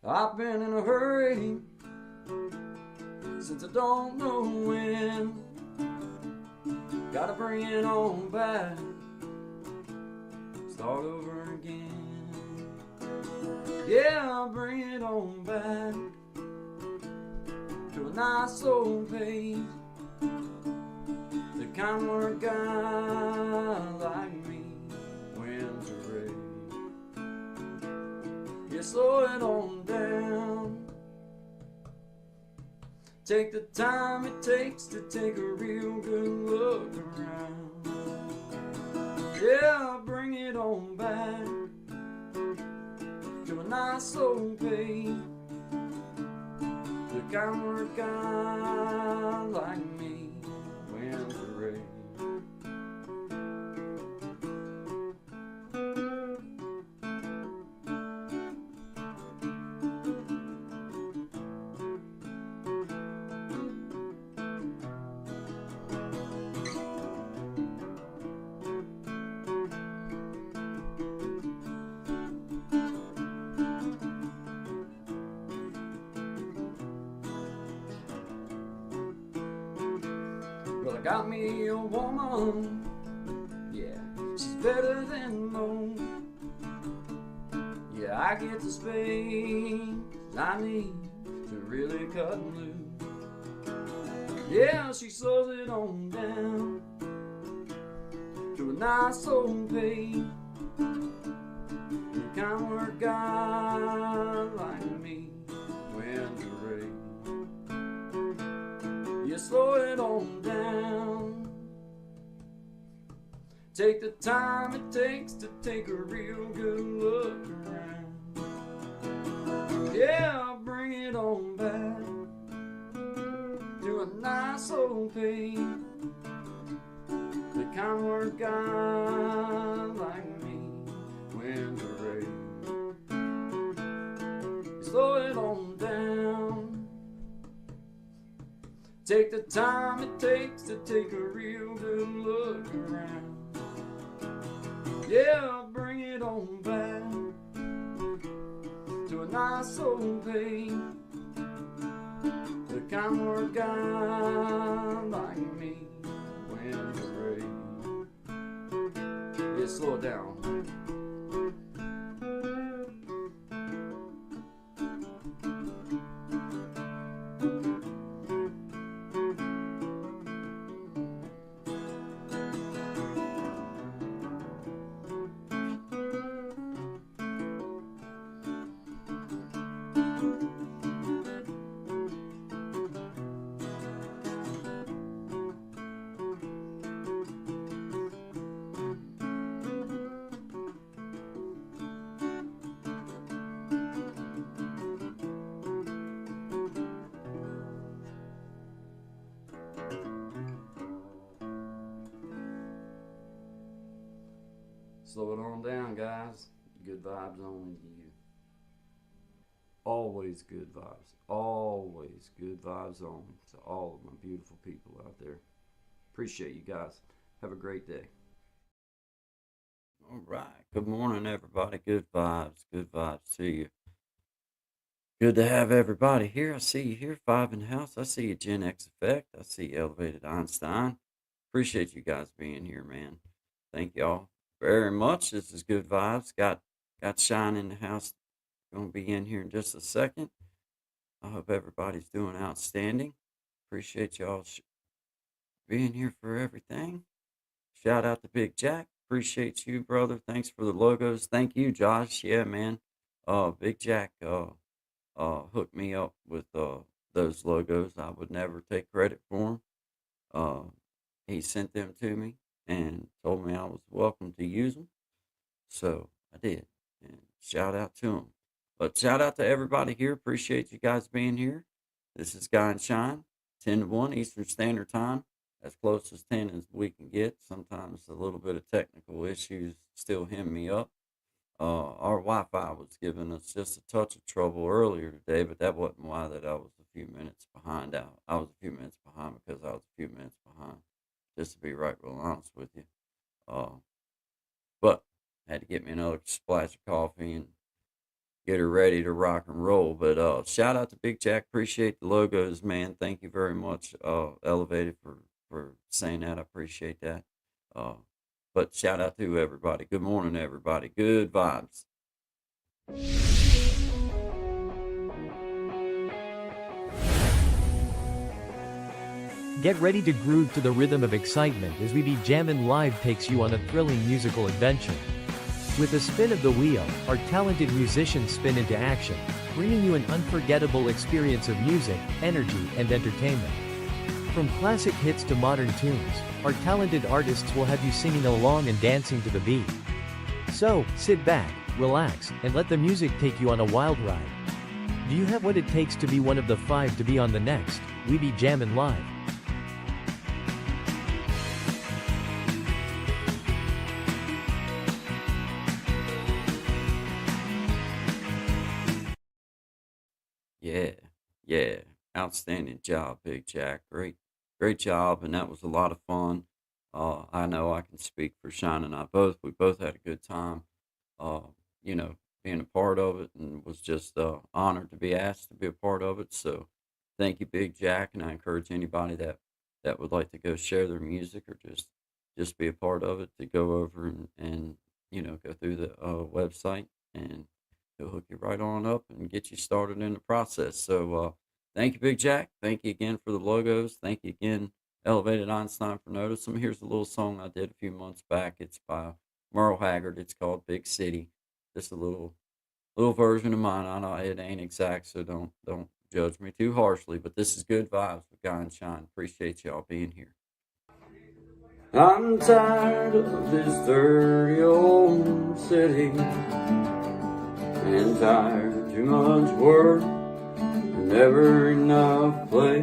I've been in a hurry since I don't know when. Gotta bring it on back, start over again. Yeah, bring it on back to a nice old pace. The kind where a guy like me wins a race. Yeah, slow it on down. Take the time it takes to take a real good look around. Yeah, bring it on back to a nice old pace. The kind where a guy like me wins the race. Well, I got me a woman, yeah, she's better than most. Yeah, I get the space I need to really cut and loose. Yeah, she slows it on down to a nice old pace. The kind where a guy like me wins the race. You slow it on down. Take the time it takes to take a real good look around. Yeah, bring it on back to a nice old pace. The kind where a guy like me wins a race. You slow it on down. Take the time it takes to take a real good look around. Yeah, bring it on back to a nice old pace. The kind where a guy like me wins a race. Yeah, slow it down. Slow it on down, guys. Good vibes only to you. Always good vibes. Always good vibes on to all of my beautiful people out there. Appreciate you guys. Have a great day. All right. Good morning, everybody. Good vibes. Good vibes to you. Good to have everybody here. I see you here, Five in the House. I see you, Gen X Effect. I see Elevated Einstein. Appreciate you guys being here, man. Thank y'all very much. This is good vibes. Got Shine in the house. Gonna be in here in just a second. I hope everybody's doing outstanding. Appreciate y'all being here for everything. Shout out to Big Jack. Appreciate you, brother. Thanks for the logos. Thank you, Josh. Yeah, man. Big Jack hooked me up with those logos. I would never take credit for them. Uh, he sent them to me and told me I was welcome to use them. So I did. And shout out to him. But shout out to everybody here. Appreciate you guys being here. This is Guy and Shine, 10 to 1 Eastern Standard Time. As close as 10 as we can get. Sometimes a little bit of technical issues still hem me up. Our Wi-Fi was giving us just a touch of trouble earlier today, but that wasn't why that I was a few minutes behind out. I was a few minutes behind because I was a few minutes behind, just to be right real honest with you. Uh, but had to get me another splash of coffee and get her ready to rock and roll. But shout out to Big Jack. Appreciate the logos, man. Thank you very much, Elevated, for saying that. I appreciate that. Uh, but shout out to everybody. Good morning, everybody. Good vibes. Get ready to groove to the rhythm of excitement as We Be Jammin' Live takes you on a thrilling musical adventure. With a spin of the wheel, our talented musicians spin into action, bringing you an unforgettable experience of music, energy, and entertainment. From classic hits to modern tunes, our talented artists will have you singing along and dancing to the beat. So, sit back, relax, and let the music take you on a wild ride. Do you have what it takes to be one of the 5 to be on the next We Be Jammin' Live? Yeah, yeah. Outstanding job, Big Jack. Great job, and that was a lot of fun. I know I can speak for Shine and I both. We both had a good time. Uh, being a part of it, and was just honored to be asked to be a part of it. So, thank you, Big Jack, and I encourage anybody that would like to go share their music or just be a part of it to go over and go through the website, and he'll hook you right on up and get you started in the process. So, thank you, Big Jack. Thank you again for the logos. Thank you again, Elevated Einstein, for noticing. Here's a little song I did a few months back. It's by Merle Haggard. It's called Big City. Just a little version of mine. I know it ain't exact, so don't judge me too harshly. But this is good vibes with Guy and Shine. Appreciate y'all being here. I'm tired of this dirty old city, and tired of too much work and never enough play.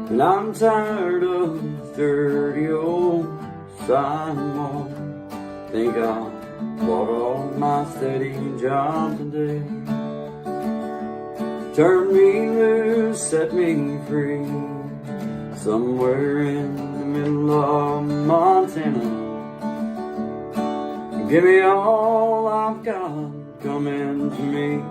And I'm tired of this dirty old sidewalk. Think I'll walk off my steady job today. Turn me loose, set me free, somewhere in the middle of Montana. Give me all I've got, come into me,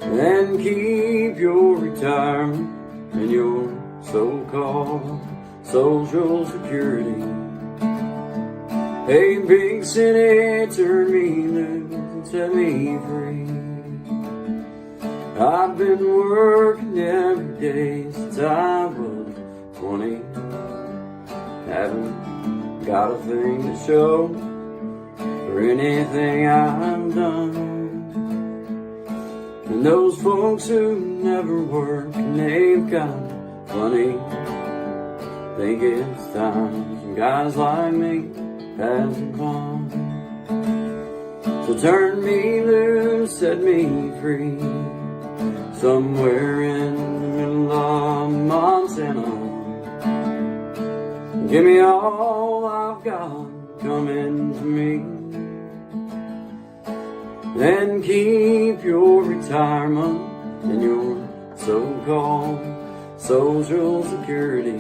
and keep your retirement and your so-called Social Security. Hey, big city, turn me loose and set me free. I've been working every day since I was 20. Haven't got a thing to show for anything I've done. And those folks who never work and they've got plenty think it's time some guys like me have some fun. So turn me loose, set me free, somewhere in the middle of Montana. Give me all I've got, come into me, and keep your retirement and your so-called Social Security.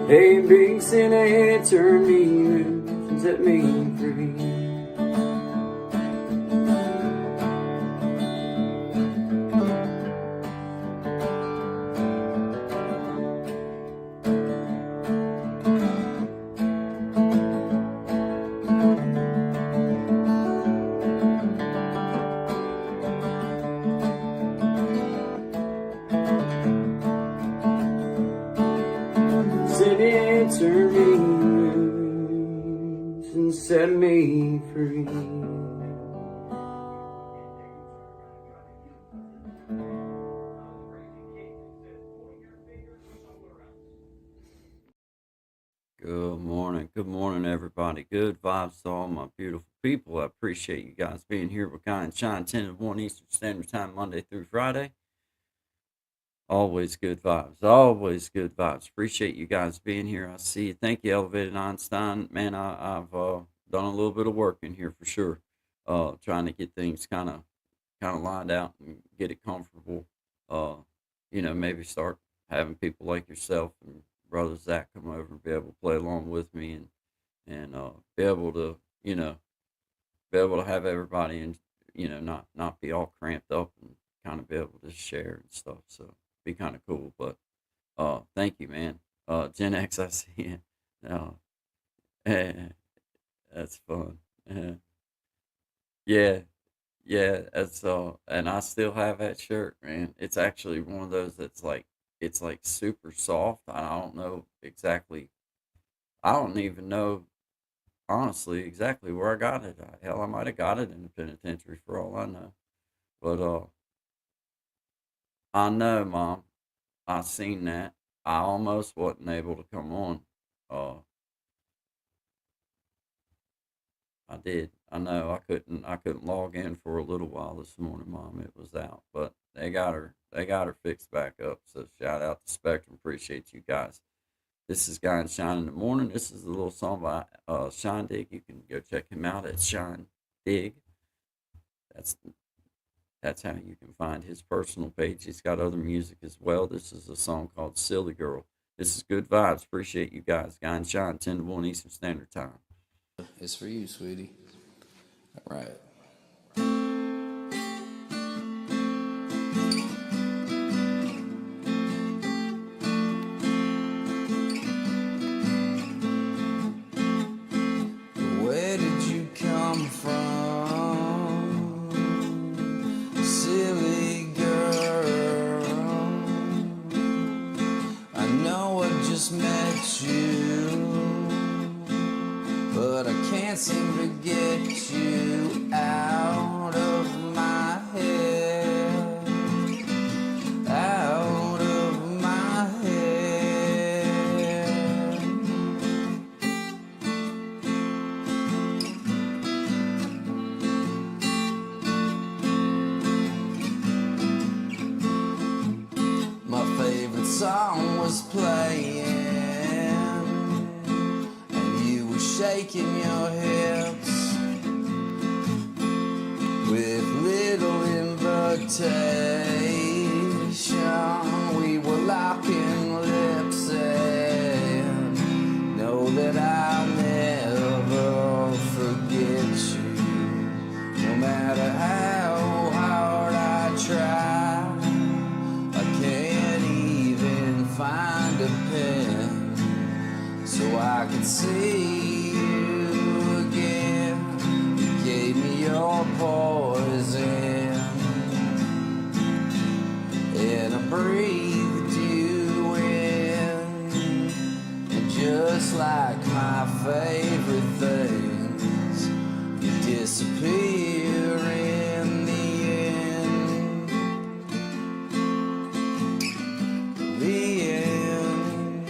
Hey, big city, turn me loose and set me free. City, turn me loose and set me free. Good morning, everybody. Good vibes to all my beautiful people. I appreciate you guys being here with Guy and Shine, 10 to 1 Eastern Standard Time, Monday through Friday. Always good vibes. Always good vibes. Appreciate you guys being here. I see you. Thank you, Elevated Einstein. Man, I've done a little bit of work in here for sure. Trying to get things kind of lined out and get it comfortable. Uh, maybe start having people like yourself and brother Zach come over and be able to play along with me and be able to be able to have everybody and not be all cramped up and kind of be able to share and stuff. So be kind of cool. But thank you, man. Gen X, I see it. Uh, that's fun. Yeah, yeah. That's and I still have that shirt, man. It's actually one of those that's like it's like super soft. I don't know exactly. I don't even know honestly exactly where I got it. Hell, I might have got it in the penitentiary for all I know. But I know, Mom. I seen that. I almost wasn't able to come on. Uh, I did. I know. I couldn't. I couldn't log in for a little while this morning, Mom. It was out, but they got her. They got her fixed back up. So shout out to Spectrum. Appreciate you guys. This is Guy and Shine in the Morning. This is a little song by Shine Dig. You can go check him out at Shine Dig. That's that's how you can find his personal page. He's got other music as well. This is a song called Silly Girl. This is good vibes. Appreciate you guys. Guy and Shine, 10 to 1 Eastern Standard Time. It's for you, sweetie. All right. Where did you come from, silly girl? I know I just met you, but I can't seem to get you out of my head, out of my head. My favorite song was playing, shaking your hips with little invitation. We were locking lips and know that I'll never forget you. No matter how hard I try, I can't even find a pen so I could see your poison, and I breathed you in, and just like my favorite things, you disappear in the end. The end.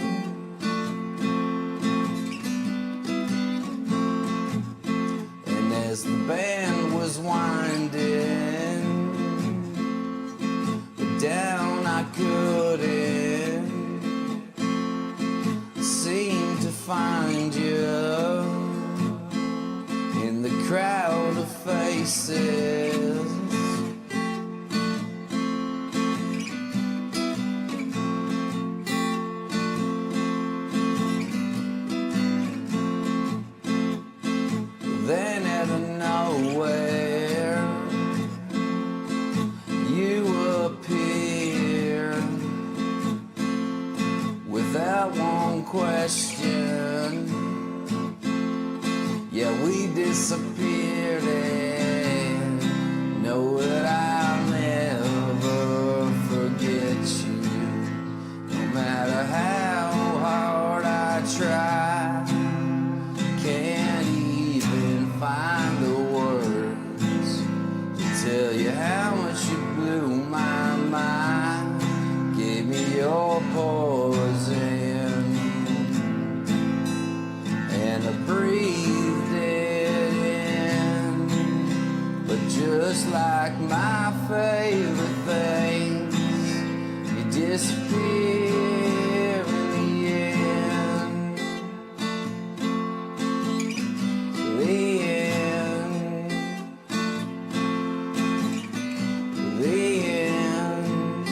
And as the band was winding down, I couldn't seem to find you in the crowd of faces. Then out of nowhere, you appear without one question. Yeah, we disappeared and know that I'll never forget you. No matter how hard I try, can't even find the words to tell you how much you blew my mind. Gave me your poison, and I breathed it in. But just like my favorite things, you disappear in the end. The end. The end.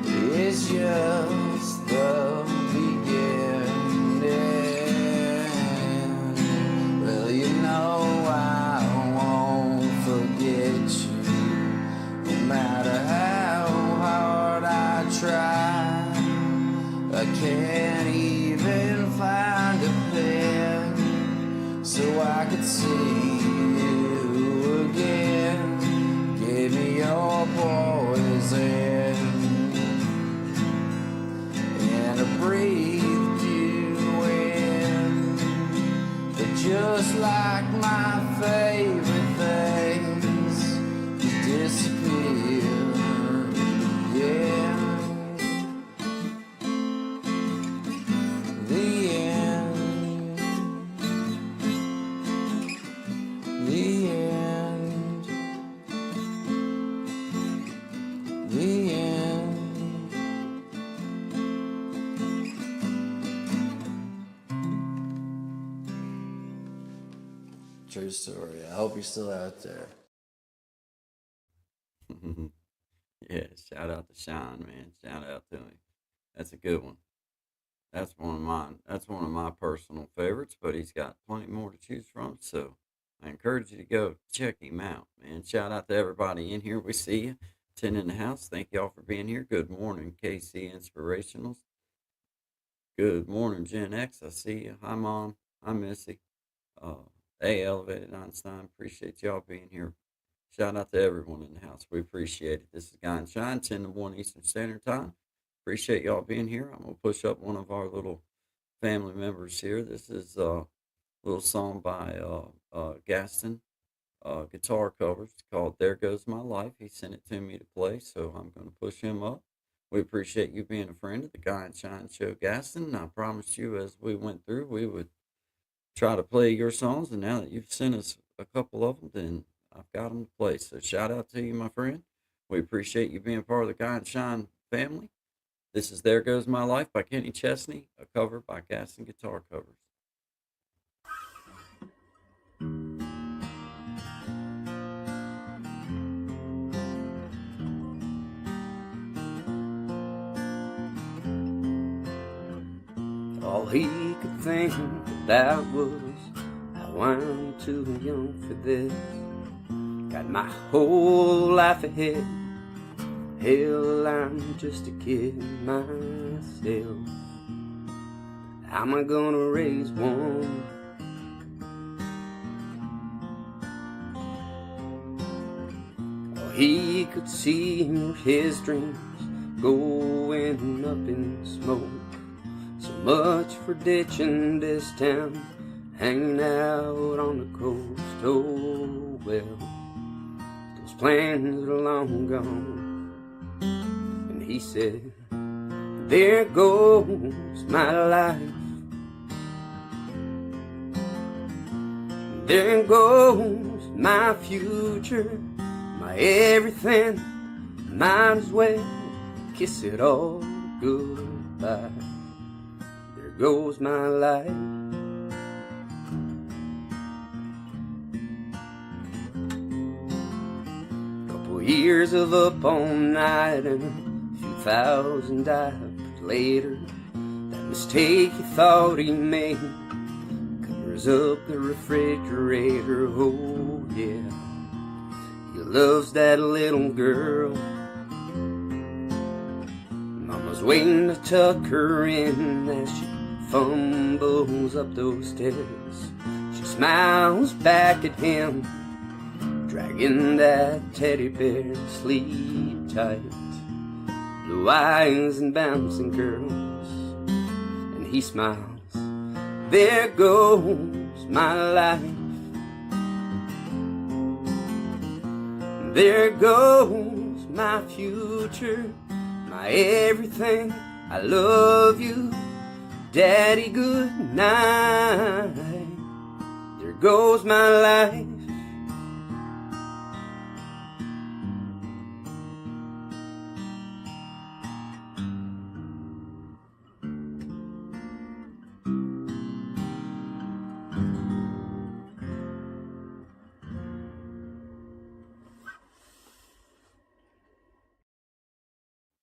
It's just the beginning. see you again. Give me your poison, and I breathed you in. But just like my favorite things, you disappear. Yeah. The end. The end. The end. True story. I hope you're still out there. Yeah, shout out to Sean, man. Shout out to him. That's a good one. That's one of mine. That's one of my personal favorites, but he's got plenty more to choose from. So I encourage you to go check him out, man. Shout out to everybody in here. We see you. 10 in the house. Thank y'all for being here. Good morning, KC Inspirationals. Good morning, Gen X. I see you. Hi, Mom. Hi, Missy. Hey, Elevated Einstein. Appreciate y'all being here. Shout out to everyone in the house. We appreciate it. This is Guy and Shine, 10 to 1 Eastern Standard Time. Appreciate y'all being here. I'm going to push up one of our little family members here. This is a little song by Gaston, guitar covers. It's called There Goes My Life. He sent it to me to play, so I'm going to push him up. We appreciate you being a friend of the Guy and Shine Show, Gaston. I promised you as we went through, we would try to play your songs, and now that you've sent us a couple of them, then I've got them to play. So shout out to you, my friend. We appreciate you being part of the Guy and Shine family. This is There Goes My Life by Kenny Chesney, a cover by Gaston Guitar Covers. All he could think about was how I'm too young for this. Got my whole life ahead. Hell, I'm just a kid myself. How am I gonna raise one? All he could see were his dreams going up in smoke. So much for ditching this town, hanging out on the coast. Oh well, those plans are long gone. And he said, there goes my life. There goes my future, my everything. Might as well kiss it all goodbye. There goes my life. Couple years of up all night and a few thousand dimes later, that mistake he thought he made covers up the refrigerator. Oh yeah, he loves that little girl. Mama's waiting to tuck her in as she fumbles up those stairs. She smiles back at him, dragging that teddy bear to sleep tight. Blue eyes and bouncing curls, and he smiles. There goes my life. There goes my future, my everything. I love you, Daddy, good night. There goes my life.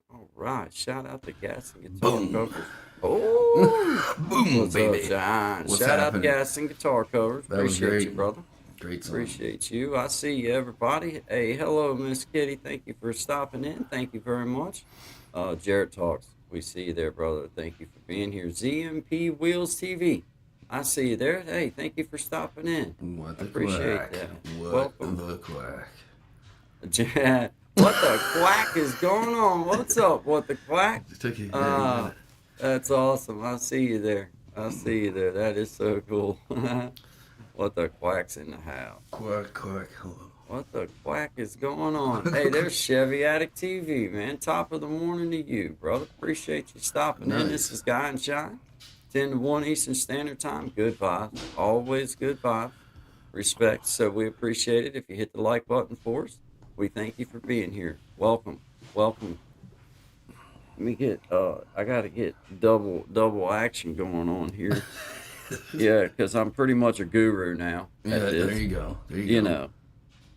All right, shout out to Gaston Guitar Covers. Oh, Boom, what's baby. up, John? What's Shout out to happening? Gaston Guitar Covers. That was Appreciate you, great. brother. Great song. Appreciate you. I see you, everybody. Hey, hello, Miss Kitty. Thank you for stopping in. Thank you very much. Jarrett Talks. We see you there, brother. Thank you for being here. ZMP Wheels TV. I see you there. Hey, thank you for stopping in. What the Appreciate quack? that. What Welcome. the quack? What the quack is going on? What's up? What the quack? Just took you. That's awesome. I see you there. I see you there. That is so cool. What the quack's in the house? Quack, quack. Hello. What the quack is going on? Hey, there's Chevy Attic TV, man. Top of the morning to you, brother. Appreciate you stopping in. This is Guy and Shine. 10 to 1 Eastern Standard Time. Good vibes. Always good vibes. Respect. So we appreciate it. If you hit the like button for us, we thank you for being here. Welcome. Welcome. Let me get, I got to get double action going on here. Yeah, because I'm pretty much a guru now. Yeah, at this. there you go. There you You go. know,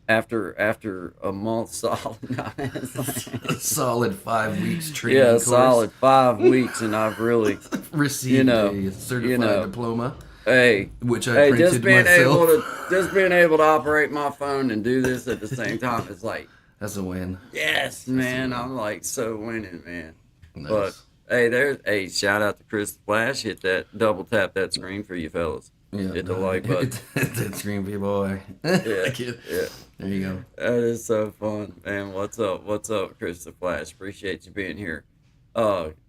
after a month solid. A solid 5 weeks training Yeah, a course. solid 5 weeks, and I've really, Received a certified know. diploma, hey, which I just printed being myself. just being able to operate my phone and do this at the same time is like, That's a win. yes, man. I'm like so winning, man. Nice. But hey, shout out to Chris the Flash. Hit that, double tap that screen for you fellas. Yeah, Hit the like button. that screen boy. Yeah, Yeah. There you go. that is so fun, man. What's up? What's up, Chris the Flash? Appreciate you being here.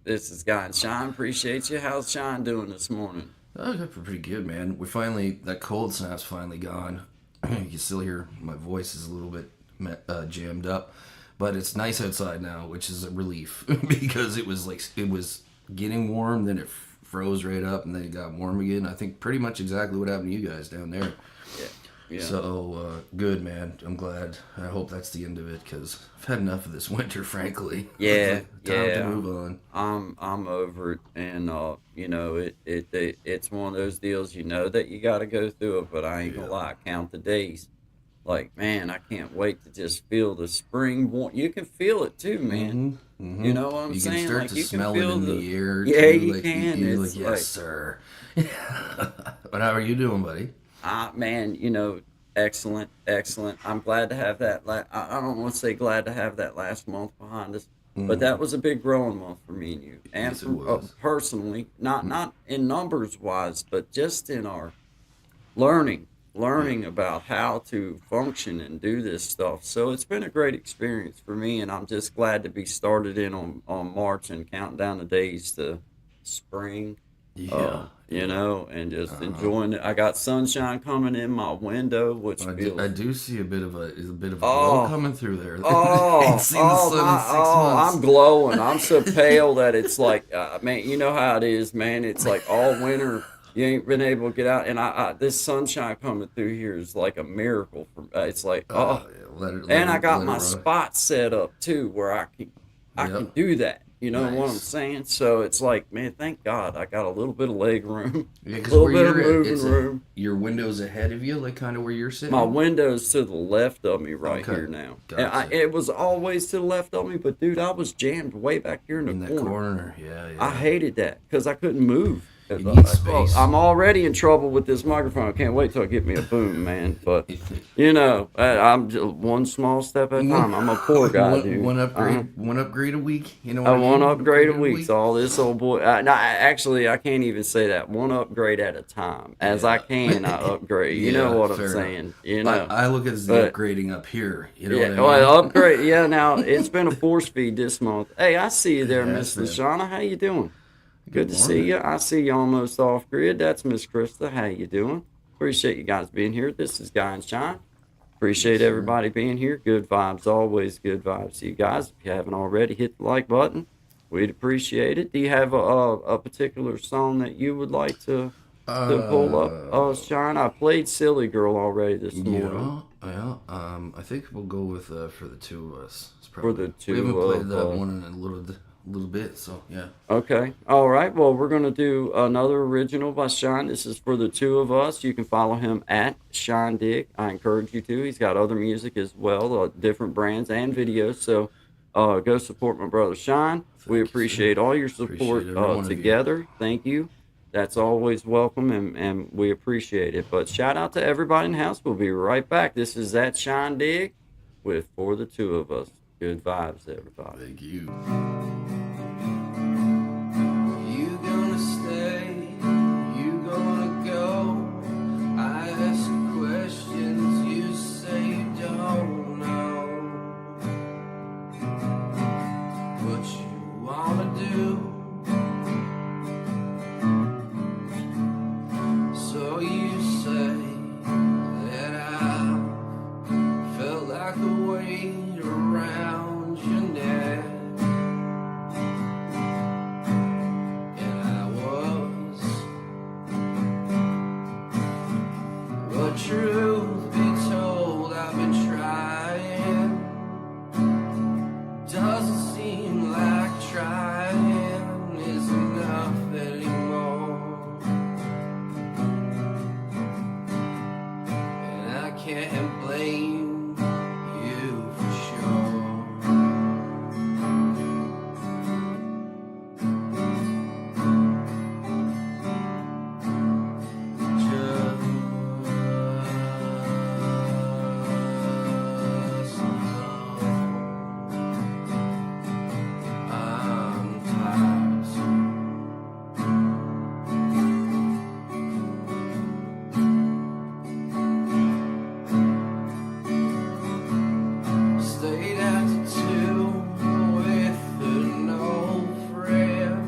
This is Guy and Shine. Appreciate you. How's Shine doing this morning? Oh, I got pretty good, man. That cold snap's finally gone. You can still hear my voice is a little bit jammed up, but it's nice outside now, which is a relief because it was getting warm, then it froze right up, and then it got warm again. I think pretty much exactly what happened to you guys down there. Yeah. So good, man. I'm glad. I hope that's the end of it because I've had enough of this winter, frankly. Yeah, Time yeah. to move on. I'm over it, and you know, it's one of those deals. You know that you got to go through it, but I ain't gonna lie. Count the days. Like, man, I can't wait to just feel the spring. You can feel it too, man. Mhm. You know what I'm You saying? can start Like, to you smell can it feel in the air. Yeah, too. you Like, can. You're It's like, yes, like- sir. But how are you doing, buddy? Man, you know, excellent. I'm glad to have that. I don't want to say glad to have that last month behind us, but that was a big growing month for me and you, and Yes, it for, was. personally, not in numbers wise, but just in our learning about how to function and do this stuff. So it's been a great experience for me, and I'm just glad to be started in on March and counting down the days to spring. Yeah. You know, and just enjoying it. I got sunshine coming in my window, which feels. I do see a bit of a Oh. glow coming through there. Oh, Ain't seen the sun in 6 months. I'm glowing. I'm so pale that it's like, man, you know how it is, man. It's like all winter, you ain't been able to get out, and I this sunshine coming through here is like a miracle. It's like, Yeah, and I got let it my run. spot set up too, where I can Yep. do that. You know what I'm Nice. saying? So it's like, man, thank God I got a little bit of leg room, Yeah, a 'cause little where bit of you're at, moving it's room. your window's ahead of you, like kind of where you're sitting. My window's to the left of me right Okay. here now. Gotcha. And it was always to the left of me, but dude, I was jammed way back here in in the that corner. corner. Yeah, yeah. I hated that because I couldn't move. You need space. I'm already in trouble with this microphone. I can't wait till I get me a boom, man. But you know, I'm just one small step at a time. I'm a poor guy, dude. One upgrade, Uh-huh. one upgrade a week. You know what I I mean? one upgrade a week. So all this old boy. No, actually, I can't even say that. One upgrade at a time. As I can, I upgrade. You know Yeah, what I'm fair saying? You know. I look at it as the But- upgrading up here. You know Yeah, what I mean? well, upgrade. Yeah, now it's been a force feed this month. Hey, I see you there, Yeah, Miss it's been- Lashana. How you doing? Good to see morning. you. I see you almost off grid. That's Miss Krista. How you doing? Appreciate you guys being here. This is Guy and Shine. Appreciate everybody being here. Good vibes, always good vibes to you guys. If you haven't already, hit the like button. We'd appreciate it. Do you have a particular song that you would like to pull up, Shine? I played Silly Girl already this morning. Yeah. I think we'll go with for the two of us. It's For the two we haven't played that of us. one in a little bit, so yeah. Okay. All right. Well, we're going to do another original by Shine. This is for the two of us. You can follow him at Shine Dig. I encourage you to. He's got other music as well, different brands and videos. So go support my brother Shine. We appreciate all your support Appreciate every one of you. together. Thank you. That's always welcome, and we appreciate it. But shout out to everybody in the house. We'll be right back. This is at Shine Dig with For the Two of Us. Good vibes, everybody. Thank you. You gonna stay? You gonna go? truth be told, I've been trying. Doesn't seem like trying is enough anymore. And I can't blame you for sure. Just know I'm tired. Stayed after 2 with an old friend.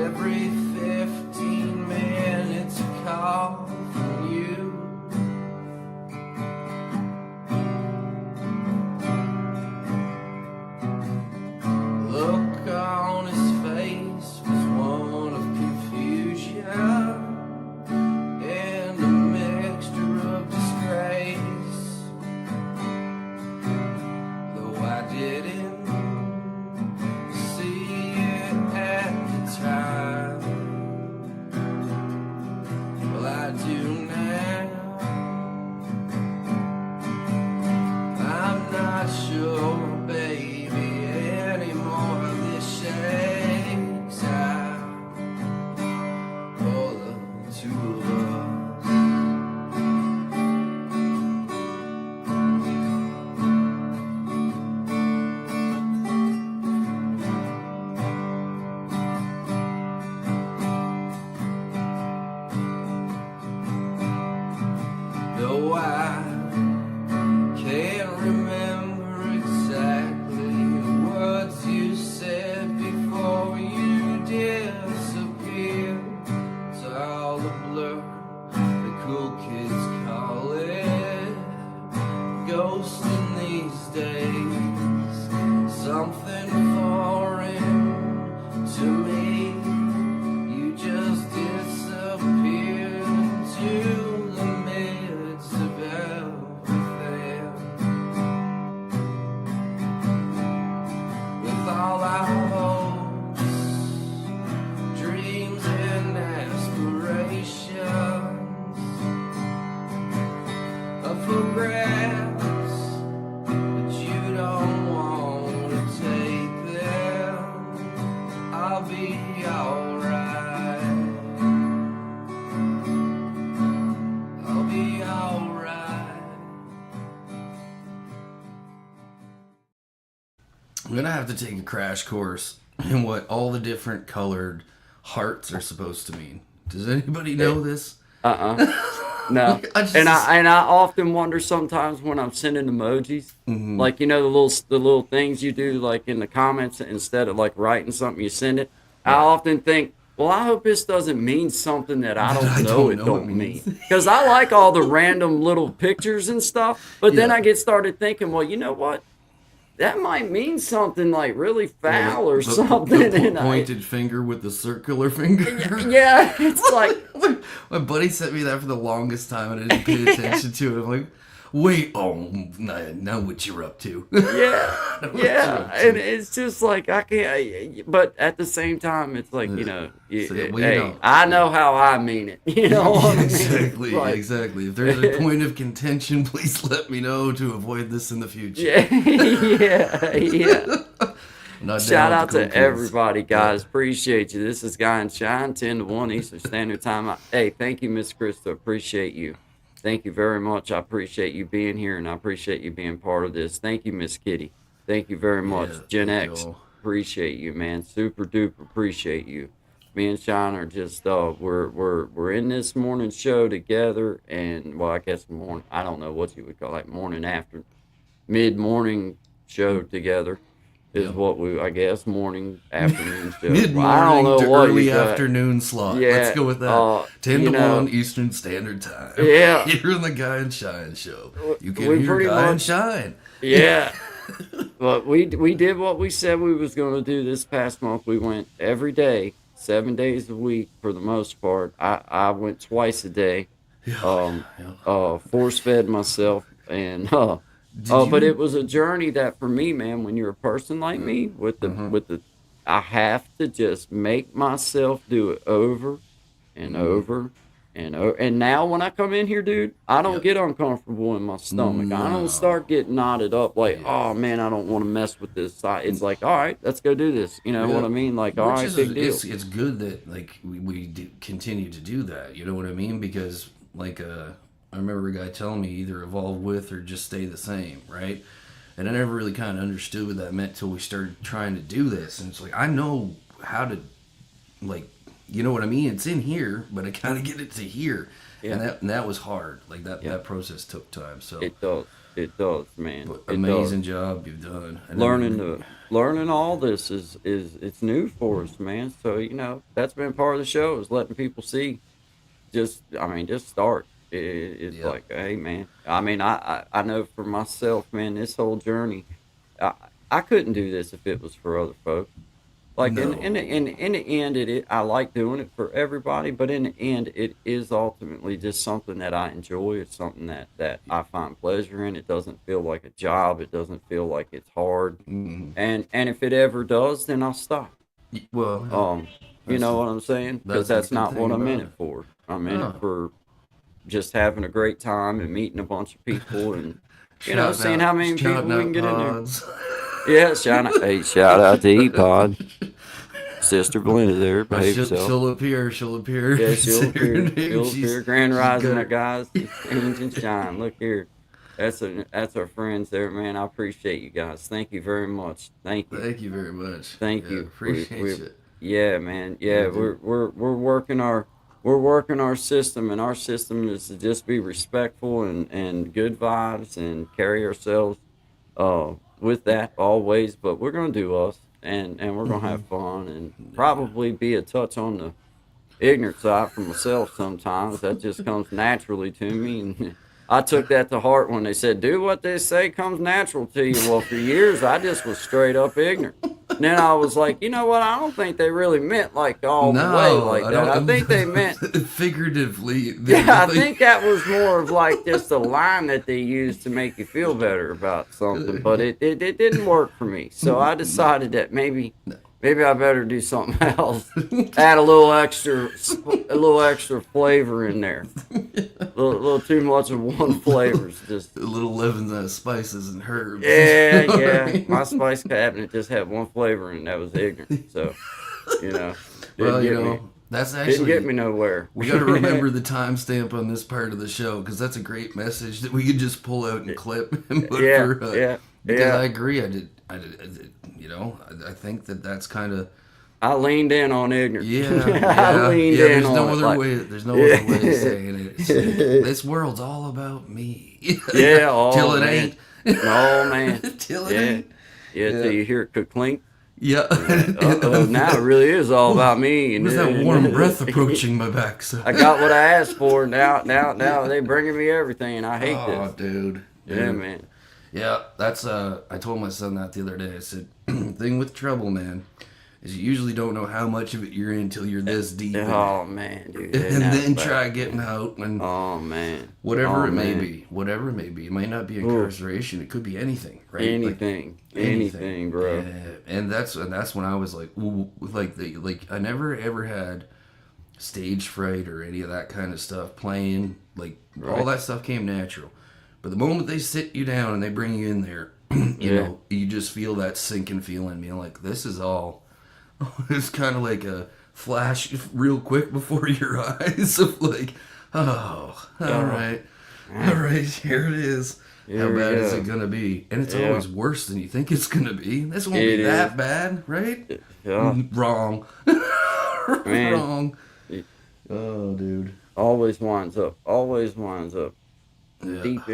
Every 15 minutes a call from you. Look on his face was one of confusion and a mixture of disgrace. Though I didn't see it at the time, well, I do now. I'm not sure, baby, anymore. This shakes out for the two of us. Though I can't remember exactly the words you said before you disappeared. It's all a blur, the cool kids call it ghosting these days. Something foreign to me. You just disappeared into the midst of everything. With all our hopes, dreams and aspirations up for grabs, but you don't want to take them. I'll be alright. I'll be alright. I'm gonna have to take a crash course in what all the different colored hearts are supposed to mean. Does anybody know this? No. I just- and I often wonder sometimes when I'm sending emojis, like the little things you do like in the comments instead of like writing something you send it. I often think, well, I hope this doesn't mean something that I don't know it don't mean. Because I like all the random little pictures and stuff, but then Yeah. I get started thinking, well, you know what? That might mean something like really foul or something. The and I- pointed finger with the circular finger. yeah, it's like My buddy sent me that for the longest time, and I didn't pay attention to it. I'm like, wait, oh, now what you're up to? yeah, yeah, and it's just like I can't. But at the same time, it's like So, well, hey, know. I know how I mean it. You know what I mean? Exactly, Like, exactly. If there's a point of contention, please let me know to avoid this in the future. Yeah, yeah. Not Shout down out with the to cool kids. everybody, guys. Appreciate you. This is Guy and Shine, 10 to 1 Eastern Standard Time. Hey, thank you, Miss Krista. Appreciate you. Thank you very much. I appreciate you being here, and I appreciate you being part of this. Thank you, Miss Kitty. Thank you very much. Yeah, Gen thank X, y'all. appreciate you, man. Super duper appreciate you. Me and Shine are just we're in this morning show together, and well, I guess morning. I don't know what you would call it, morning after, mid morning show together. Is what we, I guess, morning, afternoon show. Mid Well, I don't morning know to what early you got. afternoon slot. Yeah, Let's go with that. 10 you to know, 1 Eastern Standard Time. Yeah. Here on the Guy and Shine show. You can we hear pretty Guy and much- Shine. Yeah. But we did what we said we was going to do this past month. We went every day, 7 days a week for the most part. I went twice a day. um, Yeah. force fed myself, and Did but you? it was a journey that for me, man, when you're a person like me with the, I have to just make myself do it over and over and over. And now when I come in here, dude, I don't Yep. get uncomfortable in my stomach. I don't No. start getting knotted up like, Yeah. oh man, I don't want to mess with this side. It's like, all right, let's go do this. You know what Yeah. I mean? Like, all Which right, is big deal. it's good that like we do continue to do that. You know what I mean? Because like I remember a guy telling me either evolve with or just stay the same, right? And I never really kind of understood what that meant till we started trying to do this. And it's like I know how to like you know what I mean? It's in here, but I kind of get it to here. Yeah, And that was hard. Like yeah, that process took time. So it does. It does, man. but It does. amazing job you've done. And I Learning mean, to learning all this is it's new for us, man. So that's been part of the show is letting people see. Just I mean, just start. It's yeah. like, hey, man. I mean, I know for myself, man. This whole journey, I I couldn't do this if it was for other folks. Like No. in the end, I like doing it for everybody, but in the end, it is ultimately just something that I enjoy. It's something that I find pleasure in. It doesn't feel like a job. It doesn't feel like it's hard. Mm, And if it ever does, then I'll stop. well, yeah, Um, you that's know the what I'm saying? Because that's the that's good not thing what I'm in about it it. for. I'm in it Oh, for just having a great time and meeting a bunch of people and seeing how many people shouting we can out get in there. pods. Yeah, shout out to E-Pod. Sister Belinda there, Oh, behave yourself. she'll appear. She'll appear. Yeah, Say her name. she'll appear. Grand She's Rising, got her. guys. Change and shine. Look here. That's our friends there, man. I appreciate you guys. Thank you very much. Thank you. Thank you very much. Thank Yeah, you. appreciate you. Yeah, man. Yeah, Yeah, dude. we're working our system, and our system is to just be respectful and good vibes and carry ourselves with that always. But we're gonna do us, and we're gonna have fun, and probably be a touch on the ignorant side for myself sometimes. That just comes naturally to me. And I took that to heart when they said, do what they say comes natural to you. Well, for years, I just was straight up ignorant. And then I was like, you know what? I don't think they really meant like all the way No, like I that. I don't. think they meant, Figuratively, yeah, I think that was more of like just a line that they used to make you feel better about something. But it didn't work for me. So I no, decided that maybe no. maybe I better do something else. Add a little extra flavor in there. Little too much of one flavors. Just A little leaven, spices and herbs. yeah. My spice cabinet just had one flavor and that was ignorant. So you know, Well, didn't get me that's didn't get actually me nowhere. we got to remember the timestamp on this part of the show because that's a great message that we could just pull out and clip and put Yeah, for. yeah, Because yeah. I agree, I did. I think that that's kind of I leaned in on ignorance. yeah, I yeah, leaned yeah. in There's no on it other like way. There's no other way of saying it. It's like, this world's all about me. yeah. Till Oh it man, ain't. oh man, Till it yeah, ain't. yeah. Till Yeah. you hear it clink. Yeah. You're like, uh-oh, now it really is all about me. And What's that warm breath approaching my backside? I got what I asked for. Now they bringing me everything, and I hate Oh, this. dude. Yeah, Dude. man. Yeah, that's I told my son that the other day. I said, thing with trouble, man, is you usually don't know how much of it you're in until you're this deep in it. Oh man, dude. And that's then bad. try getting out and Oh man. whatever Oh, it may man. be. Whatever it may be. It might not be Ooh. incarceration. It could be anything, right? Like, Anything, bro. Yeah. And that's when I was like, ooh, like I never ever had stage fright or any of that kind of stuff playing. Like all Right. that stuff came natural. But the moment they sit you down and they bring you in there, you Yeah. know, you just feel that sinking feeling, being like, this is all. It's kind of like a flash real quick before your eyes of like, oh, all right, here it is. How Here we bad is go. it gonna be? And it's Yeah. always worse than you think it's gonna be. This won't It be that is. bad, right? Yeah. Wrong. Man. Wrong. It Oh, dude. always winds up. Always winds up. Yeah. Deep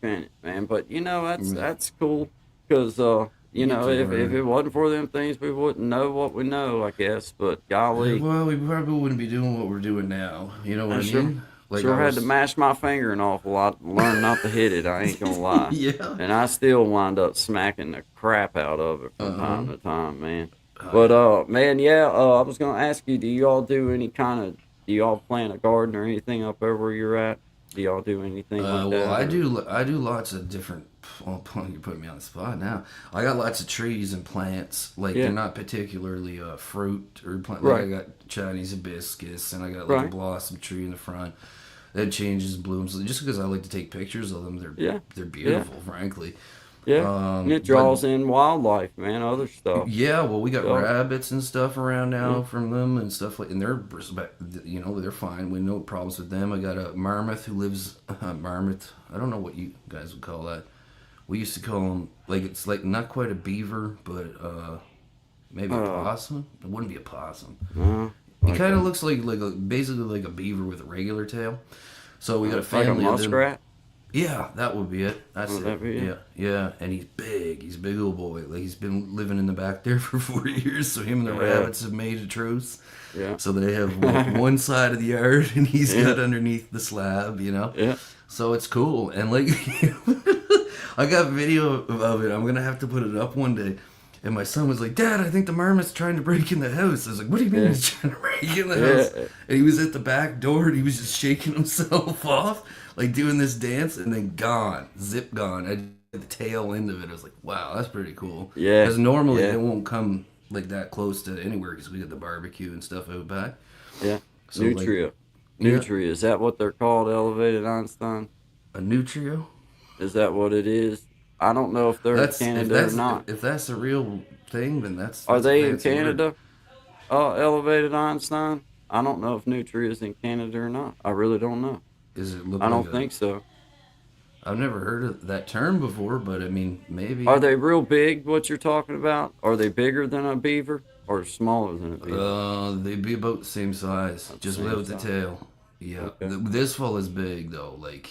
in it, man. But that's cool, cause You get to if learn. it wasn't for them things, we wouldn't know what we know, I guess. But golly, Well, we probably wouldn't be doing what we're doing now. You know what I sure mean? Like sure I had to was. mash my finger an awful lot, to learn not to hit it. I ain't gonna lie, Yeah. and I still wind up smacking the crap out of it from Uh-huh. time to time, man. Oh, But yeah. man, yeah. I was gonna ask you, do you all do any kind of do y'all plant a garden or anything up there where you're at? Do y'all do anything like that? Well, I or- do. I do lots of different. Well, you're putting me on the spot now. I got lots of trees and plants. Like Yeah. they're not particularly fruit or plant. Like Right. I got Chinese hibiscus, and I got like Right. a blossom tree in the front that changes blooms. Just because I like to take pictures of them, Yeah. they're beautiful, frankly. Yeah, and it but- draws in wildlife, man, other stuff. Yeah, well, we got So- rabbits and stuff around now from them and stuff like, and they're, they're fine. We no problems with them. I got a marmot who lives, marmot. I don't know what you guys would call that. We used to call them like it's like not quite a beaver, but maybe a possum. It wouldn't be a possum. He kind of looks like basically like a beaver with a regular tail. So we got a like a family of them. muskrat. Yeah, that would be it. That's Would it. that be it? Yeah, yeah, and he's big. He's a big old boy. Like he's been living in the back there for 4 years. So him and the Yeah. rabbits have made a truce. Yeah. So they have one side of the yard, and he's got underneath the slab. Yeah. So it's cool, and like I got video of it. I'm gonna have to put it up one day. And my son was like, "Dad, I think the marmot's trying to break in the house." I was like, "What do you mean Yeah. he's trying to break in the Yeah. house?" And he was at the back door and he was just shaking himself off, like doing this dance, and then gone, zip gone. I at the tail end of it. I was like, "Wow, that's pretty cool." Yeah. Because normally Yeah. it won't come like that close to anywhere because we got the barbecue and stuff out back. Yeah. So, like- Nutria. Yeah. Nutria. Is that what they're called, elevated Einstein? A nutrio. Is that what it is? I don't know if they're in Canada or not. If that's a real thing, then that's. Are that's a they in fancy word. Canada? Elevated Einstein? I don't know if Nutria is in Canada or not. I really don't know. Is it look I don't like think so. I've never heard of that term before, but I mean, maybe. Are they real big, what you're talking about? Are they bigger than a beaver or smaller than a beaver? They'd be about the same size, just same without the size. tail. Yeah, Okay. This fella is big though. Like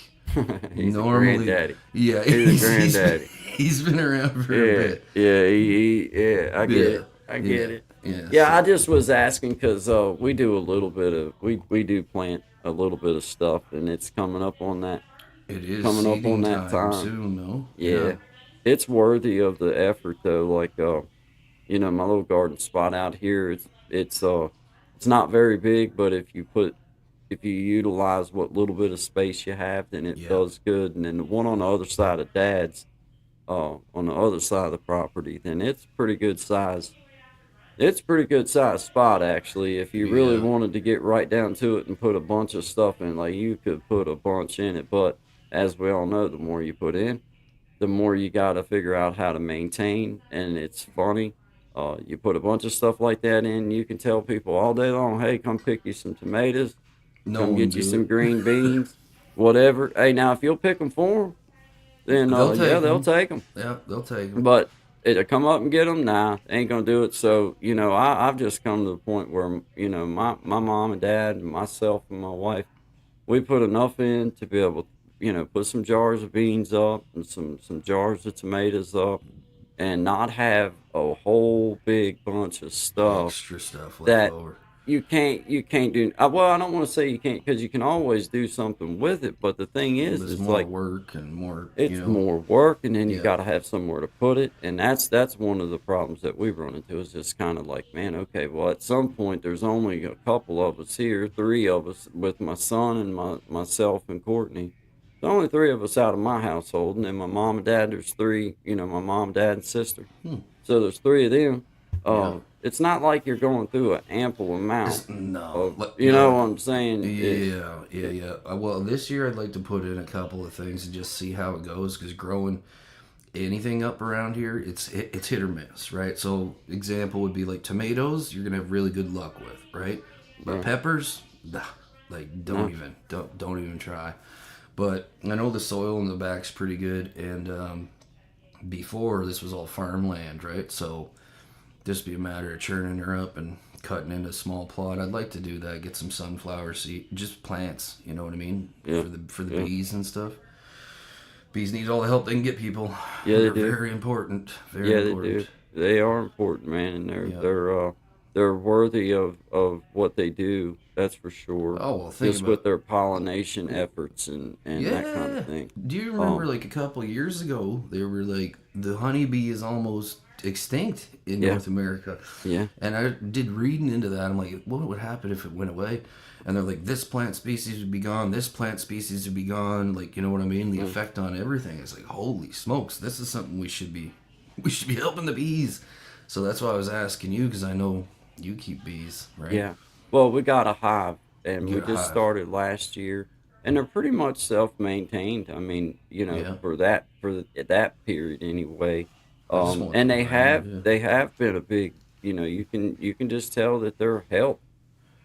He's a normally, granddaddy. yeah, He's a granddaddy. he's been around for a Yeah, bit. yeah, I get Yeah, it. I get it. Yeah, Yeah, I just was asking because we do a little bit of we do plant a little bit of stuff, and it's coming up on that. it is coming up seeding on that time. soon, though. Yeah. It's worthy of the effort though. Like you know, my little garden spot out here, it's not very big, but if you utilize what little bit of space you have, then it Yeah. does good. And then the one on the other side of Dad's, on the other side of the property, then it's pretty good size. It's a pretty good size spot actually. If you really Yeah. wanted to get right down to it and put a bunch of stuff in, like you could put a bunch in it. But as we all know, the more you put in, the more you got to figure out how to maintain. And it's funny. You put a bunch of stuff like that in, you can tell people all day long, hey, come pick you some tomatoes, No come one get you do some it. green beans, whatever. Hey, now if you'll pick them for them, then They'll take yeah, they'll 'em. take them. Yeah, they'll take them. But to come up and get them, nah, ain't gonna do it. So you know, I've just come to the point where you know my mom and dad and myself and my wife, we put enough in to be able, you know, put some jars of beans up and some jars of tomatoes up, and not have a whole big bunch of stuff Extra stuff left that over. you can't do. Well, I don't want to say you can't because you can always do something with it. But the thing is, There's it's more like work and more. it's you know, more work, and then you Yeah. got to have somewhere to put it, and that's one of the problems that we run into. Is just kind of like, man, okay, well, at some point, there's only a couple of us here, three of us, with my son and myself and Courtney. There's only three of us out of my household, and then my mom and dad. There's three, you know, my mom, dad, and sister. So there's three of them. Yeah. It's not like you're going through an ample amount. No, Of, like- you know no. what I'm saying? Yeah. Well, this year I'd like to put in a couple of things and just see how it goes because growing anything up around here, it's hit or miss, right? So example would be like tomatoes, you're gonna have really good luck with, right? But peppers, nah, like don't even try. But I know the soil in the back's pretty good, and before this was all farmland, right? So just be a matter of churning her up and cutting into a small plot. I'd like to do that, get some sunflower seed, just plants, you know what I mean? Yeah. For the bees and stuff. Bees need all the help they can get, people. Yeah, they They're do. very important. Very Yeah, they important. do. They are important, man, and Yeah. they're worthy of what they do. That's for sure. Oh, well, think just about with their pollination efforts and that kind of thing. Do you remember like a couple years ago, they were like the honeybee is almost extinct in Yeah. North America. Yeah. And I did reading into that. I'm like, what would happen if it went away? and they're like, this plant species would be gone, this plant species would be gone. Like, you know what I mean? The effect on everything is like, holy smokes, this is something we should be helping the bees. So that's why I was asking you, because I know you keep bees, right? Yeah. Well, we got a hive, and You we got a just hive. started last year, and they're pretty much self-maintained. I mean, Yeah. for that period anyway. I just want And to they brand, have yeah. they have been a big, you can just tell that they're help.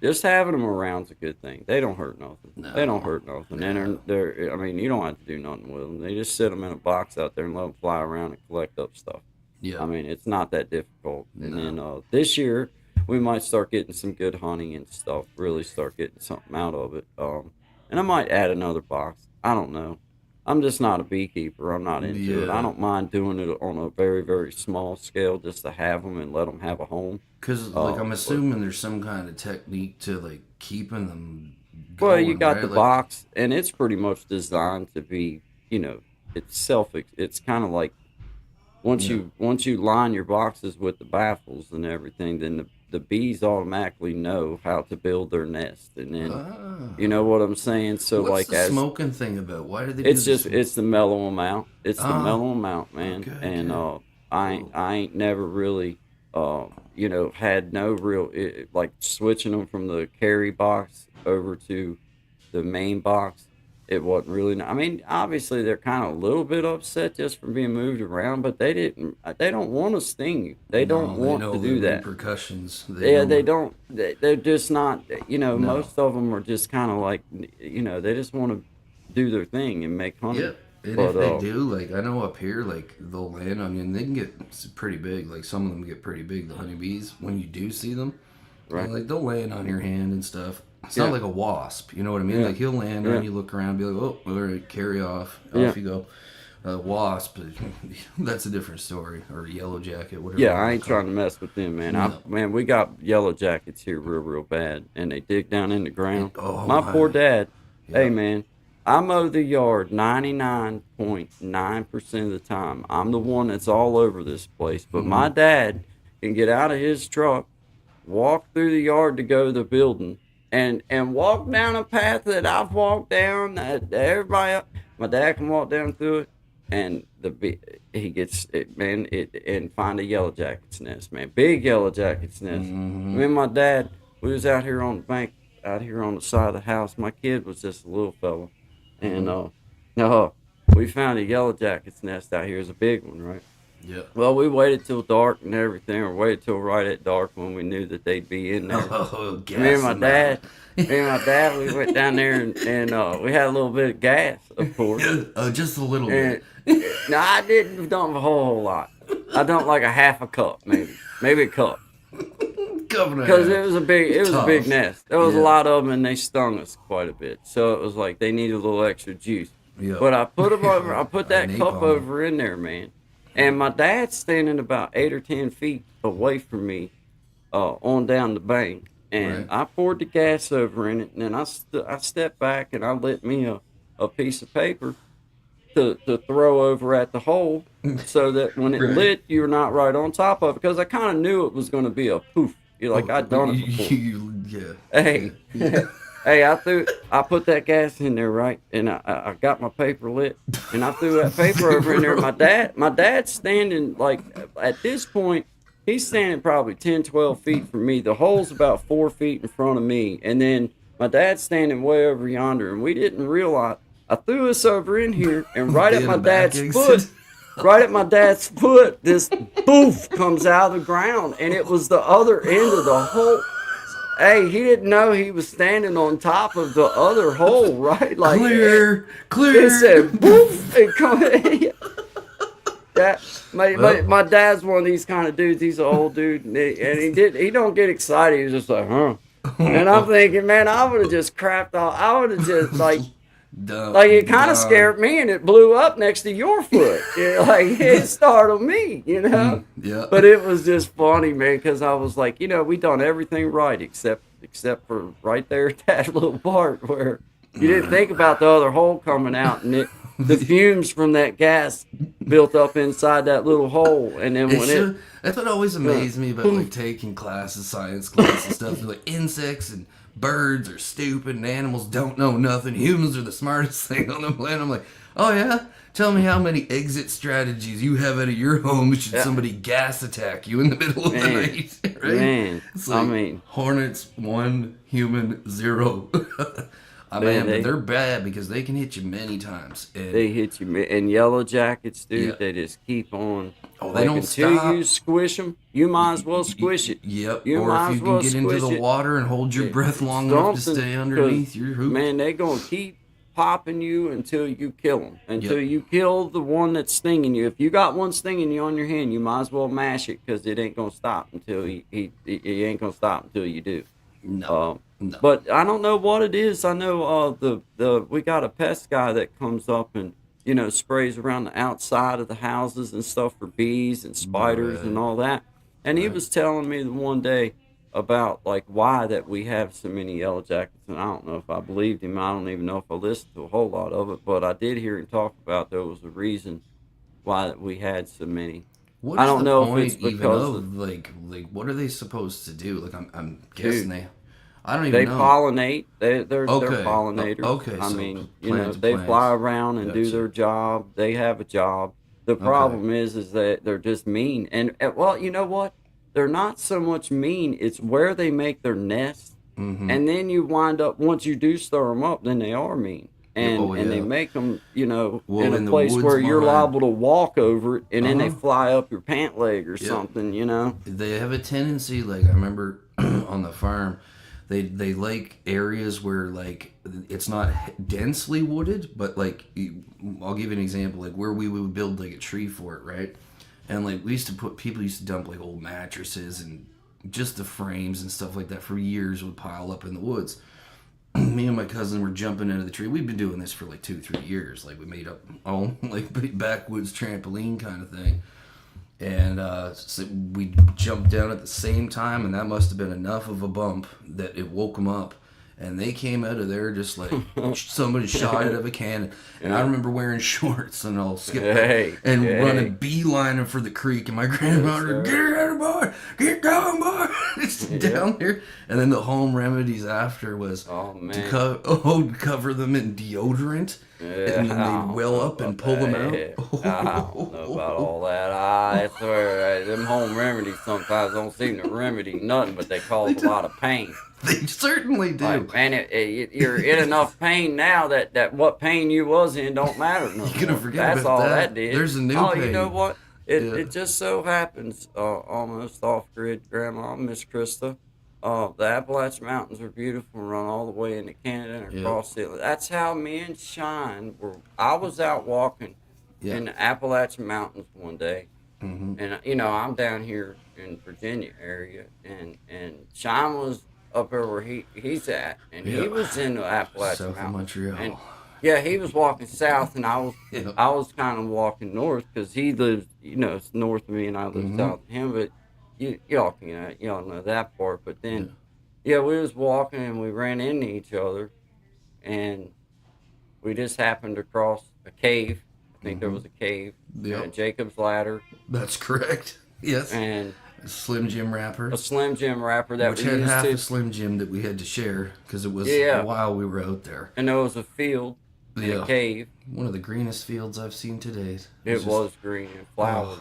Just having them around's a good thing. They don't hurt nothing. They don't No. hurt nothing. And I mean, you don't have to do nothing with them. They just sit them in a box out there and let them fly around and collect up stuff. Yeah. I mean, it's not that difficult. And No. then this year, we might start getting some good honey and stuff. Really start getting something out of it. And I might add another box. I don't know. I'm just not a beekeeper. I'm not into it. I Yeah. don't mind doing it on a very, very small scale just to have them and let them have a home. Because, like, I'm But assuming there's some kind of technique to, like, keeping them well, you going, got right? the Like, box, and it's pretty much designed to be, it's kind of like yeah. once you line your boxes with the baffles and everything, then the bees automatically know how to build their nest, and then you Ah. know what I'm saying. So What's like the as smoking thing about? Why do they do this? it's the mellow amount. It's the Ah, mellow amount, man. okay, And okay. Cool. I ain't never really had no real like switching them from the carry box over to the main box. It wasn't really. I mean, obviously they're kind of a little bit upset just from being moved around, but they didn't. They don't want to sting you. They don't No, they want to know the do that. repercussions. They Yeah, know they it. don't. They're just not. No. Most of them are just kind of like, they just want to do their thing and make honey. Yep. And But if they do, like, I know up here, like, they'll land on you, and they can get pretty big. Like, some of them get pretty big, the honeybees, when you do see them. right. Like, they'll land on your hand and stuff. It's not Yeah. like a wasp, you know what I mean? Yeah. Like, he'll land Yeah. on you, look around, be like, oh, all right, carry off. Yeah. Off you go. Wasp, that's a different story. Or yellow jacket, whatever Yeah, you I want ain't to call trying to mess with them, man. it. No. Man, we got yellow jackets here real, real bad, and they dig down in the ground. Oh, My poor my. dad. Hey, Yep. man, I mow the yard 99.9% of the time. I'm the one that's all over this place, but my Mm-hmm. dad can get out of his truck, walk through the yard to go to the building, and walk down a path that I've walked down. That everybody, my dad can walk down through it, and he gets it, man. And find a yellow jacket's nest, man. Big yellow jacket's nest. Mm-hmm. Me and my dad, we was out here on the bank, out here on the side of the house. My kid was just a little fella, and we found a yellow jacket's nest out here. It's a big one, right? Yep. Well, we waited till dark and everything, or waited till right at dark when we knew that they'd be in there. Oh, gas Me and my them out. dad, we went down there and we had a little bit of gas, of course. Just a little And bit. no, I didn't dump a whole lot. I dumped like a half a cup, maybe a cup, Governor. because it was a big Tough. nest. There was a Yeah. lot of them, and they stung us quite a bit. So it was like they needed a little extra juice. Yep. But I put 'em over. I put that Napalm cup 'em. over in there, man. And my dad's standing about 8 or 10 feet away from me, on down the bank. And Right. I poured the gas over in it, and then I stepped back and I lit me a piece of paper to throw over at the hole, so that when it Right. lit, you're not right on top of it. Because I kind of knew it was going to be a poof. You're like, Oh, I'd done it before. Yeah. Hey, hey, I put that gas in there, right, and I got my paper lit, and I threw that paper over in there. My dad's standing, like, at this point, he's standing probably 10, 12 feet from me. The hole's about 4 feet in front of me, and then my dad's standing way over yonder, and we didn't realize. I threw this over in here, and right at Did my a back dad's exit. foot, right at my dad's foot, this boof comes out of the ground, and it was the other end of the hole. Hey, he didn't know he was standing on top of the other hole, right? Like Clear. Clear. it said, "Boof!" It come. That my dad's one of these kind of dudes. He's an old dude, and he don't get excited. He's just like, huh. And I'm thinking, man, I would have just crapped off. I would have just Dumb, like it kind of dumb. scared me, and it blew up next to your foot. Like it startled me, Yeah. But it was just funny, man, because I was like, we done everything right except for right there at that little part where you didn't think about the other hole coming out, and the fumes from that gas built up inside that little hole, and then That's what always amazed me about like taking classes, science class and stuff. Like insects and birds are stupid and animals don't know nothing. Humans are the smartest thing on the planet. I'm like, oh yeah? Tell me how many exit strategies you have out of your home should somebody gas attack you in the middle of the night. Right? Man, It's like I mean, Hornets 1, human 0. I mean, but they're bad because they can hit you many times. And they hit you. And Yellow Jackets, dude, Yeah. they just keep on. Oh, they don't until stop. you squish them, you might as well squish it. Yep. You Or might if as you well can get into squish the it. water and hold your breath long enough to Something, stay 'cause, underneath your hoop. Man, they gonna keep popping you until you kill them. Until Yep. you kill the one that's stinging you. If you got one stinging you on your hand, you might as well mash it because it ain't gonna stop until he ain't gonna stop until you do. No. No. But I don't know what it is. I know we got a pest guy that comes up and sprays around the outside of the houses and stuff for bees and spiders and all that. And he was telling me the one day about like why that we have so many yellow jackets, and I don't know if I believed him. I don't even know if I listened to a whole lot of it, but I did hear him talk about there was a reason why that we had so many. What's I don't the know if point it's even because of like what are they supposed to do? Like I'm guessing Dude, I don't even they know. pollinate. They're Okay. pollinators. Okay, I so mean, plant to they plants. fly around and do Gotcha. their job. They have a job. The problem is that they're just mean. And well, you know what? They're not so much mean. It's where they make their nest, Mm-hmm. and then you wind up once you do stir them up, then they are mean. And Oh, and they yeah. make them, Well, in in a the place woods where you're behind- liable to walk over it, and then they Uh-huh. fly up your pant leg or something. They have a tendency, like I remember on the farm, they like areas where like it's not densely wooded, but like I'll give you an example, like where we would build like a tree fort, right? And like people used to dump like old mattresses and just the frames and stuff like that for years would pile up in the woods. Me and my cousin were jumping into the tree. We've been doing this for like 2-3 years. Like we made up all like backwoods trampoline kind of thing. And so we jumped down at the same time, and that must have been enough of a bump that it woke them up. And they came out of there just like somebody shot out of a cannon. And I remember wearing shorts and all skipping and running beelining for the creek. And my grandmother, get out, boy, get going, boy, it's down there. And then the home remedies after was Oh man. to cover them in deodorant. And then they'd well up and pull them out. I don't know about all that. I swear, them home remedies sometimes don't seem to remedy nothing, but they cause a lot of pain. They certainly do. Like, man, you're in enough pain now that what pain you was in don't matter no You're gonna more. forget That's about all that. that did. There's a new Oh, you know pain. what? Yeah. It just so happens, almost off grid, Grandma, Miss Krista. The Appalachian Mountains are beautiful and run all the way into Canada and across it. That's how me and Shine were. I was out walking in the Appalachian Mountains one day, and I'm down here in Virginia area, and Shine was up there where he's at, and he was in the Appalachian South of Mountains. Montreal. And, yeah, he was walking south, and I Yeah. was kind of walking north because he lives, it's north of me, and I live south of him. But y'all know that part. But then, we was walking and we ran into each other, and we just happened to cross a cave. I think there was a cave, Yep. and a Jacob's ladder, That's correct. Yes. and A Slim Jim wrapper. a Slim Jim wrapper that Which we had used half to. a Slim Jim that we had to share because it was Yeah. a while we were out there. And there was a field, and Yeah. a cave. One of the greenest fields I've seen to date. It was green and flowers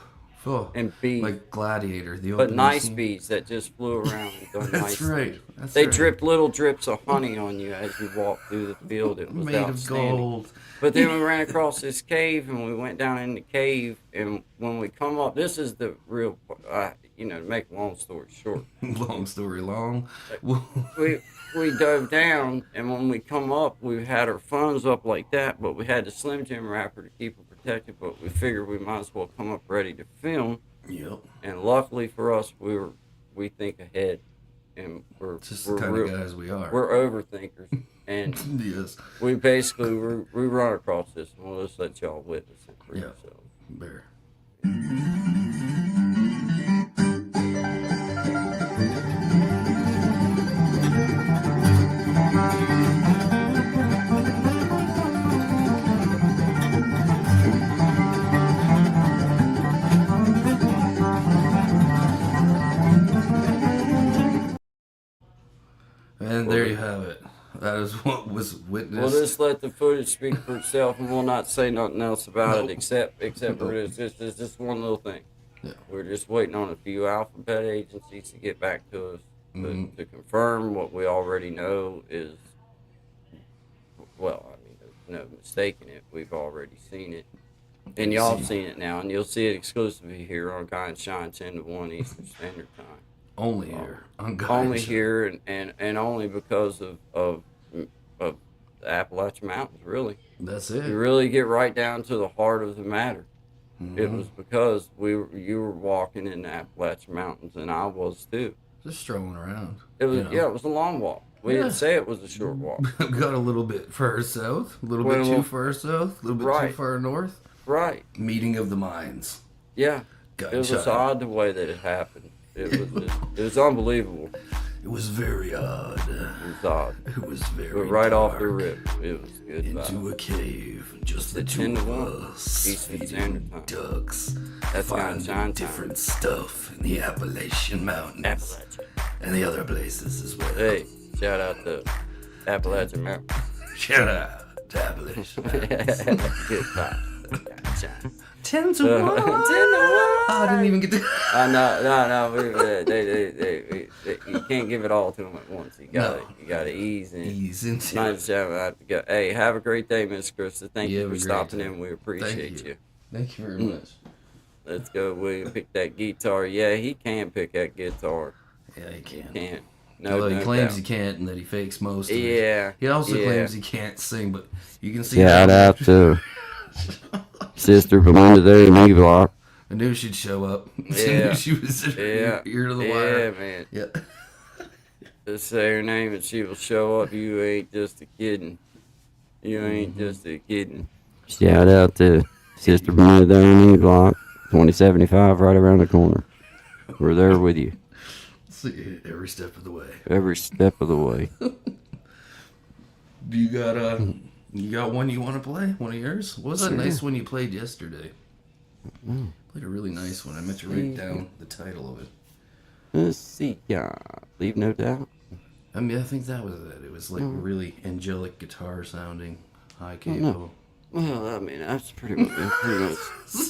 and bees. Like Gladiator. The But opening nice scene. bees that just flew around and done That's nice right. things. That's They right. dripped little drips of honey on you as you walked through the field. It was Made of outstanding. gold. But then we ran across this cave and we went down in the cave. And when we come up, this is the real, to make a long story short. Long story long. We dove down, and when we come up, we had our phones up like that, but we had the Slim Jim wrapper to keep it protected. But we figured we might as well come up ready to film. Yep. And luckily for us, we think ahead, and Just we're the kind real, of guys we are. we're overthinkers, and Yes. we basically we run across this, and we'll just let y'all witness it for Yeah. yourselves. Bear. And there you have it. That is what was witnessed. We'll just let the footage speak for itself, and we'll not say nothing else about Nope. it except Nope. for this. It's just one little thing. Yeah. We're just waiting on a few alphabet agencies to get back to us Mhm. to confirm what we already know is. Well, I mean, there's no mistaking it. We've already seen it, and y'all have seen it now, and you'll see it exclusively here on Guy and Shine 10 to 1 Eastern Standard Time. Only here. On Guy Only and Shine. here, and only because of the Appalachian Mountains, really. That's You it. really get right down to the heart of the matter. It Mhm. was because you were walking in the Appalachian Mountains, and I was too. Just strolling around. It was You know. yeah, it was a long walk. We Yeah. didn't say it was a short walk. Got a little bit far south, a little bit Well, too far south, a little bit right. too far north. Right? Meeting of the minds. Yeah. Guy It and was Shine. odd the way that it happened. It was unbelievable. It was very odd. It was odd. It was very But right off the dark. rip, it was good. Into vibe. a cave, just the It's two 10 to of 1, us, Eastern feeding Standard Time. ducks, That's Guy and finding Shine time. different stuff in the Appalachian Mountains Appalachia. and the other places as well. Hey, shout out to Appalachian Mountain. Shout out to Appalachian Mountains. Good vibe. Gotcha. 10 to 1. 10 to 1. I didn't even get to. You can't give it all to them at once. You gotta ease in. Ease into Not it. just have to go. Hey, have a great day, Miss Krista. Thank You you have for a great stopping day. in. We appreciate you. you. Thank you very much. Let's go, William. Pick that guitar. Yeah, he can pick that guitar. Yeah, he can. Can't. No, Although he no claims doubt. he can't and that he fakes most of it. Yeah. He also yeah. claims he can't sing, but you can see Shout that. out to Sister Belinda there in E Block. I knew she'd show up. I Yeah. knew she was Yeah. ear to the Yeah, wire. man. Yeah. Just say her name and she will show up. You ain't just a kidding. You ain't just a kidding. Shout out to Sister Belinda there in E Block. 2075 right around the corner. We're there with you See every step of the way. every step of the way. Do you got one you want to play? One of yours? What was that nice one you played yesterday? Played a really nice one. I meant to write down the title of it. Let's see. Leave no doubt. I mean, I think that was it. It was like really angelic guitar sounding, high capo. Well, I mean, that's pretty much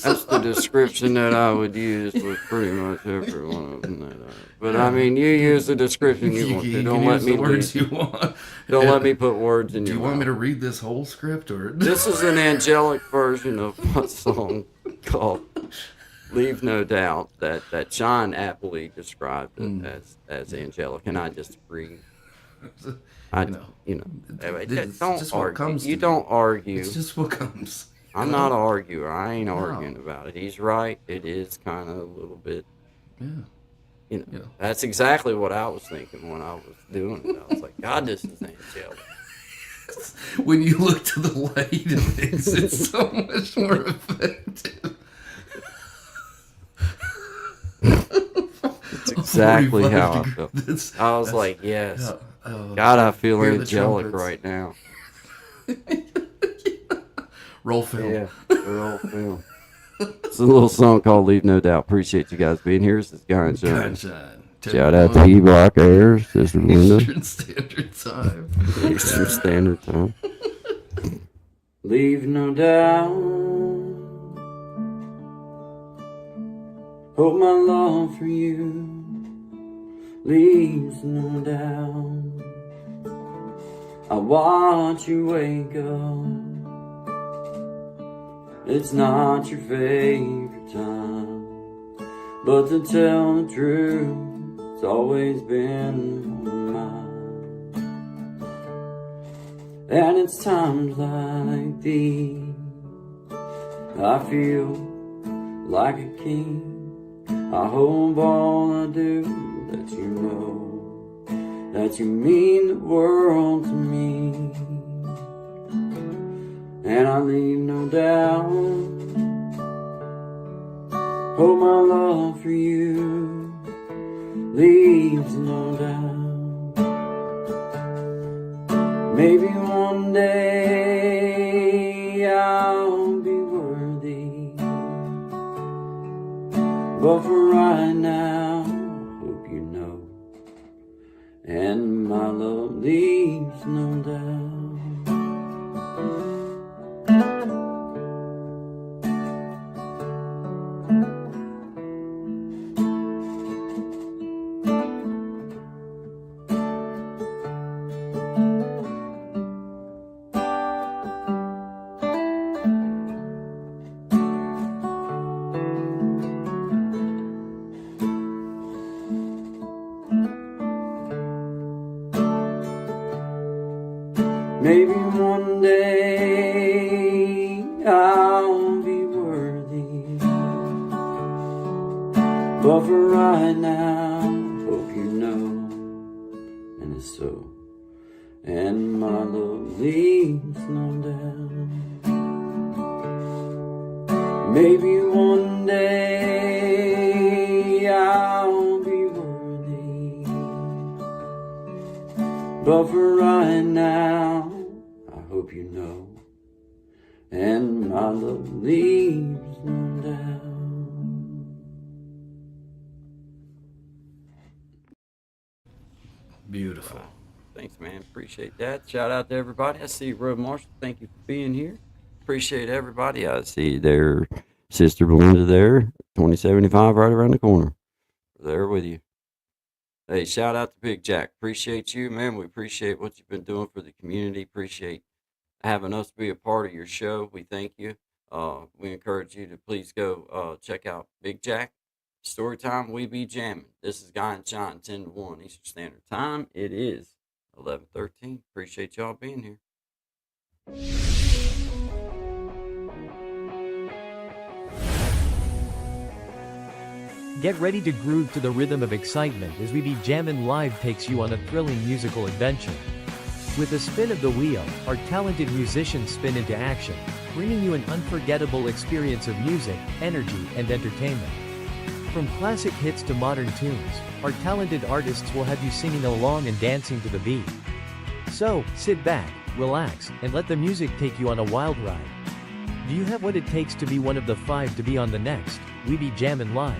that's the description that I would use with pretty much every one of them. But I mean, you use the description you want to. You Don't can let use me the words lead. you want. Don't let me put words in Do your you want me mouth. to read this whole script or? This is an angelic version of a song called "Leave No Doubt" that Sean aptly described it as angelic, and I just agree. Anyway, it's don't just what argue. comes to You me. don't argue. It's just what comes. I'm not an arguer. I ain't arguing about it. He's right. It is kind of a little bit, Yeah. Yeah. That's exactly what I was thinking when I was doing it. I was like, God, this is angelic. When you look to the light, it makes it so much more effective. It's exactly 45 how I degrees. felt. That's- I was that's- like, yes. oh, God, I feel hear the angelic trumpets. right now. Roll film. Yeah, we're all film. It's a little song called "Leave No Doubt." Appreciate you guys being here. This is Guy and Shine. Sunshine. Shout out to E Block Airs, Sister Linda, Eastern Standard Time. Eastern Standard Time. Leave no doubt. Hope my love for you leaves no doubt. I watch you wake up. It's not your favorite time, but to tell the truth, it's always been mine. And it's times like these I feel like a king. I hope all I do that you know that you mean the world to me. And I leave no doubt. Oh, my love for you leaves no doubt. Maybe one day I'll be worthy, but for right now, I hope you know. And my love leaves no doubt. Maybe one day I'll be worthy, but for right now, hope you know, and it's so, and my love leaves no doubt. Maybe one day I'll be worthy, but for right now, I hope you know, and my love leaves no doubt. Beautiful. Thanks, man. Appreciate that. Shout out to everybody. I see you, Road Marshall. Thank you for being here. Appreciate everybody. I see their sister Belinda there, 2075 right around the corner. We're there with you. Hey, shout out to Big Jack. Appreciate you, man. We appreciate what you've been doing for the community. Appreciate having us be a part of your show. We thank you. We encourage you to please go check out Big Jack. Storytime, we be jamming. This is Guy and Shine, 10 to 1 Eastern Standard Time. It is 11:13. Appreciate y'all being here. Get ready to groove to the rhythm of excitement as We Be Jammin' Live takes you on a thrilling musical adventure. With a spin of the wheel, our talented musicians spin into action, bringing you an unforgettable experience of music, energy, and entertainment. From classic hits to modern tunes, our talented artists will have you singing along and dancing to the beat. So, sit back, relax, and let the music take you on a wild ride. Do you have what it takes to be one of the 5 to be on the next We Be Jammin' Live?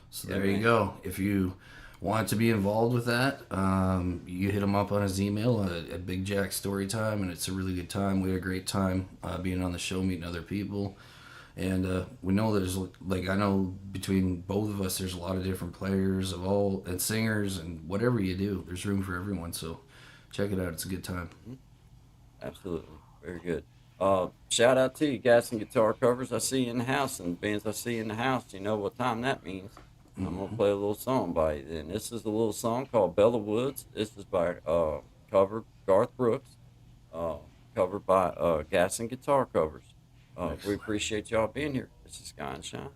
So there you go. If you want to be involved with that, you hit him up on his email at Big Jack Storytime, and it's a really good time. We had a great time being on the show, meeting other people, and we know there's, like, I know between both of us, there's a lot of different players of all, and singers, and whatever you do, there's room for everyone. So check it out. It's a good time. Absolutely. Very good. Shout out to you, Gas and Guitar Covers. I see you in the house, and bands I see in the house, you know what time that means. I'm going to play a little song by you then. This is a little song called Bella Woods. This is by covered Garth Brooks, covered by Gas and Guitar Covers. We appreciate y'all being here. This is Sky and Shine.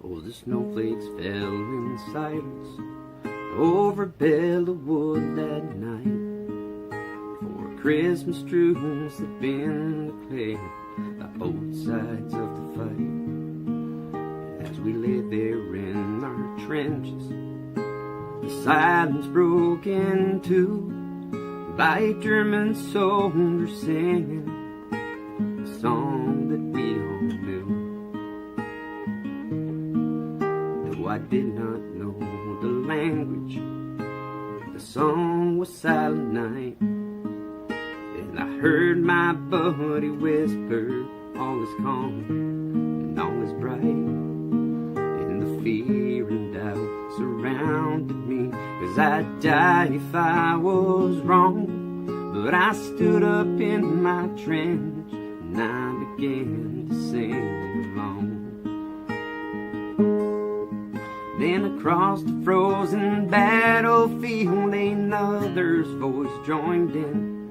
Oh, the snowflakes fell in silence over Bella Wood that night, for Christmas truce had been declared by both sides of the fight. As we lay there in our trenches, the silence broke in two by German soldiers singing a song that we all knew. Though I did not know the language, the song was Silent Night, and I heard my buddy whisper, all is calm and all is bright, and the fear and doubt surrounded me, 'cause I'd die if I was wrong. But I stood up in my trench and I began to sing along. Then across the frozen battlefield another's voice joined in,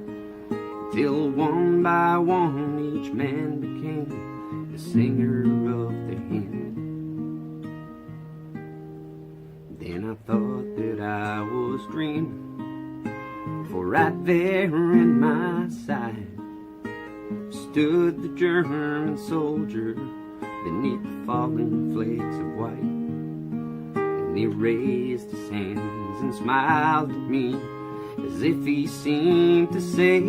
till one by one each man became the singer of the hymn. Then I thought that I was dreaming, for right there in my side stood the German soldier beneath the falling flakes of white. And he raised his hands and smiled at me, as if he seemed to say,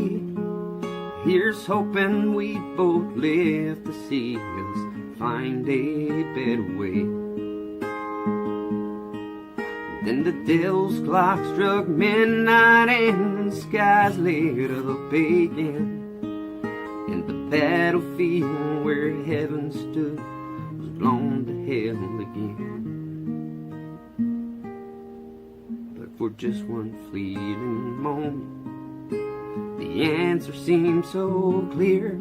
here's hoping we both live to see us find a better way. Then the devil's clock struck midnight and the skies lit up again. And the battlefield where heaven stood was blown to hell again. But for just one fleeting moment, the answer seemed so clear.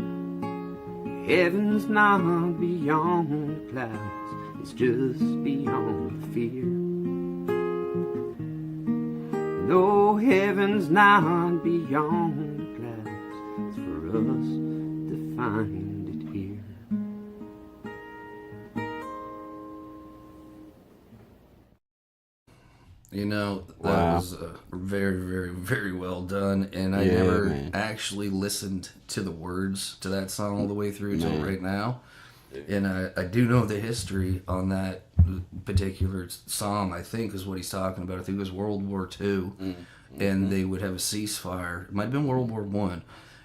Heaven's not beyond the clouds, it's just beyond fear. No, heaven's not beyond the clouds, it's for us to find it here. You know, that Wow. was very, very, very well done. And I Yeah, never man. actually listened to the words to that song all the way through till Man. right now. And I do know the history on that particular song, I think, is what he's talking about. I think it was World War II. And they would have a ceasefire. It might have been World War One.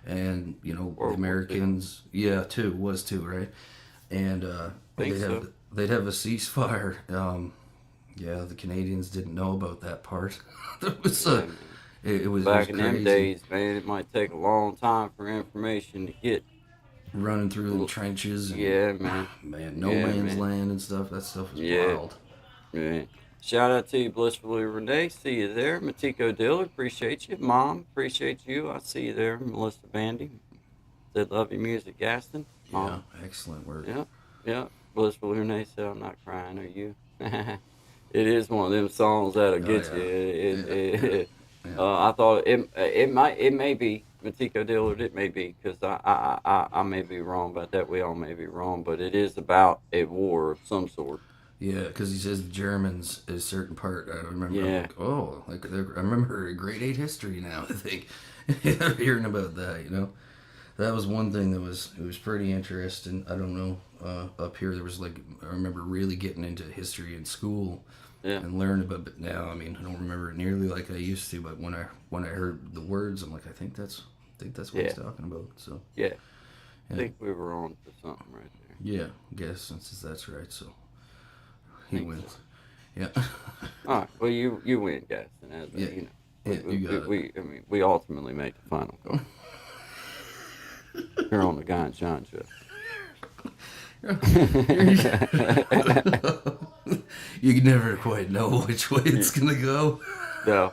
And, you know, War the Americans... Yeah, was two, right? And Think they'd have a ceasefire. Yeah, the Canadians didn't know about that part. It was it was Back in them crazy. days, man, it might take a long time for information to get. Running through the trenches. And, Yeah, man. man, no Yeah, man's man. land and stuff. That stuff was Yeah. wild. Yeah. Shout out to you, Blissfully Renee. See you there. Matiko Dillard, appreciate you. Mom, appreciate you. I see you there. Melissa Bandy. Said love your music, Gaston. Yeah, Mom. excellent work. Yeah. Yeah. Blissfully Renee said, I'm not crying, are you? It is one of them songs that'll get yeah. you. Yeah. I thought it may be Matiko Dillard. It may be, because I may be wrong about that. We all may be wrong, but it is about a war of some sort. Yeah, because he says Germans is a certain part. I remember. I'm Yeah. like, oh, like I remember grade 8 history now. I think hearing about that, you know, that was one thing that it was pretty interesting. I don't know. Up here, there was like I remember really getting into history in school. Yeah. And learn about it now. I mean, I don't remember it nearly like I used to, but when I heard the words, I'm like, I think that's what he's talking about. So Yeah. I Yeah. think we were on to something right there. yeah, I guess since that's right, so he Think wins. so. Yeah, All right. Well, you win, guys. And as Yeah. you know, Yeah, you got it. I mean, we ultimately make the final call. You're on the Guy and John show. you can never quite know which way it's gonna go. No,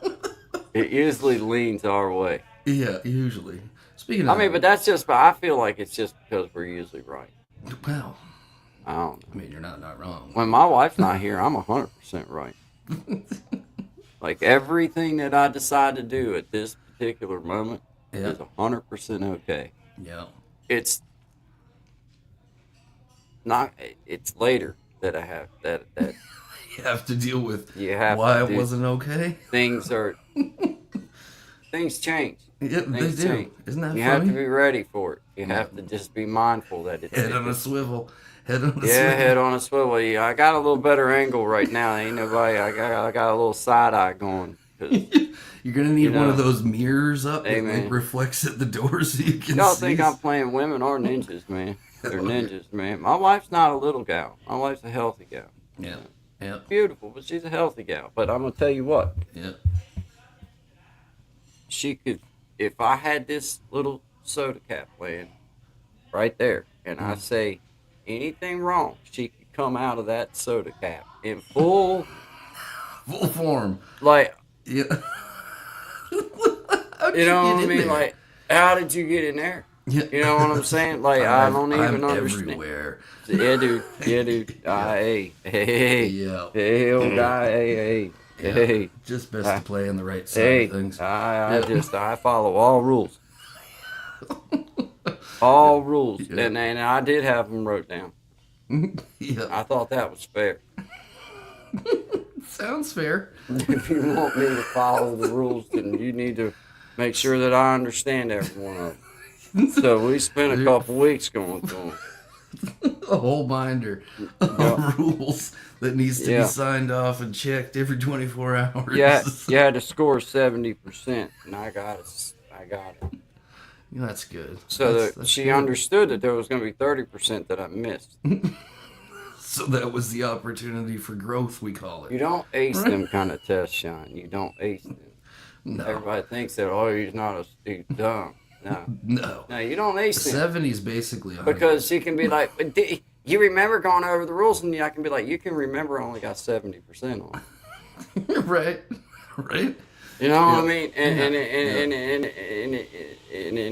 it usually leans our way. Yeah, usually. Speaking I of, mean, but that's just. I feel like it's just because we're usually right. well, I don't know. I mean, you're not wrong. When my wife's not here, I'm 100% right. Like everything that I decide to do at this particular moment Yeah. is 100% okay. Yeah, It's not. It's later that I have that you have to deal with you have why to it do- wasn't okay. things are things change. Yeah, they Things do. change. Isn't that You funny? have to be ready for it. You have to just be mindful that it's Head on a swivel. Head on a yeah, swivel. head on a swivel. Yeah, I got a little better angle right now. Ain't nobody. I got a little side eye going. 'Cause You're gonna need You one know. of those mirrors up Hey, that like, man. reflects at the door so you can y'all see. think I'm playing women or ninjas, man? They're ninjas, man. My wife's not a little gal. My wife's a healthy gal. Yeah, yeah, Beautiful, but she's a healthy gal. But I'm gonna tell you what. yeah. She could, if I had this little soda cap laying right there, and I say anything wrong, she could come out of that soda cap in full, Full form. like, Yeah. How'd you know get what I in mean? there? Like, how did you get in there? Yeah. You know what I'm saying? Like, I don't even I'm understand. everywhere. Yeah, dude. Yeah, dude. Hey. Yeah. Hey, old guy. Hey. Yeah. Hey. Just best to play on the right side Hey. of things. I follow all rules. All rules. Yeah. And I did have them wrote down. Yeah. I thought that was fair. Sounds fair. If you want me to follow the rules, then you need to make sure that I understand every one of them. So we spent a couple weeks going through them. a whole binder of rules that needs to Yeah. be signed off and checked every 24 hours. Yeah, you had to score 70%, and I got it. That's good. So That's that she good. understood that there was going to be 30% that I missed. So that was the opportunity for growth, we call You it. don't ace them kind of tests, Sean. You don't ace them. No. Everybody thinks that, oh, he's dumb. No. No. No, you don't ace them. 70's basically on Because he can be like, "But you remember going over the rules, and I can be like, you can remember I only got 70% on. right. Right. You know what I Yeah. mean?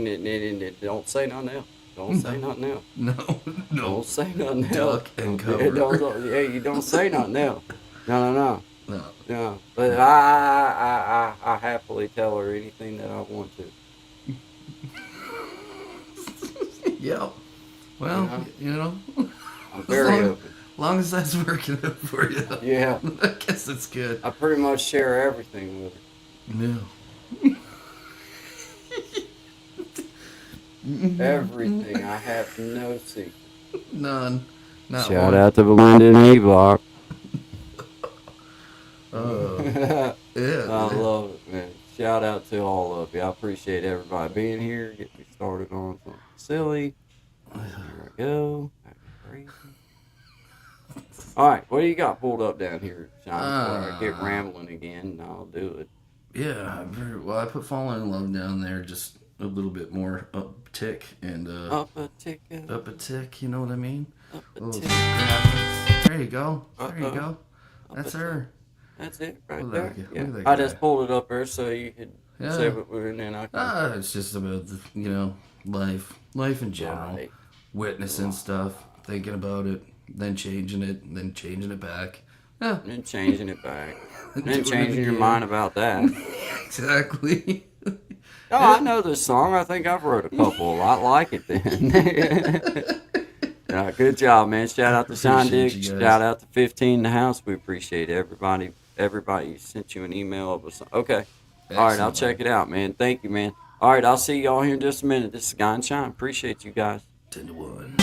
And don't say nothing else. Don't say nothing else. No. Don't No. say nothing else. Duck and Yeah, cover. you don't say nothing else. No. No. But I happily tell her anything that I want to. Yep. Well, you know, I'm very open. as long as that's working out for you, Yeah, I guess it's good. I pretty much share everything with her. No. Everything. I have no secret. None. Not Shout one. out to Belinda and E-Block. Yeah. I love it, man. Shout out to all of you. I appreciate everybody being here. Get me started on something silly. Here I go. Crazy. All right, what do you got pulled up down here, Sean? Before I get rambling again, I'll do it. Yeah. Very well. I put "Falling in Love" down there, just a little bit more up tick and Up a ticket. up a tick. You know what I mean? Up a Little tick. graphics. There you go. There you Uh-oh. go. That's her. That's it right Look there. at that- Yeah. look at that I just guy. pulled it up there so you could Yeah. say what we're in, and I can. It's just about the, life in general, Right. witnessing stuff, thinking about it, then changing it, then changing it back. Yeah, And changing it back. And Doing it changing your again. mind about that. exactly. Oh, I know this song. I think I've wrote a couple. I like it then. Good job, man. Shout out to Sean Appreciate Diggs. you guys. Shout out to 15 in the house. We appreciate everybody. Everybody sent you an email of a song. Okay. All right, I'll Excellent. check it out, man. Thank you, man. All right, I'll see y'all here in just a minute. This is Guy and Shine. Appreciate you guys. 10 to 1.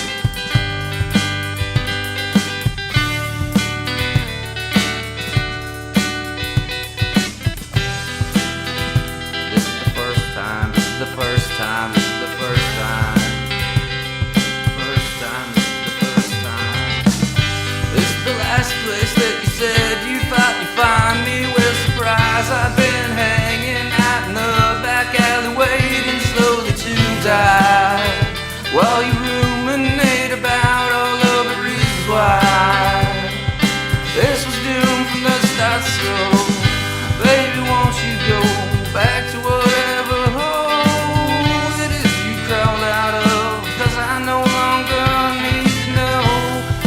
This is the first time, this is the first time, this is the first time. First time, this is the first time. This is the last place that you said you'd find me. Well, surprise, I've been hanging out in the back alley waiting slowly to die. While you ruminate about all of the reasons why this was doomed from the start, so baby, won't you go back to whatever hole it is you crawled out of? 'Cause I no longer need to know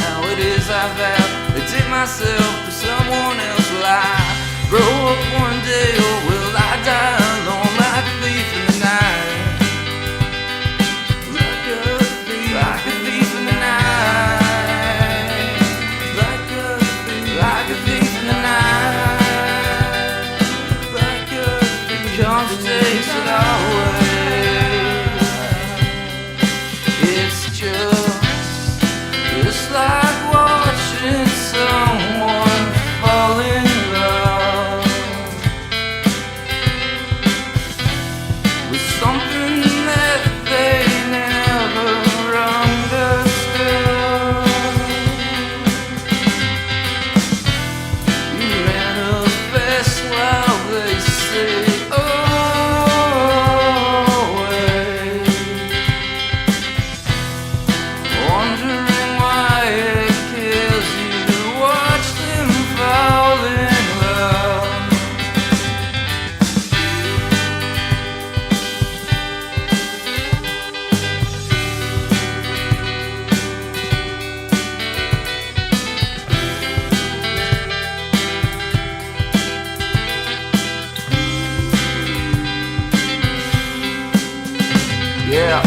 how it is I've outdid myself for someone else. Will I grow up one day, or will I die alone like a thief in the night? Like a thief in the night. Like a thief in the night. Like a thief comes and takes it all away. It's like watching someone fall in love with something that they never understood. You manifest while they say away, wondering why it kills you to watch them fall in love. Yeah,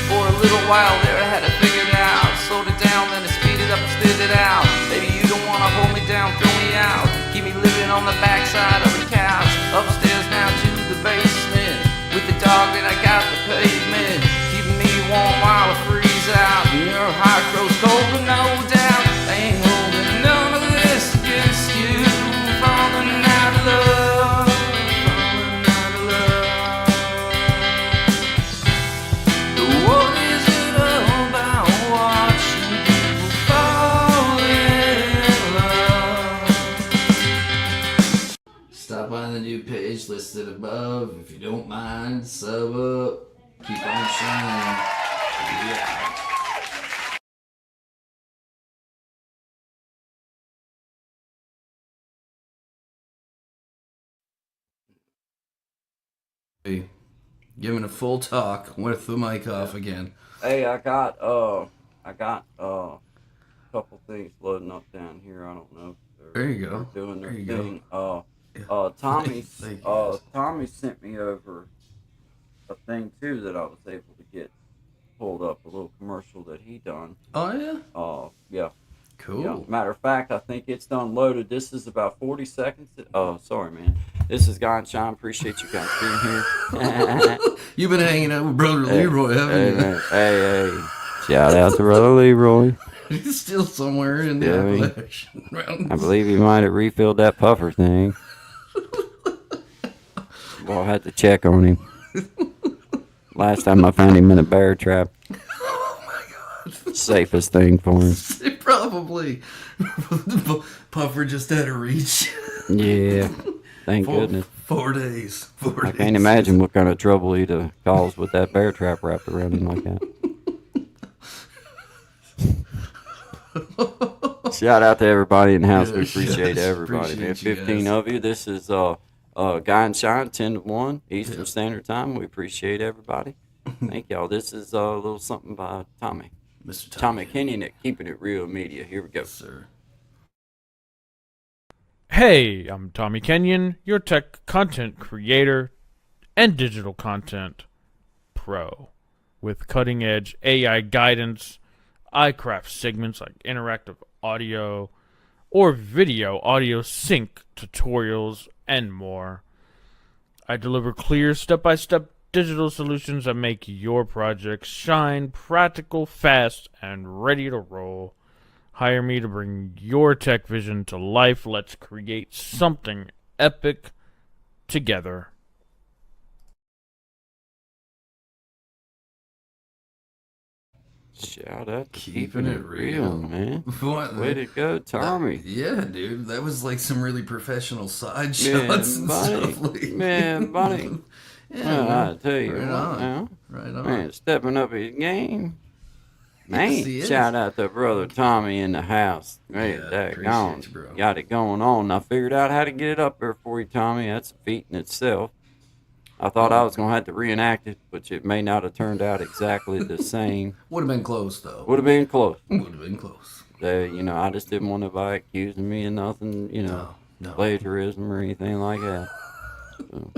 for a little while there I had it figured out. Slowed it down, then I speed it up and spit it out. Maybe you don't wanna hold me down, throw me out. Keep me living on the backside of the couch. Upstairs now to the basement, with the dog that I got the pavement. Keeping me warm while I freeze out, and your heart grows cold at night. listed above. If you don't mind, sub up. Keep on shining. Yeah. Hey, giving a full talk with the mic off again. Hey, I got a couple things loading up down here. I don't know. If There you go. they're doing their There you go. thing. Thank you, guys. Tommy sent me over a thing too that I was able to get pulled up, a little commercial that he done. Oh yeah. Yeah. Cool. Yeah. Matter of fact, I think it's done loaded. This is about 40 seconds. Oh, sorry, man. This is Guy and Sean. Appreciate you guys being here. You've been hanging out with Brother Leroy, haven't you? Hey. Shout out to Brother Leroy. He's still somewhere in the Yeah, Appalachian Mountains. I believe he might have refilled that puffer thing. Well, I had to check on him. Last time I found him in a bear trap. Oh my God. Safest thing for him. Probably. Puffer just had a reach. Yeah. Thank goodness. 4 days. 4 days. I can't imagine what kind of trouble he'd have caused with that bear trap wrapped around him like that. Shout out to everybody in the house. We appreciate everybody, man. Appreciate you 15 guys. of you. This is Guy and Shine, 10 to 1 Eastern Standard Time. We appreciate everybody. Thank y'all. This is a little something by Tommy. Mr. Tommy Kenyon at Keeping It Real Media. Here we go. Sir. Hey, I'm Tommy Kenyon, your tech content creator and digital content pro. With cutting edge AI guidance, I craft segments like interactive audio or video audio sync tutorials and more. I deliver clear step-by-step digital solutions that make your projects shine, practical, fast, and ready to roll. Hire me to bring your tech vision to life. Let's create something epic together. Shout out to Keeping it real. man. What, Way to go, Tommy. Yeah, dude. That was like some really professional side Man, shots and buddy. stuff. Like, Man, buddy. Yeah, Well, I tell you Right what on. now. Right on. Man, stepping up his game. Man, Yes, he is. shout out to brother Tommy in the house. Man, Yeah, daggone. appreciate you, bro. Got it going on. I figured out how to get it up there for you, Tommy. That's a feat in itself. I thought I was going to have to reenact it, but it may not have turned out exactly the same. Would have been close, though. Would have been close. Would have been close. I just didn't want nobody accusing me of nothing, No. plagiarism or anything like that. So,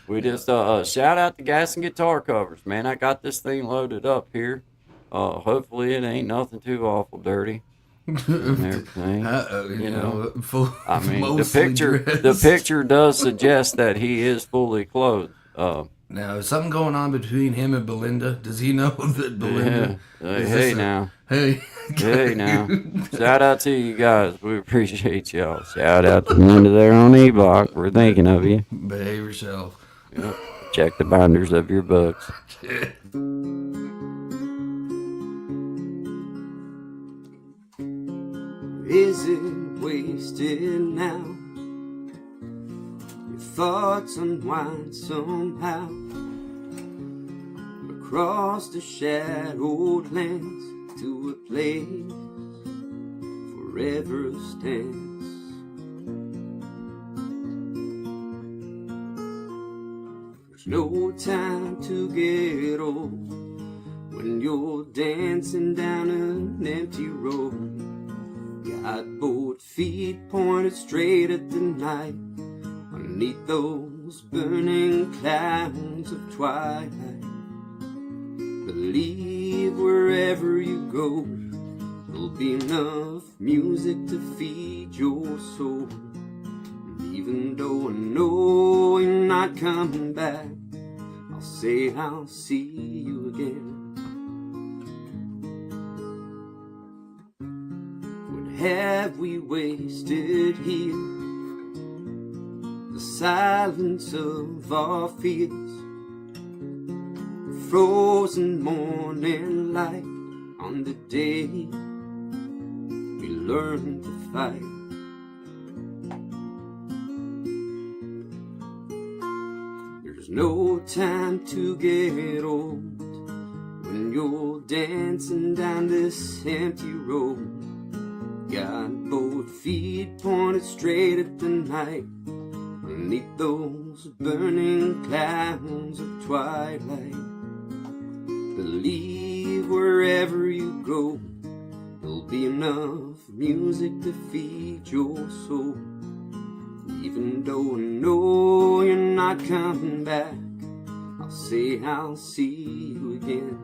we just shout out to Gas and Guitar Covers, man. I got this thing loaded up here. Hopefully it ain't nothing too awful dirty and everything. I mean, the picture does suggest that he is fully clothed. Now, is something going on between him and Belinda? Does he know that Belinda? is Hey this a- now. Hey. Hey now. Shout out to you guys. We appreciate y'all. Shout out to Linda there on E-Block. We're thinking of you. Behave yourself. Yep. Check the binders of your books. Is it wasted now? Your thoughts unwind somehow across the shadowed lands to a place forever stands. There's no time to get old when you're dancing down an empty road. Got both feet pointed straight at the night underneath those burning clouds of twilight. Believe wherever you go, there'll be enough music to feed your soul. And even though I know you're not coming back, I'll say I'll see you again. Have we wasted here the silence of our fears? Frozen morning light on the day we learned to fight. There's no time to get old when you're dancing down this empty road. Got both feet pointed straight at the night, beneath those burning clouds of twilight. Believe wherever you go, there'll be enough music to feed your soul. Even though I know you're not coming back, I'll say I'll see you again.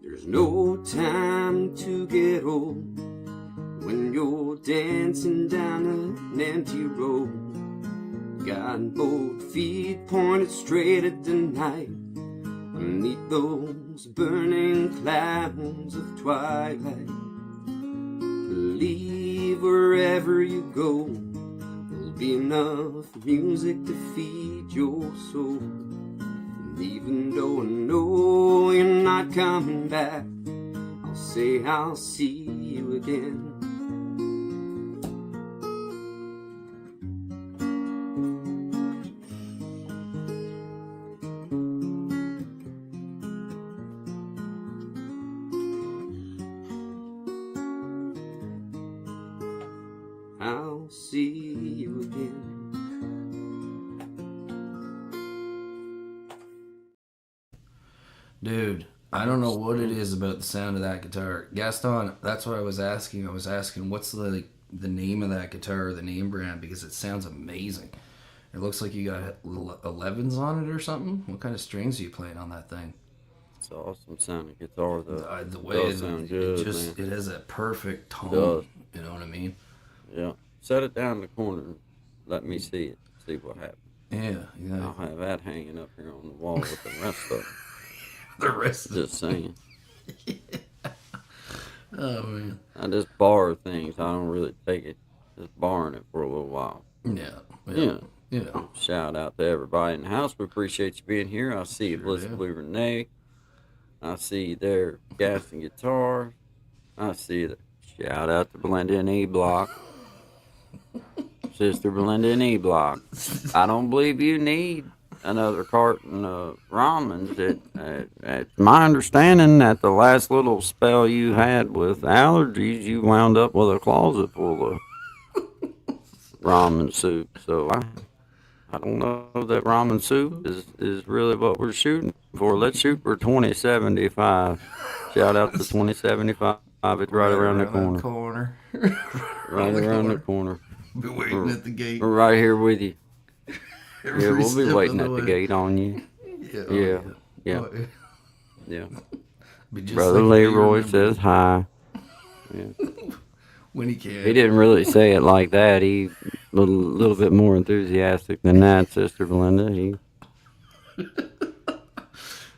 There's no time to get old when you're dancing down an empty road. Got both feet pointed straight at the night, beneath those burning clouds of twilight. Believe wherever you go, there'll be enough music to feed your soul. And even though I know you're not coming back, I'll say I'll see you again. I'll see you again. Dude, I don't know what it is about the sound of that guitar. Gaston, that's what I was asking. I was asking what's the name of that guitar, the name brand, because it sounds amazing. It looks like you got 11s on it or something. What kind of strings are you playing on that thing? It's an awesome sounding guitar, though. The way does sound good, it has a perfect tone. Does. You know what I mean? Yeah. Set it down in the corner and let me see it. See what happens. Yeah. I'll have that hanging up here on the wall with the rest of it. The rest of Just saying. Oh, man. I just borrow things. I don't really take it. Just borrowing it for a little while. Yeah. Shout out to everybody in the house. We appreciate you being here. I see you, Sure Bliss do. Blue Renee. I see you there, Gaston Guitar. I see you there. Shout out to Belinda and E Block. Sister Belinda and E Block. I don't believe you need another carton of ramens. It's my understanding that the last little spell you had with allergies, you wound up with a closet full of ramen soup. So I don't know that ramen soup is really what we're shooting for. Let's shoot for 2075. Shout out to 2075. It's right around the corner. Right around the corner. Be waiting at the gate. We're right here with you. Every Yeah, we'll step be of waiting the at the way. gate on you. Yeah. Yeah. Oh, Yeah. Be just Brother like you Leroy remember says hi. when he can. He didn't really say it like that. He a little bit more enthusiastic than that, Sister Belinda. He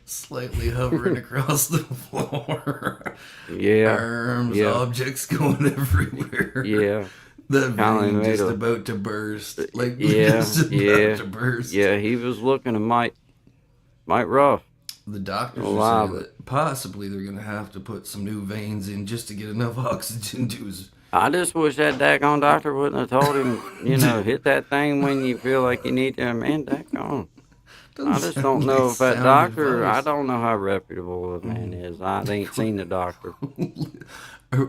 Slightly hovering across the floor. Yeah. Arms, Yeah. objects going everywhere. Yeah. The Kinda vein made just a- about to burst. Like Yeah, just about yeah, to burst. Yeah, he was looking a might rough. The doctors Oh, are wow, saying that possibly they're going to have to put some new veins in just to get enough oxygen to his. I just wish that daggone doctor wouldn't have told him, hit that thing when you feel like you need to. Man, daggone. I just don't know if that doctor, I don't know how reputable the man is. I ain't seen the doctor.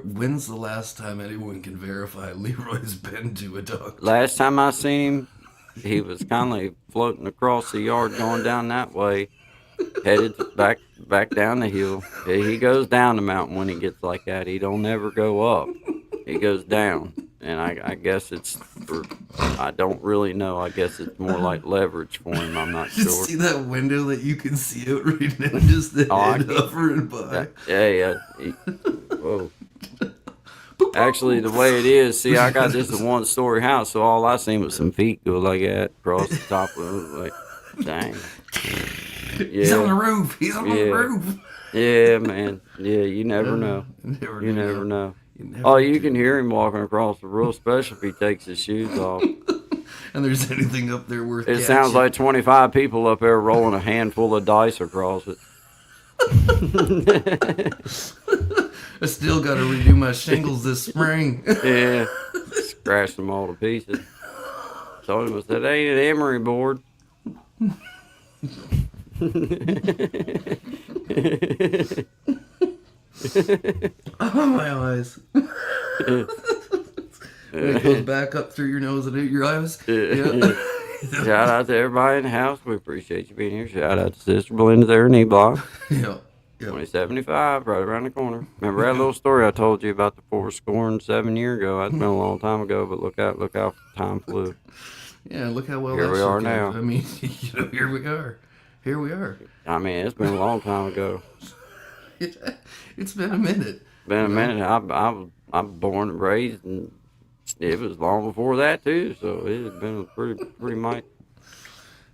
When's the last time anyone can verify Leroy's been to a doctor? Last time I seen him, he was kind of floating across the yard going down that way, headed back down the hill. He goes down the mountain when he gets like that. He don't ever go up. He goes down. And I guess it's for, I don't really know. I guess it's more like leverage for him. I'm not You sure. see that window that you can see out right now? Just the Oh, I head can- hovering by. Whoa. Actually, the way it is, see, I got this a one-story house, so all I seen was some feet go like that across the top of it. Like, dang. He's on the Yeah, roof. He's on the Yeah. roof. yeah, man. Yeah, you never know. You never know. Oh, you can hear him walking across the road, especially if he takes his shoes off. And there's anything up there worth It sounds catching. like 25 people up there rolling a handful of dice across it. I still got to redo my shingles this spring. Yeah, scratched them all to pieces. Told him, I said, ain't an emery board. Oh, my eyes. When it goes back up through your nose and out your eyes. Yeah. Shout out to everybody in the house. We appreciate you being here. Shout out to Sister Belinda there in E-Block. Yeah. 2075, right around the corner. Remember that little story I told you about the 4 scoring 7 years ago? That's been a long time ago, but look how time flew. Yeah, look how well Here that we shit are goes. now. I mean, here we are. Here we are. I mean, it's been a long time ago. It's been a minute. Been a minute. I'm born and raised, and it was long before that too. So it's been a pretty might.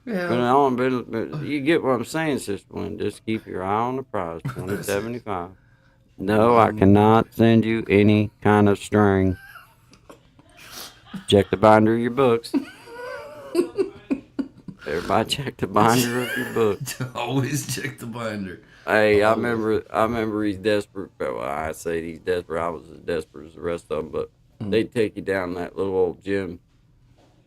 Yeah. But you get what I'm saying, Sister Belinda. Just keep your eye on the prize. 2075. No, I cannot send you any kind of string. Check the binder of your books. Everybody check the binder of your books. Always check the binder. Hey, I remember he's desperate. Well, I say he's desperate. I was as desperate as the rest of them, but they'd take you down that little old gym,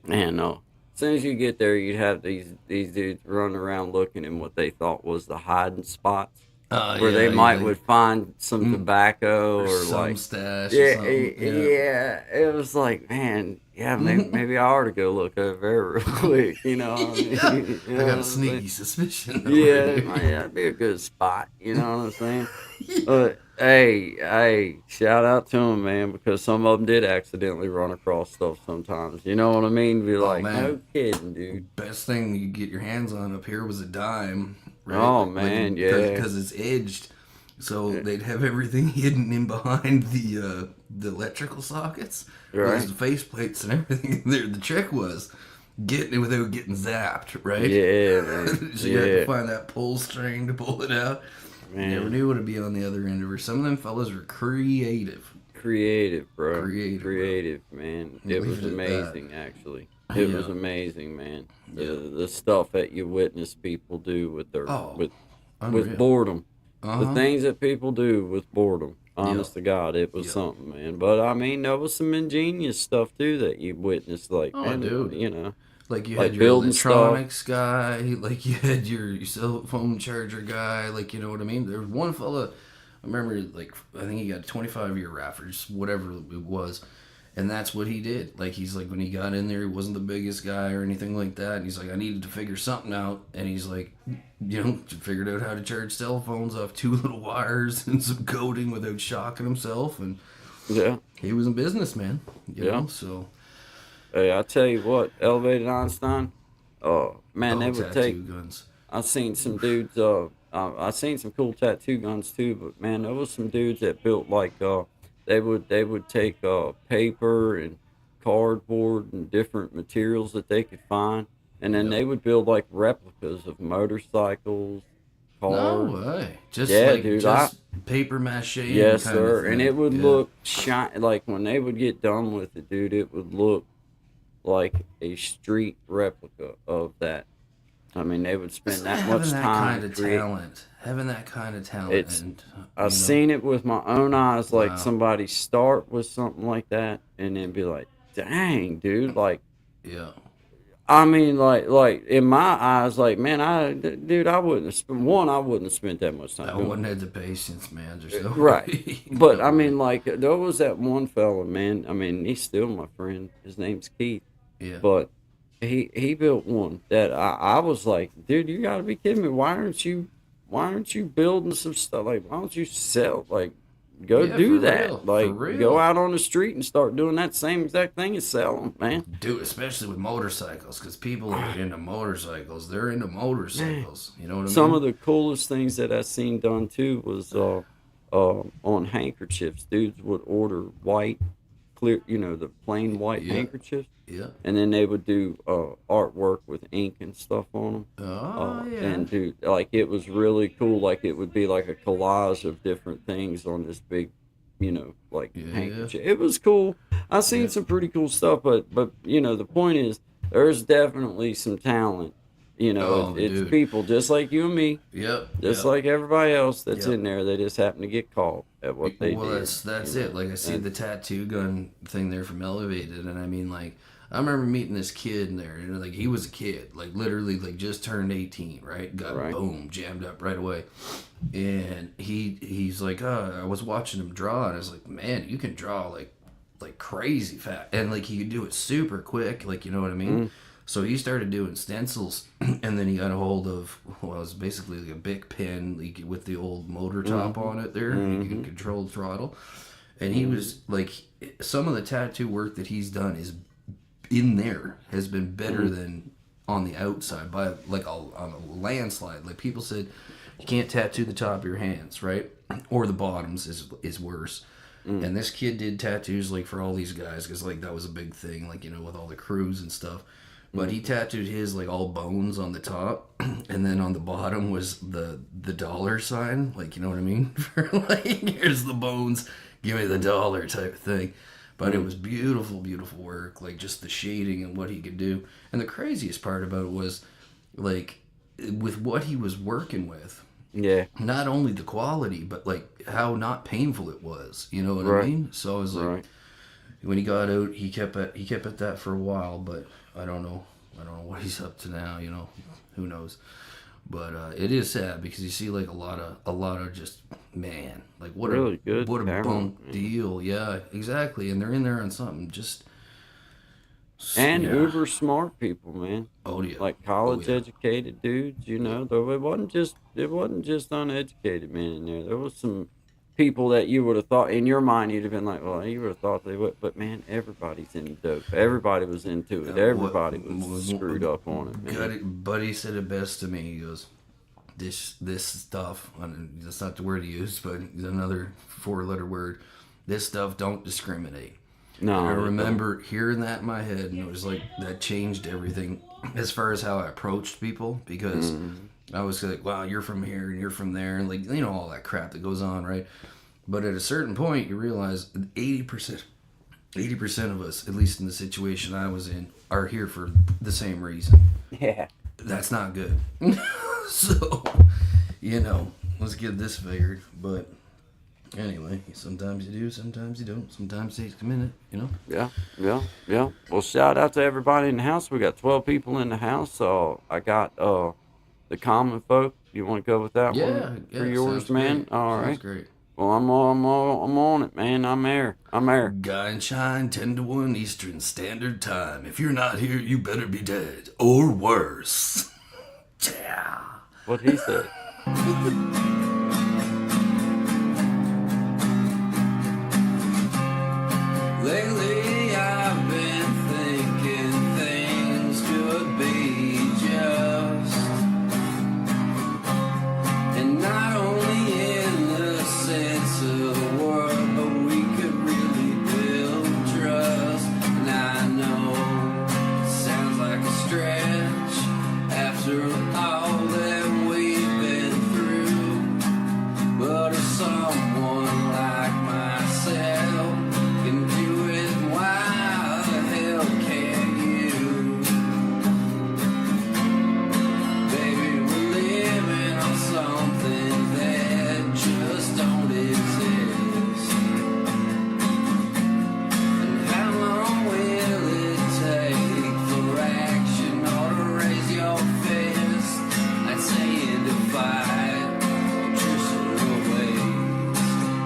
and as soon as you get there, you'd have these dudes running around looking in what they thought was the hiding spots, where they would find some tobacco or some like stash. yeah, or something. yeah. It was like, man, yeah, maybe I ought to go look over there real quick. You know, what I mean? You know I got what a I'm sneaky saying? suspicion. Yeah, that'd be a good spot. You know what I'm saying? But hey, shout out to them, man, because some of them did accidentally run across stuff sometimes. You know what I mean? Be like, man. no kidding, dude. Best thing you get your hands on up here was a dime. Right? Oh, man, yeah. Because it's edged. So they'd have everything hidden in behind the electrical sockets. Right. There's the face plates and everything there. The trick was getting it without getting zapped, right? Yeah, man. So you had to find that pull string to pull it out. Man. Never knew what would be on the other end of her. Some of them fellas were creative. Creative, bro. Creative, man. Leave It was it at amazing, actually. It was amazing, man. The stuff that you witness people do with their with Unreal. boredom. The Uh-huh. things that people do with boredom. Honest to God, it was something, man. But I mean, there was some ingenious stuff too that you witnessed, like, Oh, man, dude. you know, Like you Like had your building stuff. electronics guy, like you had your cell phone charger guy, like you know what I mean? There was one fella, I remember, like, I think he got a 25-year rafter, just whatever it was. And that's what he did. Like, he's like, when he got in there, he wasn't the biggest guy or anything like that. And he's like, I needed to figure something out. And he's like, you know, figured out how to charge cell phones off 2 little wires and some coding without shocking himself. And yeah. he was a businessman, you know, so. Hey, I tell you what, Elevated Einstein, man, they would tattoo take. guns. I seen some dudes. I seen some cool tattoo guns too, but man, there was some dudes that built like they would take paper and cardboard and different materials that they could find, and then they would build like replicas of motorcycles, cars. No way. Just Yeah, like dude, just paper mache. Yes, kind of sir. thing. And it would Yeah. look shiny. Like when they would get done with it, dude, it would look like a street replica of that. I mean, they would spend that much having that time kind of creating. talent. Having that kind of talent. It's- and, I've seen it with my own eyes, like Wow. somebody start with something like that and then be like, dang, dude, like, Yeah. I mean, like in my eyes, like, man, I wouldn't have I wouldn't have spent that much time That doing one it. had the patience, man. There's no Right. way. But No I way. mean, like, there was that one fella, man. I mean, he's still my friend. His name's Keith. Yeah. But he built one that I was like, dude, you gotta be kidding me. Why aren't you building some stuff? Like, why don't you sell? Like, go Yeah, do for that. real, Like, for real. go out on the street and start doing that same exact thing and sell them, man. Dude, especially with motorcycles, because people are into motorcycles. They're into motorcycles. You know what I mean? Some of the coolest things that I seen done too was on handkerchiefs. Dudes would order white, clear, the plain white Yeah. handkerchiefs, Yeah. and then they would do artwork with ink and stuff on them. Oh, yeah. And dude, like it was really cool. Like it would be like a collage of different things on this big, like Yeah. handkerchief. It was cool. I seen Yeah. some pretty cool stuff, but the point is, there's definitely some talent, You know, Oh, it's dude. people just like you and me, Yep. just yep. like everybody else that's Yep. in there. They just happen to get caught at what they Well, did. that's you it. know. Like I see And the tattoo gun thing there from Elevated, and I mean, like I remember meeting this kid in there, and like he was a kid, like literally, like just turned 18, right? Got Right. boom jammed up right away, and he's like, I was watching him draw, and I was like, man, you can draw like crazy fast, and like he could do it super quick, like you know what I mean. So he started doing stencils, and then he got a hold of well, it was basically like a Bic pen like, with the old motor top on it. There, you can control the throttle, and he was like, some of the tattoo work that he's done is in there has been better than on the outside by like on a landslide. Like people said, you can't tattoo the top of your hands, right? Or the bottoms is worse. And this kid did tattoos like for all these guys because like that was a big thing, like you know with all the crews and stuff. But he tattooed his like all bones on the top, and then on the bottom was the dollar sign, like you know what I mean? For like here's the bones, give me the dollar type of thing. But it was beautiful, beautiful work, like just the shading and what he could do. And the craziest part about it was like with what he was working with, yeah, not only the quality, but like how not painful it was. You know what Right. I mean? So I was like, right. when he got out, he kept at that for a while, but I don't know what he's up to now. You know, who knows? But it is sad because you see like a lot of just man, like what Really a good what a camera, bunk man. deal. Yeah, exactly. And they're in there on something just And yeah. uber smart people, man. Oh yeah, Like college yeah. educated dudes, you know. Though it wasn't just uneducated men in there. There was some people that you would have thought in your mind you'd have been like, well, you would have thought they would. But man, everybody's in dope. Everybody was into it. Everybody was screwed up on it, man. Buddy said it best to me. He goes, "This stuff. And that's not the word he used, but another 4-letter word. This stuff don't discriminate." No, I it don't. remember hearing that in my head, and it was like that changed everything as far as how I approached people because I was like, "Wow, you're from here and you're from there," and like you know all that crap that goes on, right? But at a certain point, you realize 80% of us, at least in the situation I was in, are here for the same reason. Yeah. That's not good. So, you know, let's get this figured. But anyway, sometimes you do, sometimes you don't. Sometimes it takes a minute, you know? Yeah. Well, shout out to everybody in the house. We got 12 people in the house. So I got the common folk. You want to go with that one for yours, sounds man? great. All Sounds right. great. Well, I'm on it, man. I'm there. Guy and Shine, 10 to 1 Eastern Standard Time. If you're not here, you better be dead. Or worse. Yeah. What he said. Lately I've been thinking things could be just, and not only in the sense of the word, but we could really build trust. And I know it sounds like a stretch after all that we've been through, but if someone like myself can do it, why the hell can't you? Baby, we're living on something that just don't exist. And how long will it take for action or to raise your fist? I'd say in defied traditional ways,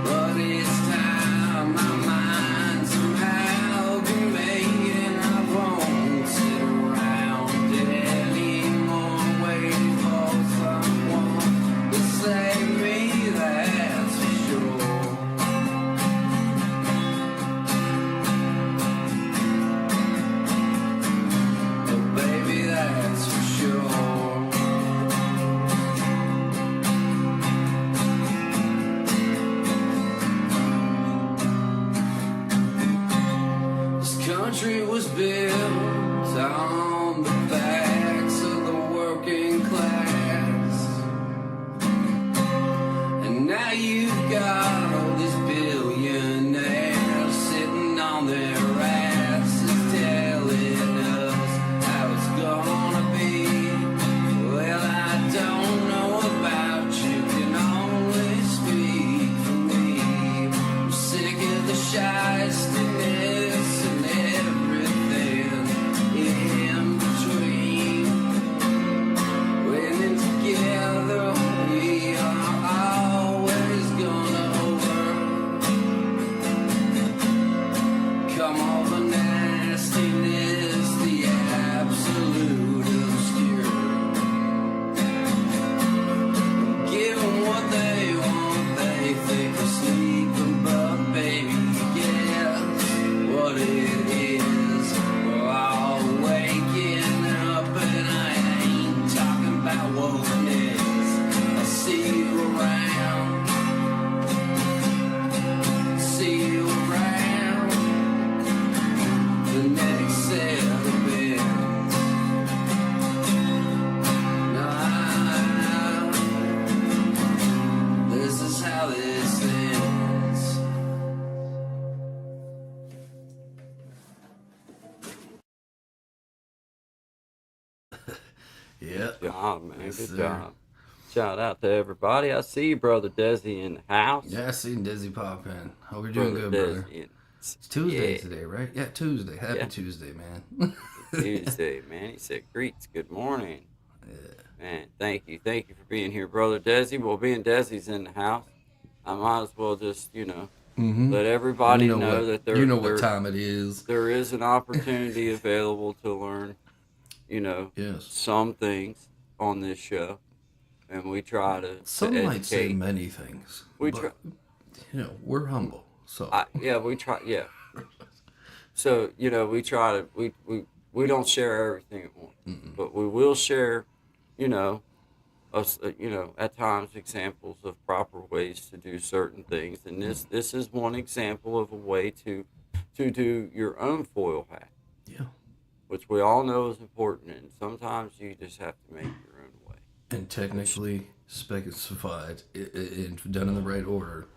but it's time my mind somehow can make it, and I won't sit around anymore waiting for someone to save me, that's for sure. But baby, that's for sure. This country was built on the backs of the working class, and now you've got all these billionaires sitting on their asses telling us how it's gonna be. Yeah. Good job, man. Yes, Good sir. job. Shout out to everybody. I see you, Brother Desi, in the house. Yeah, I seen Dizzy pop in. Hope you're doing good, brother. Desi. It's Tuesday Yeah. today, right? Yeah, Tuesday. Happy Yeah. Tuesday, man. Tuesday, man. He said, greets, good morning. Man, thank you. Thank you for being here, Brother Desi. Well, being Desi's in the house, I might as well just, let everybody know that you know what time it is. there is an opportunity available to learn, Yes. some things on this show. And we try to Some might say educate. many things. We but, try. we're humble. So We try. Yeah. So we try to we don't share everything at once, but we will share, at times examples of proper ways to do certain things, and this is one example of a way to do your own foil hat, yeah. which we all know is important, and sometimes you just have to make your own way. And technically specified, done in the right order.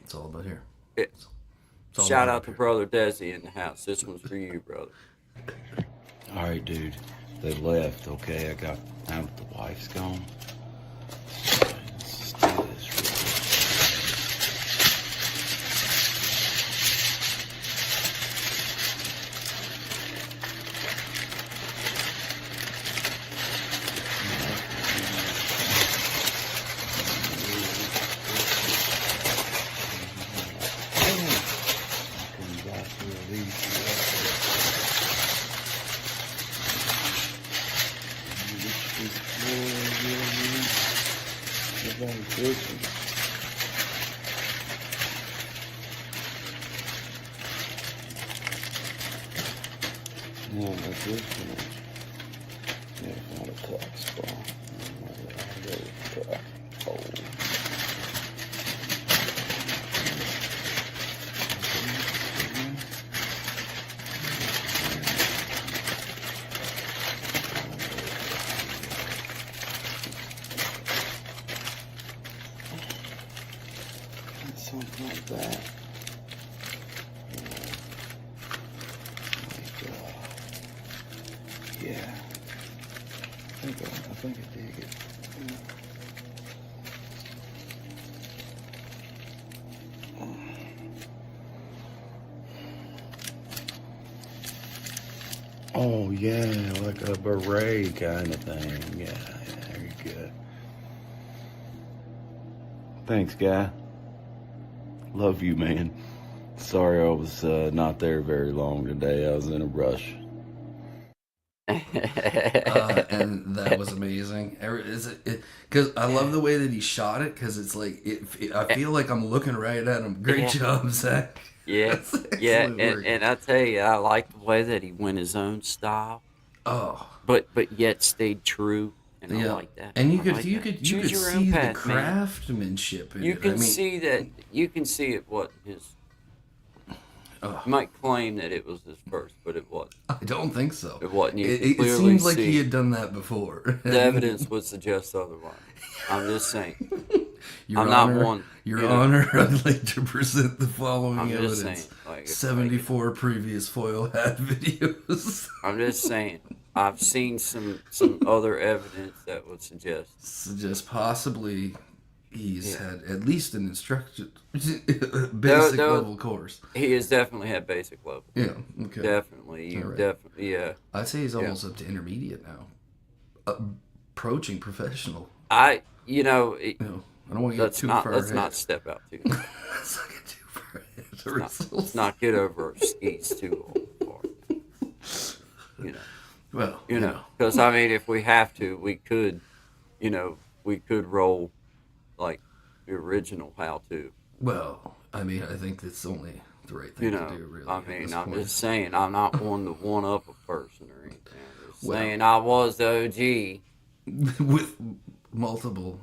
It's all about here. It, It's all shout about out to here. Brother Desi in the house. This one's for you, brother. All right, dude. They left, okay? I got now that the wife's gone. Let's do this real quick. Come back to release. No, but this one, there's not a crack spot. Something like that. Yeah. I think I dig it. Oh yeah, like a beret kind of thing. Yeah, very good. Thanks, guy. Love you, man. Sorry I was not there very long today. I was in a rush. And that was amazing. Is it? Because I love the way that he shot it. Because it's like I feel like I'm looking right at him. Great job, Zach. Yeah, That's yeah, excellent work. and I tell you, I like the way that he went his own style, Oh, but yet stayed true, and I yeah. like that. And you I could like you that. could Choose your own see the path, man. craftsmanship in You it. can I mean, see that. You can see it. What his. Oh. You might claim that it was his first, but it wasn't. I don't think so. It wasn't. You It, can it clearly seems like see. he had done that before. The evidence would suggest otherwise. I'm just saying. Your I'm not Honor, one, Your you know. Honor, I'd like to present the following I'm just evidence. saying. Like, if, 74 previous foil hat videos. I'm just saying. I've seen some other evidence that would suggest. Suggest possibly he's Yeah. had at least an instruction, basic No. level course. He has definitely had basic level. Yeah, okay. Definitely. You All right. definitely. Yeah. I'd say he's almost up to intermediate now. Approaching professional. You know, it, You know, I don't want to get let's too not far let's ahead. not step out too far. Let's not get too far ahead. The Let's results. not get over our skis too far. You know. Well, You know, because I mean, if we have to, we could, we could roll like the original how to. Well, I mean, I think that's only the right thing You know, to do, really. I at mean, this I'm point. just saying, I'm not one to one up a person or anything. I'm just Well- saying I was the OG, with multiple,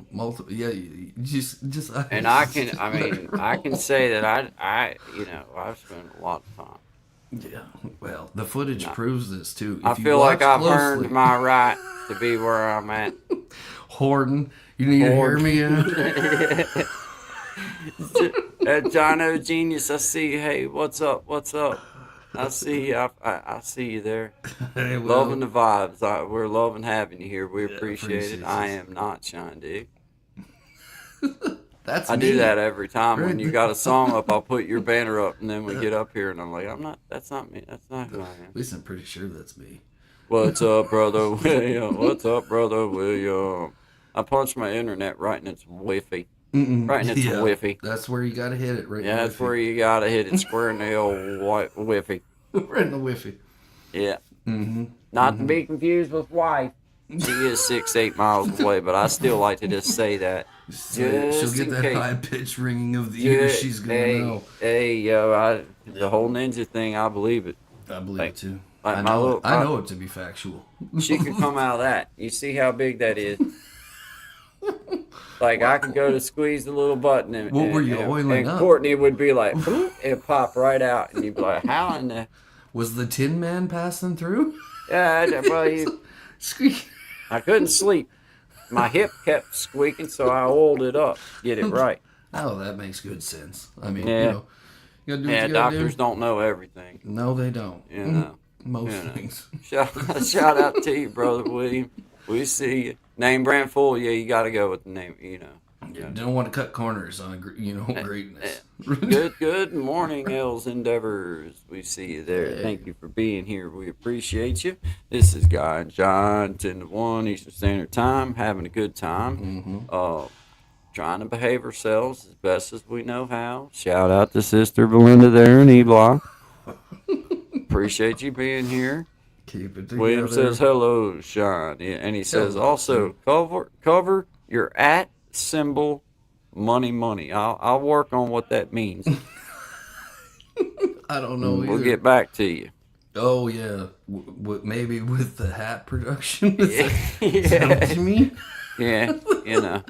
yeah, just. and I can say that I've spent a lot of time. Yeah, well, the footage proves this too. I If you feel like watch I've closely- earned my right to be where I'm at. Horton, you need to hear me out. John O. Genius, I see you. Hey, what's up? What's up? I see you. I see you there. Hey, Loving the vibes. We're loving having you here. We Yeah, appreciate it. appreciate I you. am not Sean Dick. That's I me. do that every time when Right you got a song up. I'll put your banner up, and then we get up here, and I'm like, I'm not. That's not me. That's not who I am. At least I'm pretty sure that's me. What's up, brother William? What's up, brother William? I punched my internet right in its Wi-Fi. Right in its Yeah, Wi-Fi. that's where you gotta hit it, right? Yeah, that's where you gotta hit it square in the old Wi-Fi. right in the Wi-Fi. Yeah. Mm-hmm. Not to be confused with wife. She is 6-8 miles away, but I still like to just say that. She'll Just get in that case. high pitched ringing of the ears. She's gonna hey, know. Hey, yo, the whole ninja thing, I believe it. I believe like- it too. like I my know. little- I know it to be factual. She could come out of that. You see how big that is? Like, I could go to squeeze the little button, and, What were you oiling and up? Courtney would be like, "Boop," it'd pop right out, and you'd be like, how in the... Was the Tin Man passing through? Yeah, well, Squeak. I couldn't sleep. My hip kept squeaking, so I oiled it up. Get it right. Oh, that makes good sense. I mean, Yeah. you know, you gotta do what Yeah, you gotta doctors do. don't know everything. No, they don't. You know. Most you know. things. Shout out to you, brother William. We see you. Name brand full. Yeah, you got to go with the name. You know. You don't want to cut corners on, greatness. Good morning, Els Endeavors. We see you there. Thank you for being here. We appreciate you. This is Guy and John, 10 to 1 Eastern Standard Time, having a good time. Trying to behave ourselves as best as we know how. Shout out to Sister Belinda there in E-Block. Appreciate you being here. Keep it together. William says hello, Sean, yeah, and he says Hello, also cover your at symbol money. I'll work on what that means. I don't know. We'll either. get back to you. Oh yeah, maybe with the hat production. Is that Yeah, what you mean? yeah, you know,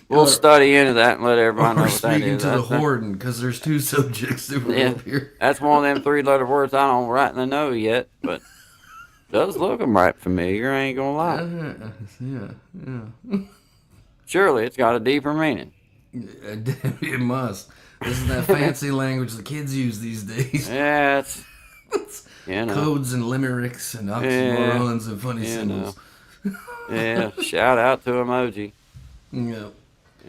we'll study into that and let everybody know Or what that speaking is. to the That's, Horden, because there's two subjects that were Yeah. up here. that's one of them 3-letter words I don't right in the know yet, but does look 'em right familiar. I ain't gonna lie. Yeah. Surely it's got a deeper meaning. It must. This is that fancy language the kids use these days. Yeah, it's you know. Codes and limericks and oxymorons and funny you symbols. Yeah, shout out to emoji. Yeah.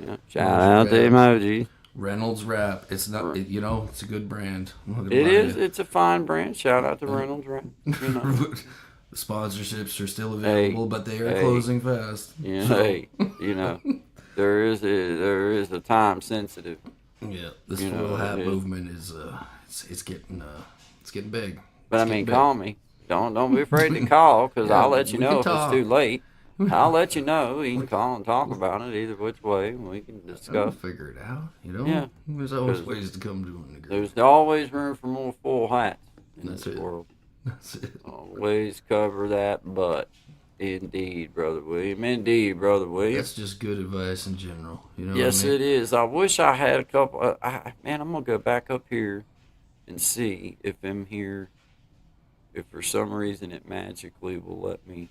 Yeah, shout out to emoji. Reynolds Wrap. It's not. It's a good brand. I'm not gonna It lie is. to you. It's a fine brand. Shout out to Reynolds, right? You know. The sponsorships are still available, but they are hey. closing fast. Yeah. So, Hey, you know, there is a time sensitive. yeah, this You know, foil hat it is. movement is it's getting big. But I It's mean, getting call me. Don't be afraid to call, because Yeah, I'll let you we know can if talk. it's too late. I'll let you know. You can call and talk about it either which way. We can I'll discuss. figure it out. You know, Yeah. there's always 'Cause ways to come to an agreement. There's always room for more full hats in That's this it. world. That's it. Always cover that butt. Indeed, brother William. Indeed, brother William. That's just good advice in general. You know. Yes, what I mean? it is. I wish I had a couple. Man, I'm gonna go back up here and see if I'm here. If for some reason it magically will let me,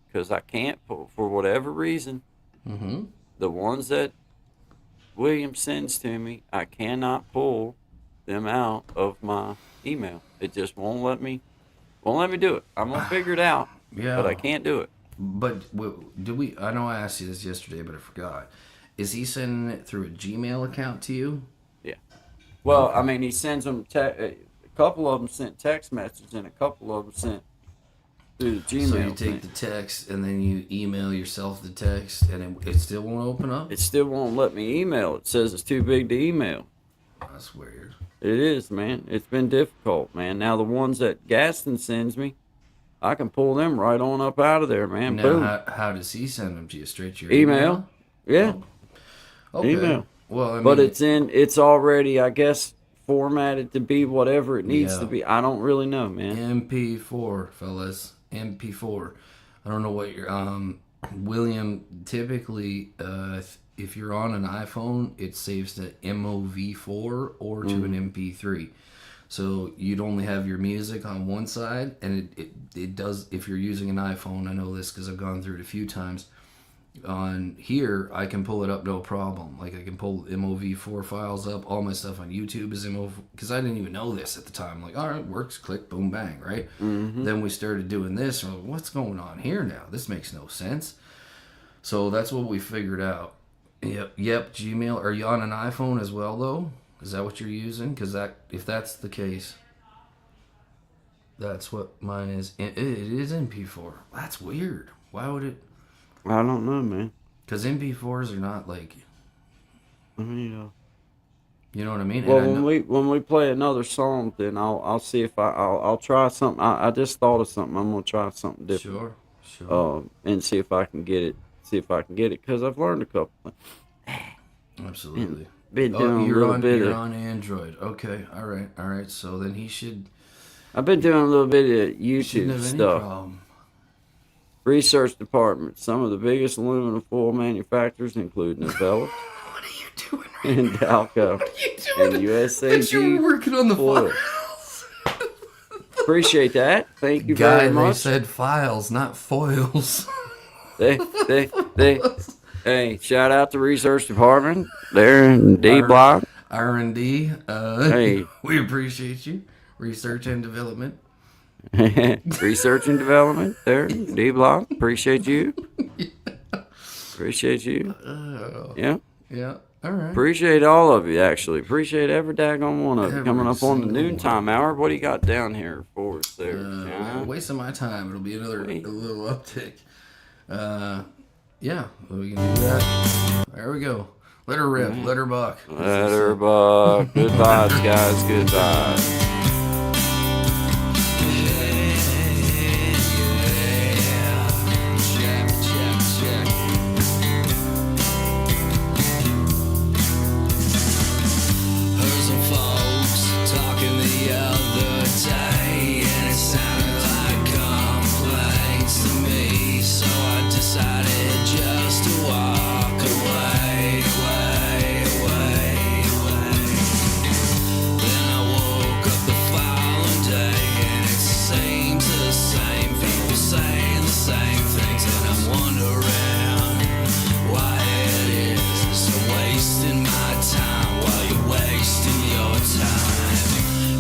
because I can't pull for whatever reason. Mm-hmm. The ones that William sends to me, I cannot pull them out of my email. It just won't let me. Won't let me do it. I'm gonna figure it out, Yeah. but I can't do it. But do we? I know I asked you this yesterday, but I forgot. Is he sending it through a Gmail account to you? Well, I mean, he sends them. A couple of them sent text messages, and a couple of them sent through the Gmail. So you take thing. the text and then you email yourself the text, and it still won't open up. It still won't let me email. It says it's too big to email. That's weird. It is, man. It's been difficult, man. Now the ones that Gaston sends me, I can pull them right on up out of there, man. Now, Boom. how does he send them to you? Straight to your Email. Yeah. Okay. Email. Well, I mean, But it's already, I guess, formatted to be whatever it needs Yeah. to be. I don't really know, man. MP4, fellas. MP4. I don't know what your William. Typically, if you're on an iPhone, it saves to MOV4 or to an MP3. So you'd only have your music on one side, and it does. If you're using an iPhone, I know this because I've gone through it a few times. on here, I can pull it up no problem. Like I can pull MOV4 files up. All my stuff on YouTube is MOV, because I didn't even know this at the time. Like, all right, works, click, boom, bang, right? Then we started doing this. And we're like, what's going on here now? This makes no sense. So that's what we figured out. Yep, Gmail. Are you on an iPhone as well, though? Is that what you're using? Because if that's the case, that's what mine is. It is MP4. That's weird. Why would it? I don't know, man. Because MP4s are not like, I mean, you know what I mean? well, And I know, when we play another song, then I'll see if I'll try something. I just thought of something. I'm gonna try something different. sure. And see if I can get it. Because I've learned a couple things. Absolutely. Been doing a you're little on bit you're of. on Android. Okay, all right. So then he should I've been doing a little bit of shouldn't YouTube have any stuff. problem. Research department. Some of the biggest aluminum foil manufacturers, including Novellus What are you doing? Right? and Dalco What are you doing? and But you were USAG working on the foil. files. Appreciate that. Thank you Guy, very they much. said files, not foils. They, hey, shout out to research department. They're in D block. R&D. Hey. We appreciate you. Research and development. Research and development. There, D block. Appreciate you. Appreciate you. Yeah. Yeah. All right. Appreciate all of you, actually. Appreciate every daggone one of you. Every Coming up on the single noontime hour. What do you got down here for us there, John? Wasting my time. It'll be another Wait. a little uptick. Yeah, we can do that. There we go. Let her rip. Let her buck. Letterbuck. Good vibes, guys. Good vibes. Heard some folks talking the other day, and it sounded like complaints to me. So I decided just to walk away. Then I woke up the following day, and it seems the same people saying the same things, and I'm wondering why it is so wasting my time while you're wasting your time.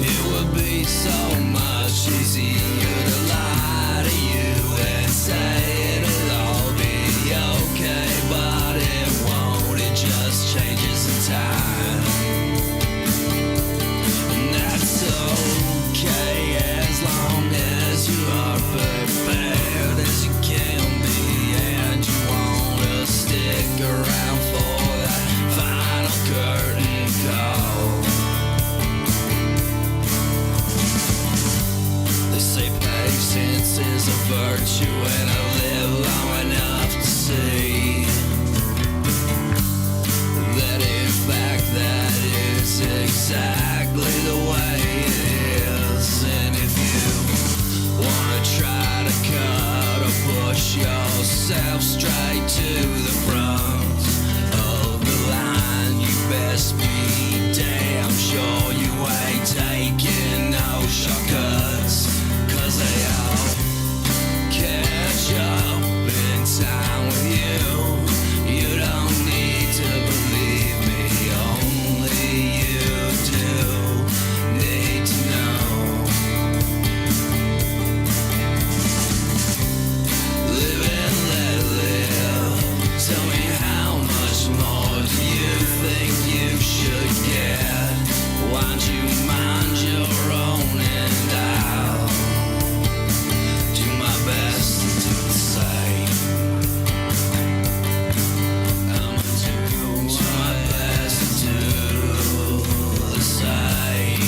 It would be so much easier to lie to you and say it'll all be okay, but it won't. It just changes in time, and that's okay as long as you are prepared as you can be, and you wanna stick around for that final curtain call. They say patience is a virtue, and I live long enough to see that in fact that is exactly the way it is. And if you wanna try to cut or push yourself straight to the front of the line, you best be damn sure you ain't taking no shortcuts, 'cause they all catch up in time with you. You don't need to believe me, only you do need to know. Live and let live. Tell me, how much more do you think you should get? Why don't you mind your own, and I'll do my best to do the same. I'ma do my best to do the same.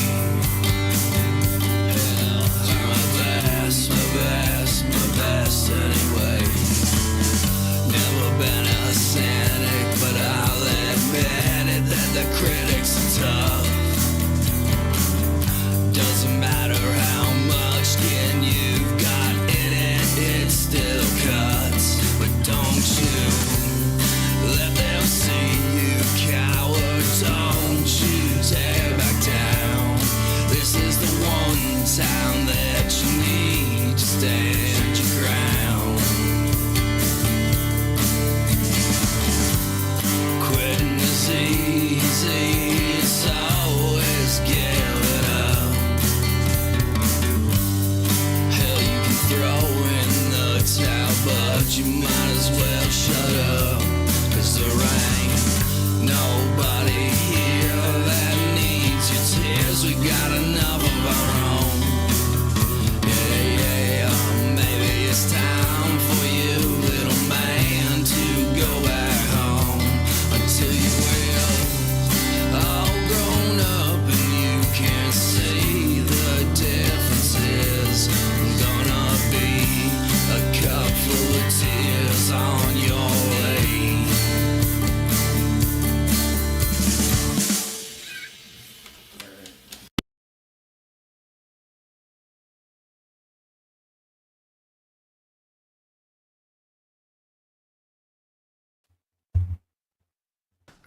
Do my best anyway. Never been a cynic, but I'll admit it that the critics are tough. Doesn't matter how much skin you've got in it, it still cuts. But don't you let them see you, coward. Don't you tear back down. This is the one time that you need to stand your ground. see it's always giving up. Hell, you can throw in the towel, but you might as well shut up. 'Cause there ain't nobody here that needs your tears. We got enough of our own. Yeah, maybe it's time for you, little man, to go back home until you will all grown up and you can see the differences. Gonna be a cup full of tears on your way.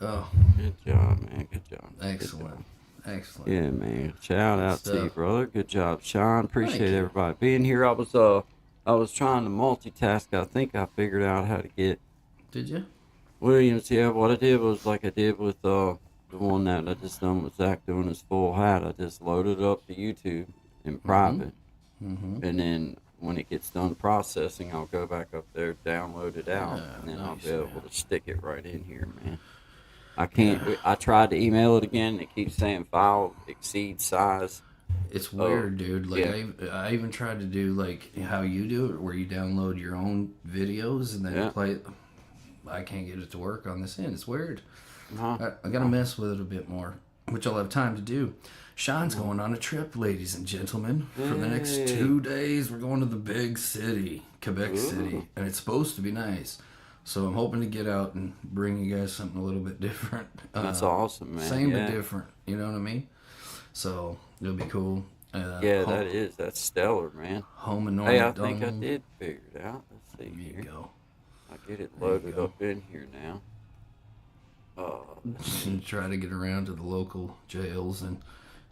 Oh, Good job, man. Good job. excellent. Excellent. Yeah, man. Shout out to you, stuff. brother. Good job, Sean. Appreciate you. everybody being here. I was trying to multitask. I think I figured out how to get Did you? Williams. Yeah, what I did was like I did with the one that I just done with Zach doing his full hat. I just loaded it up to YouTube in private, Mm-hmm. and then when it gets done processing, I'll go back up there, download it out, Yeah, and then I'll nice, be able man. to stick it right in here, man. I can't. I tried to email it again. It keeps saying file exceeds size. It's weird, dude. Like yeah. I even tried to do like how you do it, where you download your own videos and then Yeah. play it. I can't get it to work on this end. It's weird. Huh? I gotta mess with it a bit more, which I'll have time to do. Sean's going on a trip, ladies and gentlemen. For the next Hey. 2 days, we're going to the big city, Quebec City, and it's supposed to be nice. So I'm hoping to get out and bring you guys something a little bit different. That's awesome, man. Same yeah. but different. You know what I mean? So it'll be cool. Yeah, home, that's stellar, man. home and Hey, I normal. think I did figure it out. Let's see There you here. go. I get it There you loaded go. up in here now. And try to get around to the local jails and,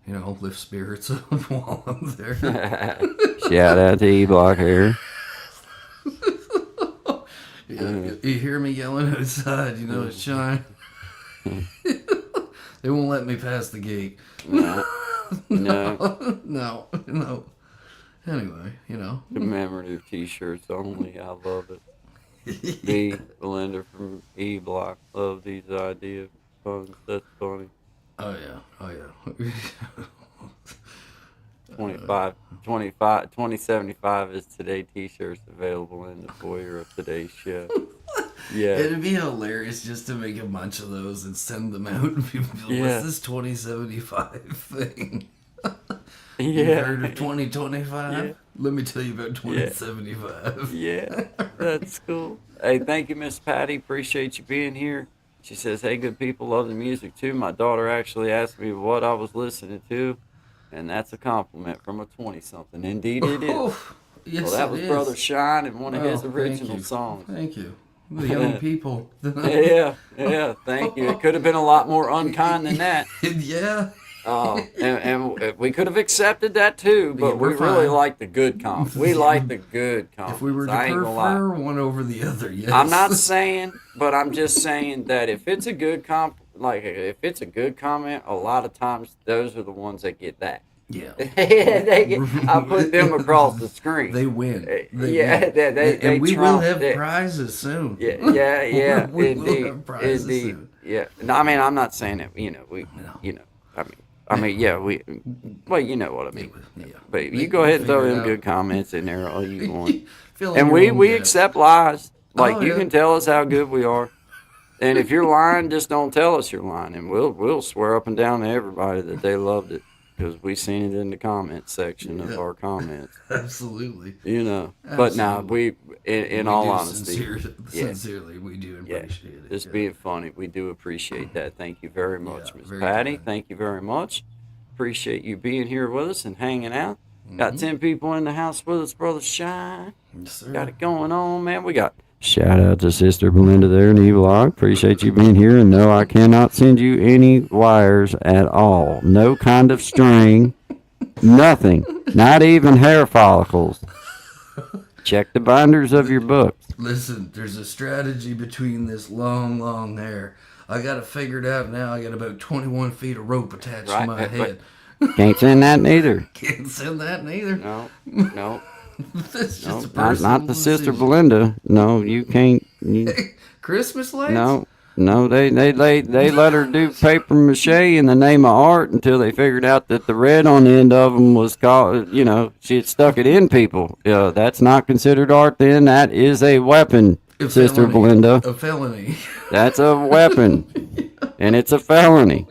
you know, lift spirits up while I'm there. Shout out to E-Block here. You hear me yelling outside, you know it's Sean. They won't let me pass the gate. No, no. No. Anyway, you know. Commemorative T-shirts only. I love it. B. Belinda from E-Block. Love these ideas. Fun. That's funny. Oh yeah. 2075 is today T-shirts available in the foyer of today's show. Yeah. It'd be hilarious just to make a bunch of those and send them out and people be like, Yeah. what's this 2075 thing? You Yeah. heard of 2025? Yeah. Let me tell you about 2075. Yeah, that's cool. Hey, thank you, Miss Patty. Appreciate you being here. She says, hey, good people, love the music too. My daughter actually asked me what I was listening to, and that's a compliment from a 20-something. Indeed it is. Oh, yes, Well, that was it is. Brother Shine and one of his Oh, thank original you. songs. Thank you. The young people. Yeah, thank you. It could have been a lot more unkind than that. Yeah. And we could have accepted that too, but Yeah, we're we really fine. like the good comments. We like the good comments. If we were to I ain't gonna lie. prefer one over the other, yes. I'm not saying, but I'm just saying that if it's a good if it's a good comment, a lot of times those are the ones that get that. Yeah. I put them across the screen. They win. They Yeah, win. they and we will trump have it. prizes soon. Yeah, We will indeed, have prizes indeed. soon. Yeah, no, I mean, I'm not saying that. Yeah, well, you know what I mean. Yeah. But you go ahead and throw Figure it them out. good comments in there all you want. Fill in And your we own we gap. accept lies. Like Oh, you yeah. can tell us how good we are. And if you're lying, just don't tell us you're lying, and we'll swear up and down to everybody that they loved it because we seen it in the comment section of Yeah. our comments. Absolutely. You know. But now Absolutely. in We all do honesty, yeah. sincerely, we do yeah, appreciate it. just yeah. being funny, we do appreciate that. Thank you very much, Yeah, Miss very Patty. kind. Thank you very much. Appreciate you being here with us and hanging out. Mm-hmm. Got 10 people in the house with us, Brother Shine. Yes, sir. Got it going on, man. We got shout out to Sister Belinda there in E-Vlog. Appreciate you being here. And no, I cannot send you any wires at all. No kind of string. Nothing. Not even hair follicles. Check the binders of your books. Listen, there's a strategy between this long hair. I got it figured out now. I got about 21 feet of rope attached to Right, my but- head. Can't send that neither. Can't send that neither. No, no, That's just no. a Not, personal not the Sister decision. Belinda. No, you can't. You, Christmas lights? no, no. They let her do paper mache in the name of art until they figured out that the red on the end of them was called. You know, she had stuck it in people. That's not considered art. Then that is a weapon, A Sister felony. Belinda. A felony. That's a weapon, and it's a felony.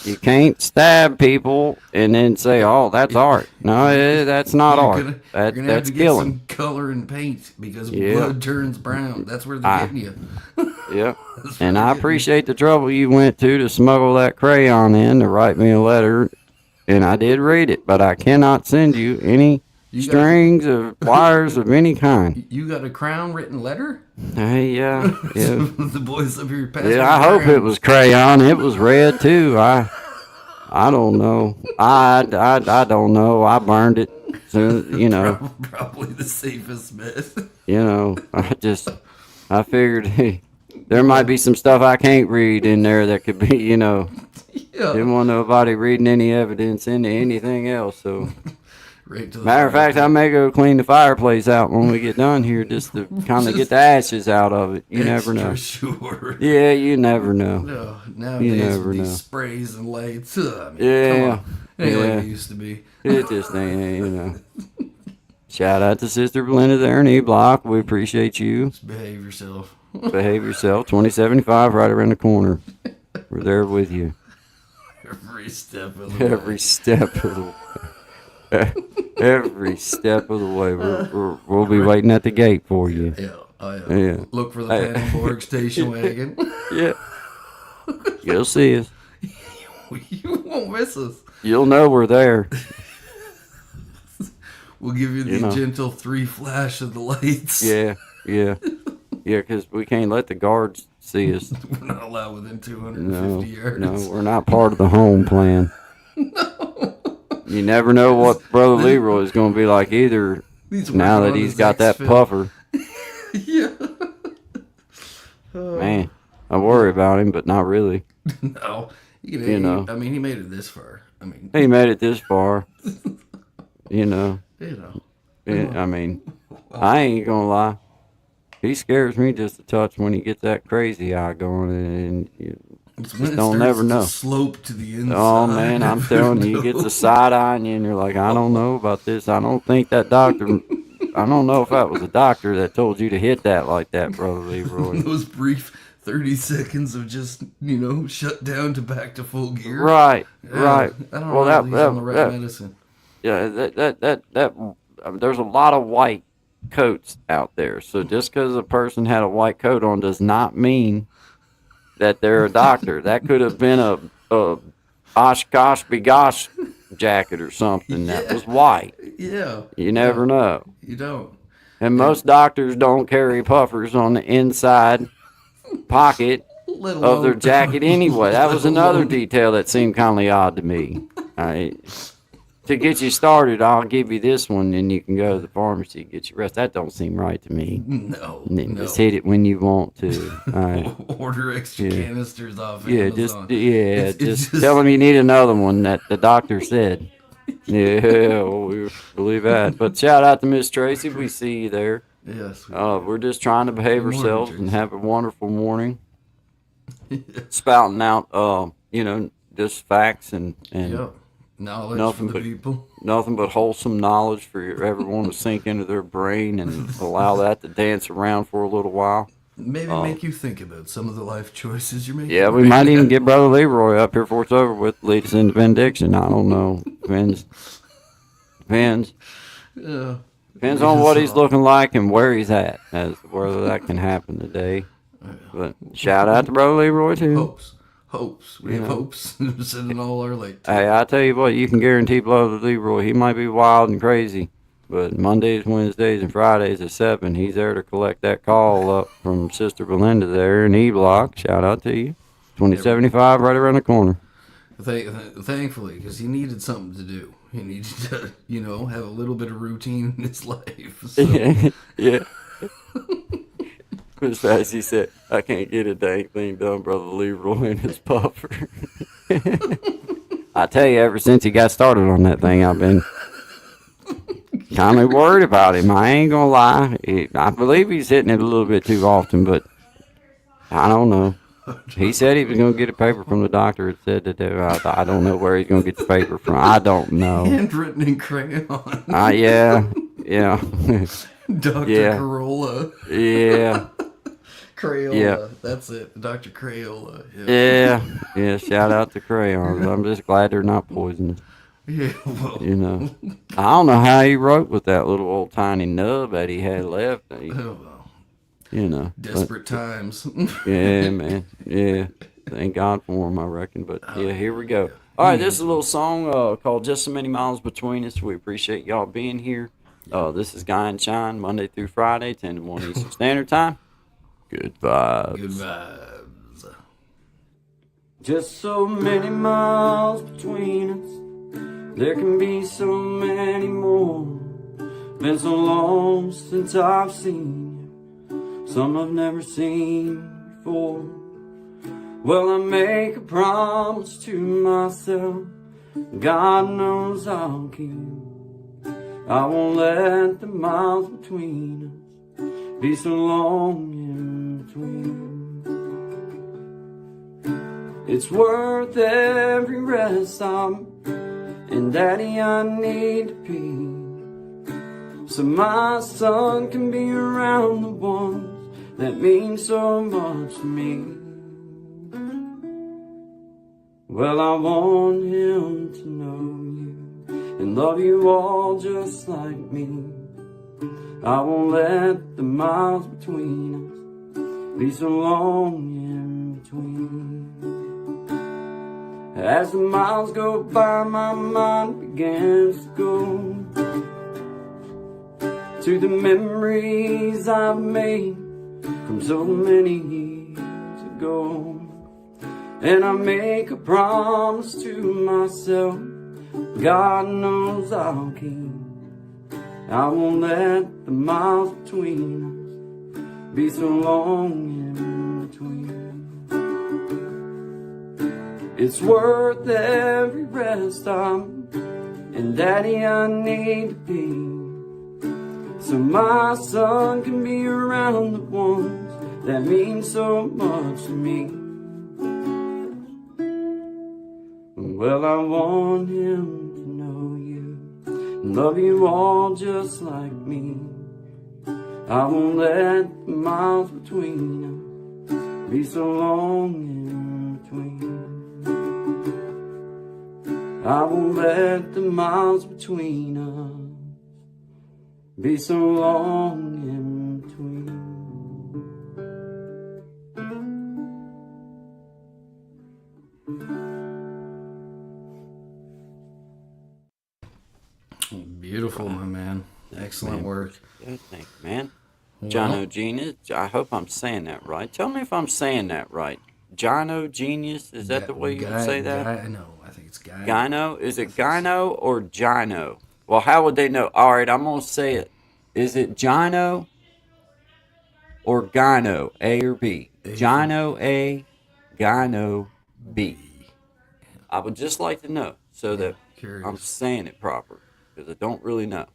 You can't stab people and then say, "Oh, that's art." No, that's not You're art. gonna have That's to get killing. some color and paint because Yeah. blood turns brown. That's where they're getting you. Yep. That's And where I they're getting appreciate the trouble you went to smuggle that crayon in to write me a letter, and I did read it, but I cannot send you any You got- strings or wires of any kind. You got a crown written letter? Hey, yeah. The boys up here passing. Yeah, I hope it was crayon. It was red too. I don't know. I don't know. I burned it. So, you know, Probably the safest bet. I figured hey, there might be some stuff I can't read in there that could be, Yeah. didn't want nobody reading any evidence into anything else. So, Right to the matter of fact, I may go clean the fireplace out when we get done here just to kind of get the ashes out of it. You never know. Sure. Yeah, you never know. No, nowadays never with these know. sprays and lights, I mean, Yeah, come on. It ain't like yeah. it used to be. It just ain't. Shout out to Sister Belinda there in E Block. We appreciate you. Just behave yourself. Behave yourself. 2075 right around the corner. We're there with you. Every step of the Every step of the way. Every step of the way. We'll be waiting at the gate for you. Yeah, Yeah. Look for the Hey. Pannenberg station wagon. Yeah. You'll see us. You won't miss us. You'll know we're there. We'll give you the You know. gentle 3 flash of the lights. Yeah. Yeah. Yeah, because we can't let the guards see us. We're not allowed within 250 No, yards. no, we're not part of the home plan. You never know what Brother Leroy is going to be like either. He's Now working that on he's his got that X-Film. puffer, Yeah. man, I worry about him, but not really. No. You know. I mean, he made it this far. I mean, He made it this far. You know, you know. I mean, I ain't gonna lie. He scares me just a touch when he gets that crazy eye going, and It's when it don't starts never to know. slope to the inside. oh man, I'm telling you, he gets a side eye on you, and you're like, I don't know about this. I don't think that doctor. I don't know if that was a doctor that told you to hit that like that, Brother Leroy. Those brief 30 seconds of just, shut down to back to full gear. Right, Yeah, right. I don't Well, know if he's on the right medicine. Yeah, that there's a lot of white coats out there. So just because a person had a white coat on does not mean that they're a doctor. That could have been a Oshkosh Bigosh jacket or something that was white. Yeah. You never know. You don't. And most doctors don't carry puffers on the inside pocket Let of their alone- jacket anyway. That was let another alone- detail that seemed kind of odd to me. To get you started, I'll give you this one, and you can go to the pharmacy and get your rest. That don't seem right to me. No. And then no. just hit it when you want to. All right. Order extra Yeah. canisters off Yeah, Amazon. just It's tell them you need another one that the doctor said. Yeah, well, we believe that. But shout out to Miss Tracy. We see you there. Yes. We're just trying to behave Good morning, ourselves and Tracy. have a wonderful morning. Spouting out, just facts and Yeah. Knowledge Nothing for the but- people. nothing but wholesome knowledge for everyone to sink into their brain and allow that to dance around for a little while. Maybe make you think about some of the life choices you're making. Yeah, we might even get Brother Leroy up here before it's over with, lead us into benediction. I don't know. Depends. Yeah. Depends on what he's looking like and where he's at, as to whether that can happen today. But shout out to Brother Leroy too. Hopes. We have hopes. Sending all our like. Hey, I tell you what, you can guarantee Brother Leroy, he might be wild and crazy, but Mondays, Wednesdays, and Fridays at 7, he's there to collect that call up from Sister Belinda there in E Block. Shout out to you. 2075 right around the corner. Thankfully, because he needed something to do. He needed to, have a little bit of routine in his life. So, yeah. As he said, I can't get a dang thing done, Brother Leroy and his puffer. I tell you, ever since he got started on that thing, I've been kind of worried about him. I ain't gonna lie. I believe he's hitting it a little bit too often, but I don't know. He said he was gonna get a paper from the doctor. It said that I don't know where he's gonna get the paper from. I don't know. Handwritten in crayon. Yeah. Dr. Yeah. Corolla. Yeah. Crayola. Yeah. That's it. Dr. Crayola. Yeah. Shout out to crayons. I'm just glad they're not poisonous. Yeah, well. You know, I don't know how he wrote with that little old tiny nub that he had left. Oh, well. You know, Desperate times. Yeah, man. Yeah, thank God for him, I reckon. But yeah, here we go. All right, this is a little song called "Just So Many Miles Between Us." We appreciate y'all being here. This is Guy and Shine, Monday through Friday, 10 to 1 Eastern Standard Time. Good vibes. Good vibes. Just so many miles between us. There can be so many more. Been so long since I've seen you. Some I've never seen before. Well, I make a promise to myself. God knows I'll keep. I won't let the miles between us be so long in between. It's worth every rest I'm and Daddy, I need to be, so my son can be around the ones that mean so much to me. Well, I want him to know you and love you all just like me. I won't let the miles between us be so long in between. As the miles go by, my mind begins to go to the memories I've made from so many years ago. And I make a promise to myself, God knows I'll keep. I won't let the miles between us be so long in between. It's worth every rest I'm and Daddy, I need to be, so my son can be around the ones that mean so much to me. Well, I want him to know you and love you all just like me. I won't let the miles between us be so long in between. I won't let the miles between us be so long in between. Beautiful, my man. Excellent man. work. Good, thank you, man. John O. Genius. I hope I'm saying that right. Tell me if I'm saying that right. John O. Genius. Is that the way you would say that? No, I think it's Guy. Gyno? Is it gyno or gyno? Well, how would they know? All right, I'm going to say it. Is it gyno or gyno? A or B? Gyno A, gyno B. I would just like to know so that Curious. I'm saying it proper because I don't really know.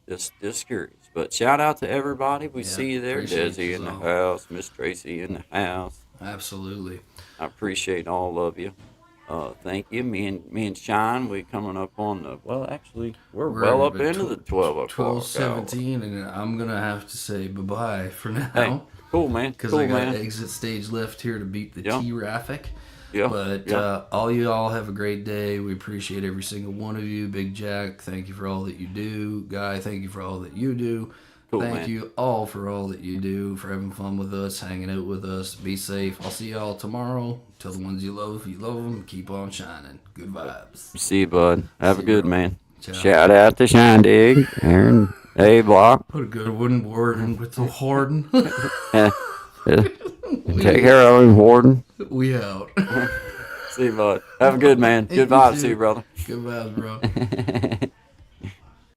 Just curious. But shout out to everybody. We see you there. appreciate Desi you in the all. house. Miss Tracy in the house. Absolutely. I appreciate all of you. Thank you. Me and Shine, we coming up on the, well, actually, we're well up at into the 12 o'clock. 12:17, and I'm going to have to say bye-bye for now. Hey, cool, man. Because Cool, I got man. exit stage left here to beat the Yeah. T-Raffic. Yeah. But yeah. all you all have a great day. We appreciate every single one of you. Big Jack, thank you for all that you do. Guy, thank you for all that you do. Cool, thank man. you all for all that you do, for having fun with us, hanging out with us. Be safe. I'll see y'all tomorrow. Tell the ones you love them. Keep on shining. Good vibes. See you, bud. Have a See you, good bro. man. Ciao. Shout out to Shine Dig, Aaron A Block. Put a good wooden word in with the Horden. Take care of him, Warden. We out. See you, bud. Have a good man. Good You vibes too. to you, brother. Good vibes, bro.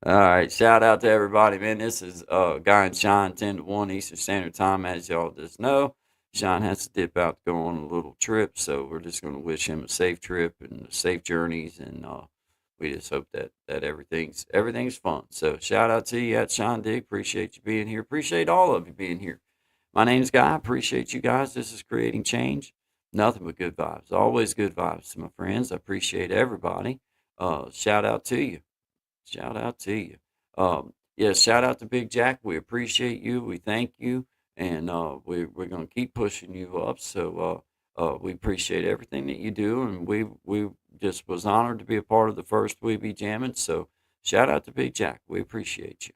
All right, shout out to everybody, man. This is Guy and Sean, 10 to 1 Eastern Standard Time. As y'all just know, Sean has to dip out to go on a little trip, so we're just going to wish him a safe trip and safe journeys, and we just hope that everything's fun. So shout out to you at Sean Dig. Appreciate you being here. Appreciate all of you being here. My name's Guy. Appreciate you guys. This is Creating Change. Nothing but good vibes. Always good vibes to my friends. I appreciate everybody. Shout out to you. Shout out to you. Yeah, shout out to Big Jack. We appreciate you. We thank you. And we're going to keep pushing you up. So we appreciate everything that you do. And we just was honored to be a part of the first We Be Jamming. So shout out to Big Jack. We appreciate you.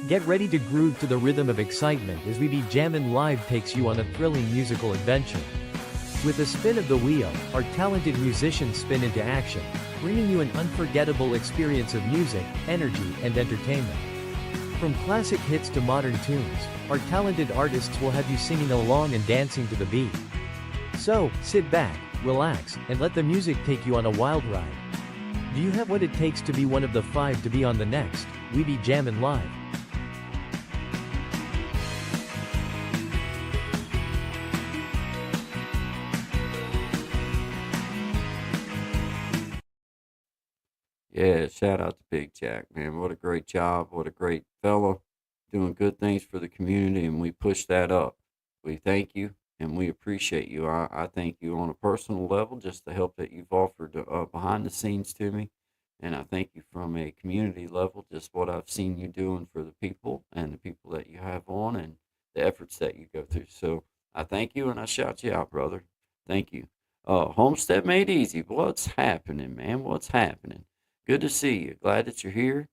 Get ready to groove to the rhythm of excitement as We Be Jammin' Live takes you on a thrilling musical adventure. With a spin of the wheel, our talented musicians spin into action, bringing you an unforgettable experience of music, energy, and entertainment. From classic hits to modern tunes, our talented artists will have you singing along and dancing to the beat. So, sit back, relax, and let the music take you on a wild ride. Do you have what it takes to be one of the 5 to be on the next We Be Jammin' Live? Yeah, shout out to Big Jack, man. What a great job. What a great fella. Doing good things for the community, and we push that up. We thank you, and we appreciate you. I thank you on a personal level, just the help that you've offered behind the scenes to me. And I thank you from a community level, just what I've seen you doing for the people and the people that you have on and the efforts that you go through. So I thank you, and I shout you out, brother. Thank you. Homestead Made Easy. What's happening, man? What's happening? Good to see you. Glad that you're here.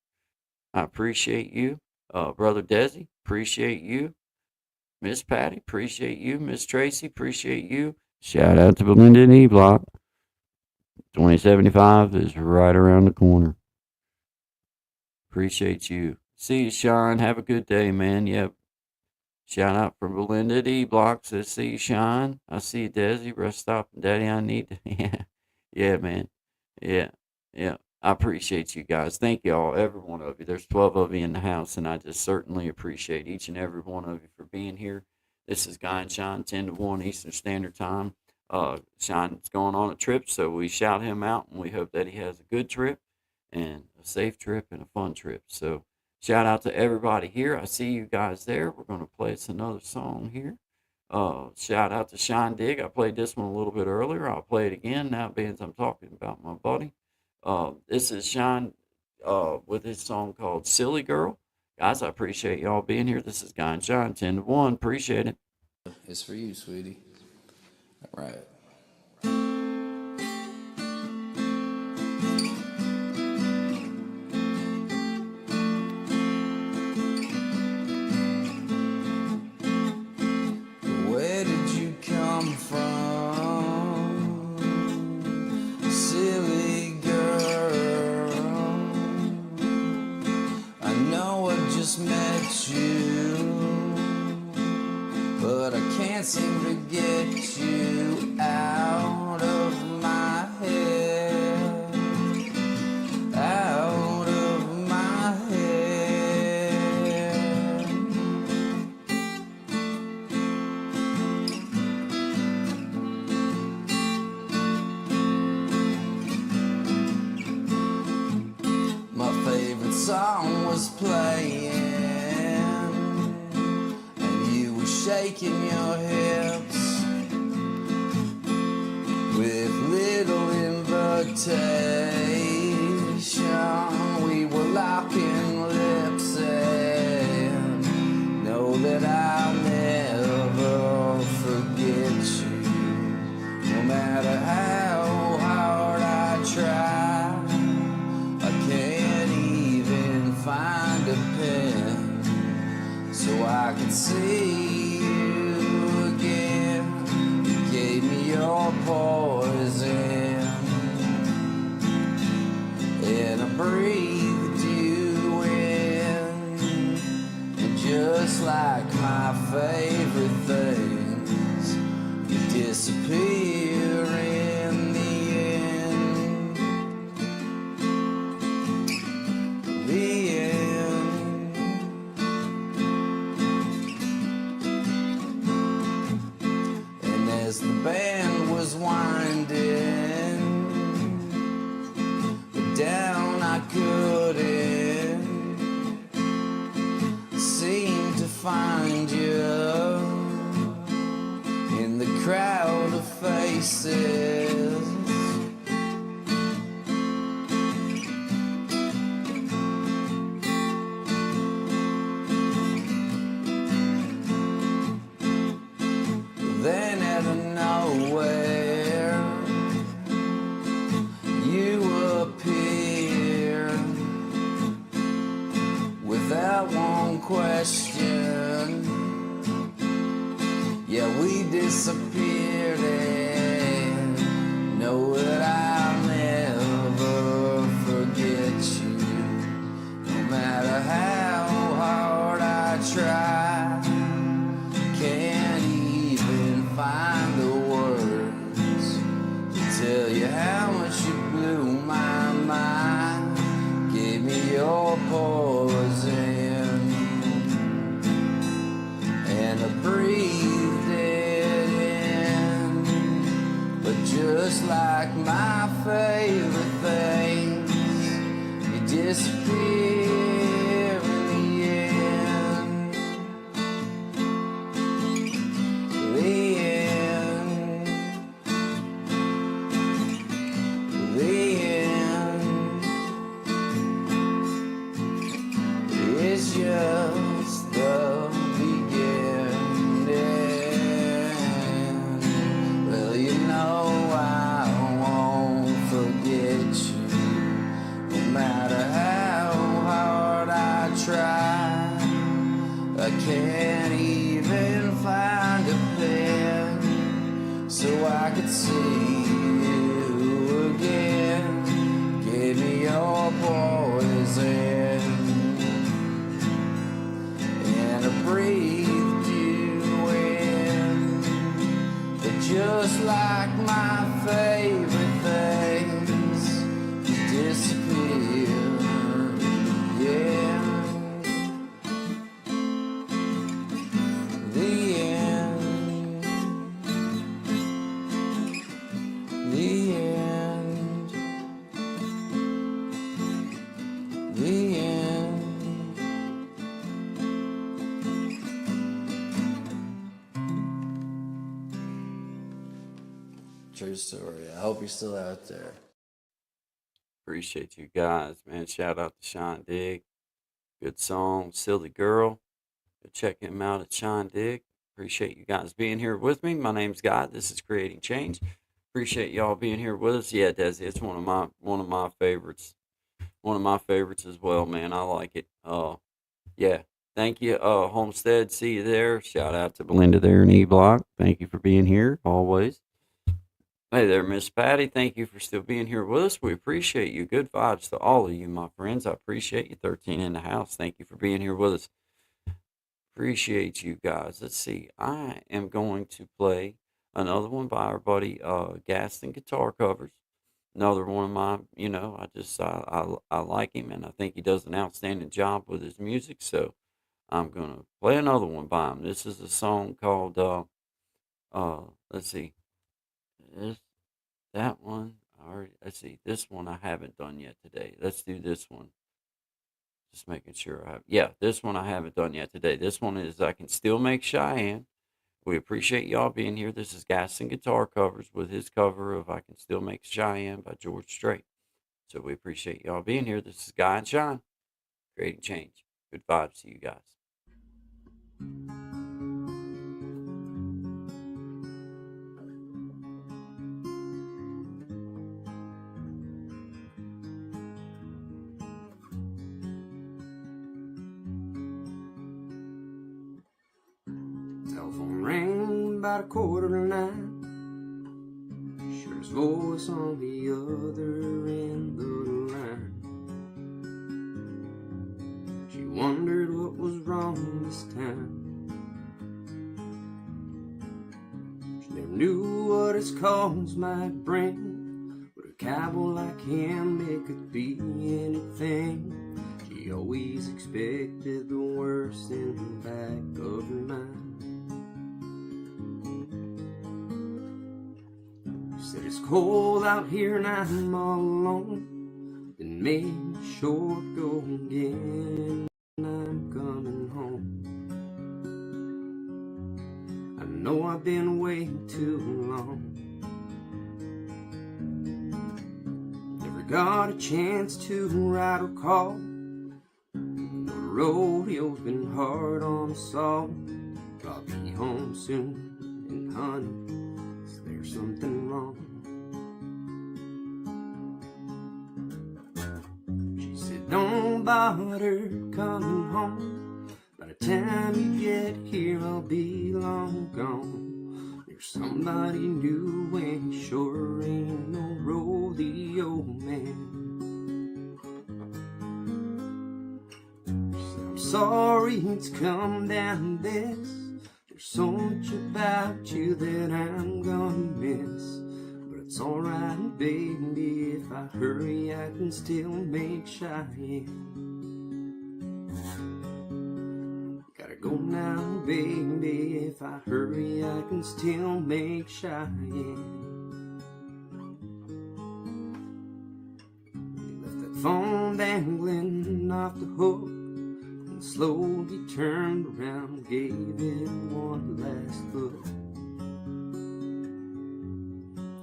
I appreciate you. Brother Desi, appreciate you. Miss Patty, appreciate you. Miss Tracy, appreciate you. Shout out to Belinda and E Block. 2075 is right around the corner. Appreciate you. See you, Sean. Have a good day, man. Yep. Shout out from Belinda at E Block. Says, see you, Sean. I see you, Desi. Rest stop. Daddy, I need to. Yeah. Yeah, man. Yeah. Yeah. I appreciate you guys. Thank you all, every one of you. There's 12 of you in the house, and I just certainly appreciate each and every one of you for being here. This is Guy and Sean, 10 to 1 Eastern Standard Time. Sean's going on a trip, so we shout him out, and we hope that he has a good trip and a safe trip and a fun trip. So shout out to everybody here. I see you guys there. We're going to play us another song here. Shout out to Sean Dig. I played this one a little bit earlier. I'll play it again now, being I'm talking about my buddy. This is Sean with his song called Silly Girl. Guys, I appreciate y'all being here. This is Guy and Sean, 10 to 1. Appreciate it. It's for you, sweetie. All right. Where did you come from, silly girl? I know I just met you, but I can't seem to get you out of my head, out of my head. My favorite song was playing, shaking your hips with little invitation. We were locking lips and know that I'll never forget you. No matter how hard I try, I can't even find a pen so I can see your poison, and I breathed you in, and just like my favorite things, you disappear faces. Then out of nowhere, you appear without one question. Yeah, we disappeared, and know that I'll never forget you. No matter how hard I try, can't even find the words to tell you how much you blew my mind. Gave me your poison, and I breathed it in. But just like my favorite things, you disappear in the end. The end. The end. It's just the beginning. Well, you know I won't forget you, no matter how hard I try. I can't even find a pen so I could see you again. Give me your poison, and I breathed you in. But just like my favorite things, you disappear. Yeah. The end. The end. The end. True story. I hope you're still out there. Appreciate you guys, man. Shout out to Sean Digg. Good song, Silly Girl. Go check him out at Sean Digg. Appreciate you guys being here with me. My name's Guy. This is Creating Change. Appreciate y'all being here with us. Yeah, Desi, it's one of my favorites. One of my favorites as well, man. I like it. Yeah. Thank you, Homestead. See you there. Shout out to Belinda there in E Block. Thank you for being here always. Hey there, Miss Patty. Thank you for still being here with us. We appreciate you. Good vibes to all of you, my friends. I appreciate you. 13 in the house. Thank you for being here with us. Appreciate you guys. Let's see. I am going to play another one by our buddy Gaston Guitar Covers. Another one of my, I like him, and I think he does an outstanding job with his music. So I'm gonna play another one by him. This is a song called let's see, that one. Let's see, this one I haven't done yet today. Let's do this one. Just making sure I have. Yeah, this one I haven't done yet today. This one is I Can Still Make Cheyenne. We appreciate y'all being here. This is Gaston Guitar Covers with his cover of I Can Still Make Cheyenne by George Strait. So we appreciate y'all being here. This is Guy and Sean, Creating Change. Good vibes to you guys. Telephone rang about 8:45. Sure his voice on the other end of the line. She wondered what was wrong this time. She never knew what his calls might bring. With a cowboy like him, it could be anything. She always expected the worst in the back of her mind. Said it's cold out here and I'm all alone. Then made short go again. I'm coming home. I know I've been waiting too long. got a chance to ride or call. The rodeo's been hard on us all. I'll be home soon, and honey, is there something wrong? She said, don't bother coming home. By the time you get here, I'll be long gone. There's somebody new, and he sure ain't no rodeo man. I'm sorry it's come down to this. There's so much about you that I'm gonna miss. But it's alright, baby, if I hurry I can still make Cheyenne. Gotta go now, baby, if I hurry I can still make Cheyenne. Left that phone dangling off the hook, slowly turned around, gave it one last look,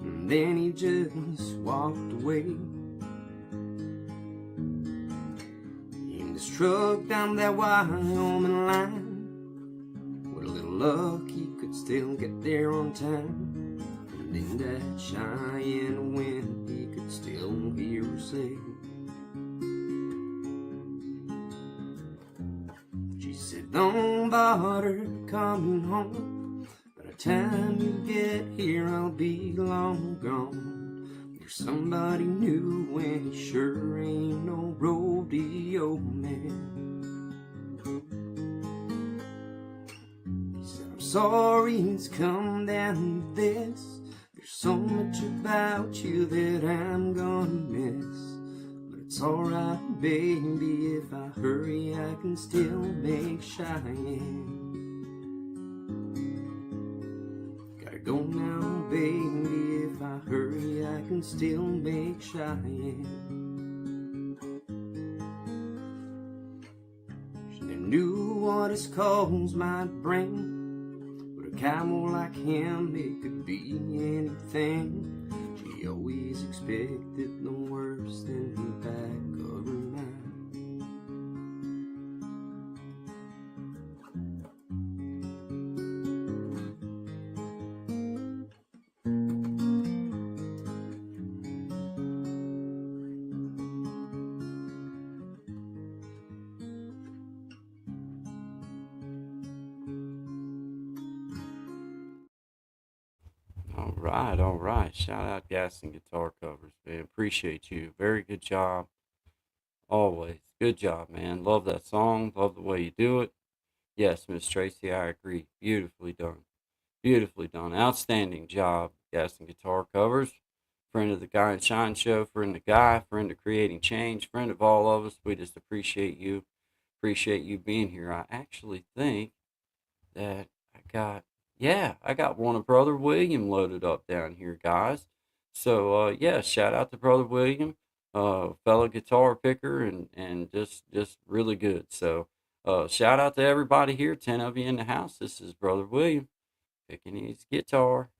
and then he just walked away. In this truck down that Wyoming line, with a little luck he could still get there on time, and in that Cheyenne wind he could still hear her say, don't bother coming home. By the time you get here, I'll be long gone. You're somebody new, and he sure ain't no rodeo man. He said, I'm sorry it's come down to this. There's so much about you that I'm gonna miss. It's alright, baby, if I hurry I can still make Cheyenne. Gotta go now, baby, if I hurry I can still make Cheyenne. She never knew what his calls might bring, but a cowboy like him, it could be anything. She always expected the worst in the back of her mind. All right. Shout out Gaston Guitar Covers, man. Appreciate you. Very good job. Always. Good job, man. Love that song. Love the way you do it. Yes, Miss Tracy, I agree. Beautifully done. Beautifully done. Outstanding job, Gaston Guitar Covers. Friend of the Guy and Shine Show, friend of Guy, friend of Creating Change, friend of all of us. We just appreciate you. Appreciate you being here. I actually think that I got one of Brother William loaded up down here, guys. So, shout out to Brother William, fellow guitar picker and just really good. So, shout out to everybody here, 10 of you in the house. This is Brother William picking his guitar.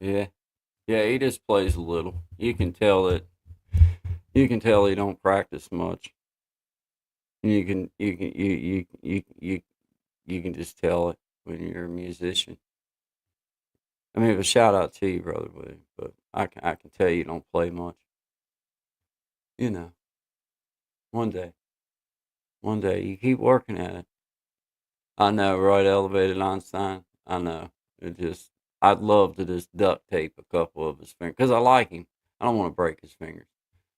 Yeah. Yeah, he just plays a little. You can tell he don't practice much. You can just tell it when you're a musician. I mean, a shout out to you, Brother William, but I can tell you don't play much. You know, one day, you keep working at it. I know, right? Elevated Einstein. I know. I'd love to just duct tape a couple of his fingers because I like him. I don't want to break his fingers,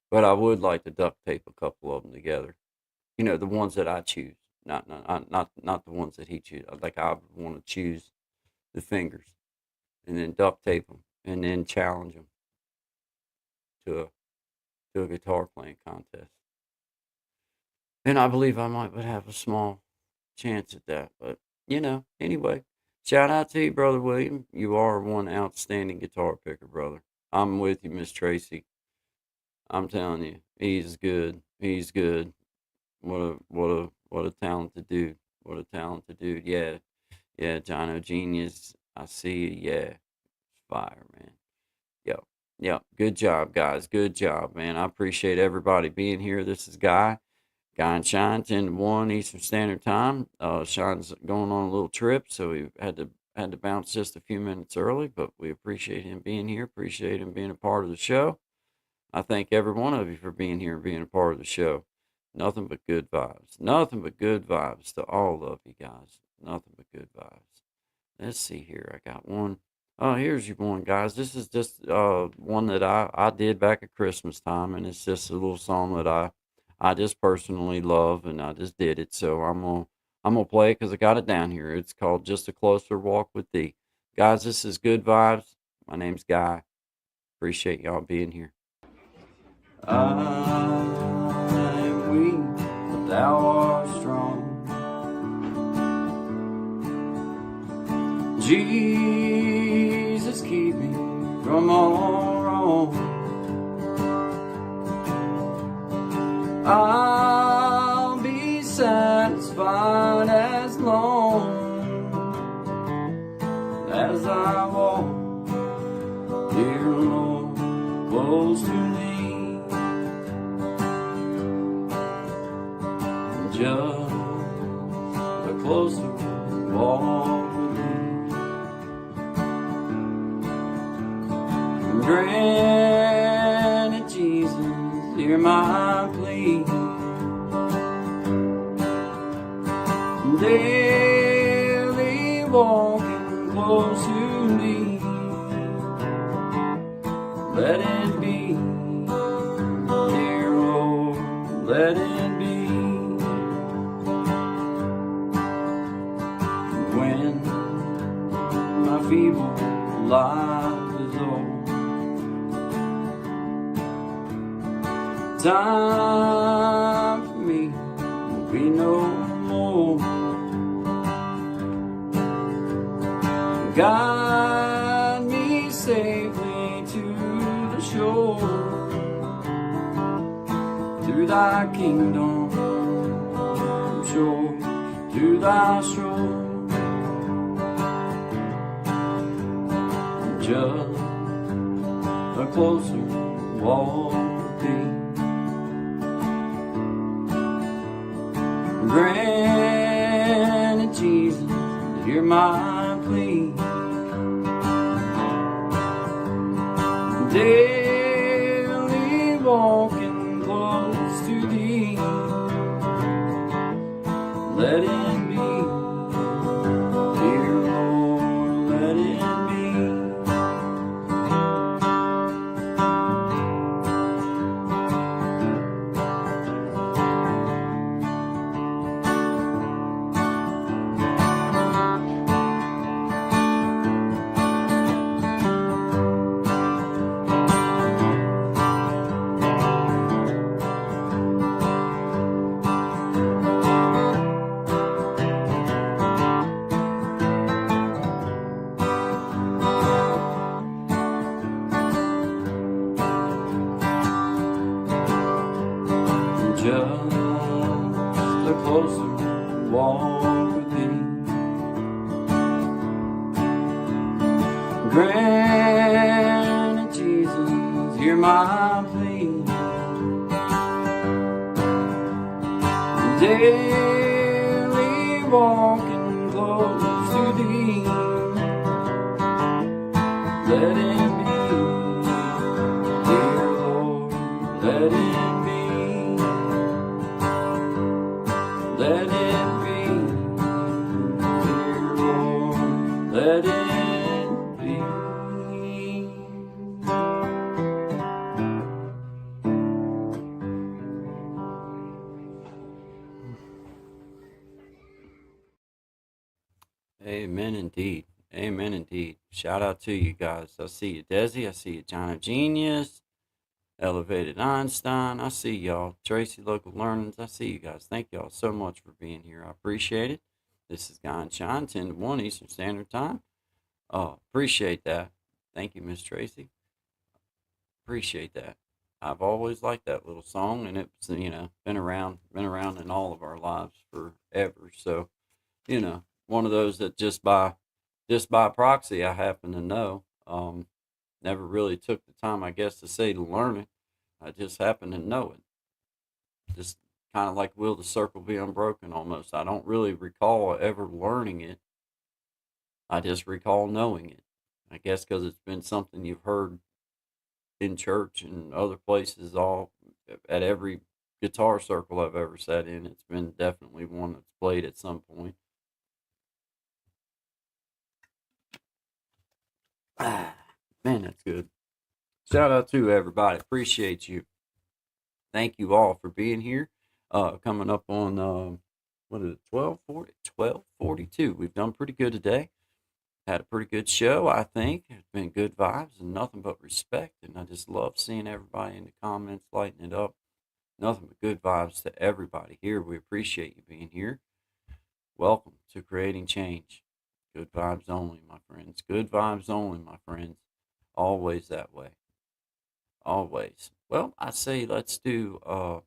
but I would like to duct tape a couple of them together. You know, the ones that I choose, not the ones that he chooses. Like I would want to choose the fingers and then duct tape them and then challenge them to a guitar playing contest. And I believe I might have a small chance at that. But anyway, shout out to you, Brother William. You are one outstanding guitar picker, brother. I'm with you, Miss Tracy. I'm telling you, he's good. He's good. What a talented dude. What a talented dude. Yeah. Yeah, Jono Genius. I see you. Yeah. Fire, man. Yep. Good job, guys. Good job, man. I appreciate everybody being here. This is Guy and Shine, 10 to 1 Eastern Standard Time. Shine's going on a little trip, so we had to bounce just a few minutes early, but we appreciate him being here. Appreciate him being a part of the show. I thank every one of you for being here and being a part of the show. Nothing but good vibes. Nothing but good vibes to all of you guys. Nothing but good vibes. Let's see here. I got one. Oh, here's your one, guys. This is just one that I did back at Christmas time, and it's just a little song that I just personally love, and I just did it. So I'm gonna play it because I got it down here. It's called "Just a Closer Walk with Thee." Guys, this is Good Vibes. My name's Guy. Appreciate y'all being here. I am weak, but thou art strong. Jesus, keep me from all wrong. I'll be satisfied as long as I walk, dear Lord, close to Thee. Just a closer walk with Thee. Grant it, Jesus, hear my plea. Daily walking close to Thee. Let it be, dear Lord, let it be. When my feeble life is old, time for me will be no more. Guide me safely shore, to thy kingdom shore, to thy shore. Just a closer walk with thee. Granted, Jesus, hear my plea. Daily walking close to thee. Let it be, dear Lord, let it be. Just a closer walk with thee. Granted, Jesus, hear my plea. Daily walking close to thee. Let it be, dear Lord, let it be. Let it be, dear Lord, let it be. Amen indeed. Amen indeed. Shout out to you guys. I see you, Desi. I see you, John of Genius. Elevated Einstein. I see y'all. Tracy Local Learnings. I see you guys. Thank y'all so much for being here. I appreciate it. This is Guy and Shine, 10 to 1 Eastern Standard Time. Appreciate that. Thank you, Miss Tracy. Appreciate that. I've always liked that little song, and it's, been around in all of our lives forever. So, one of those that just by proxy I happen to know. Never really took the time, I guess, to learn it. I just happen to know it. Just kind of like Will the Circle Be Unbroken almost. I don't really recall ever learning it. I just recall knowing it. I guess because it's been something you've heard in church and other places, all at every guitar circle I've ever sat in. It's been definitely one that's played at some point. Man, that's good. Shout out to everybody. Appreciate you. Thank you all for being here. Coming up on, what is it, 12:42. We've done pretty good today. Had a pretty good show, I think. It's been good vibes and nothing but respect. And I just love seeing everybody in the comments lighting it up. Nothing but good vibes to everybody here. We appreciate you being here. Welcome to Creating Change. Good vibes only, my friends. Good vibes only, my friends. Always that way. Always. Well, I say let's do, I'm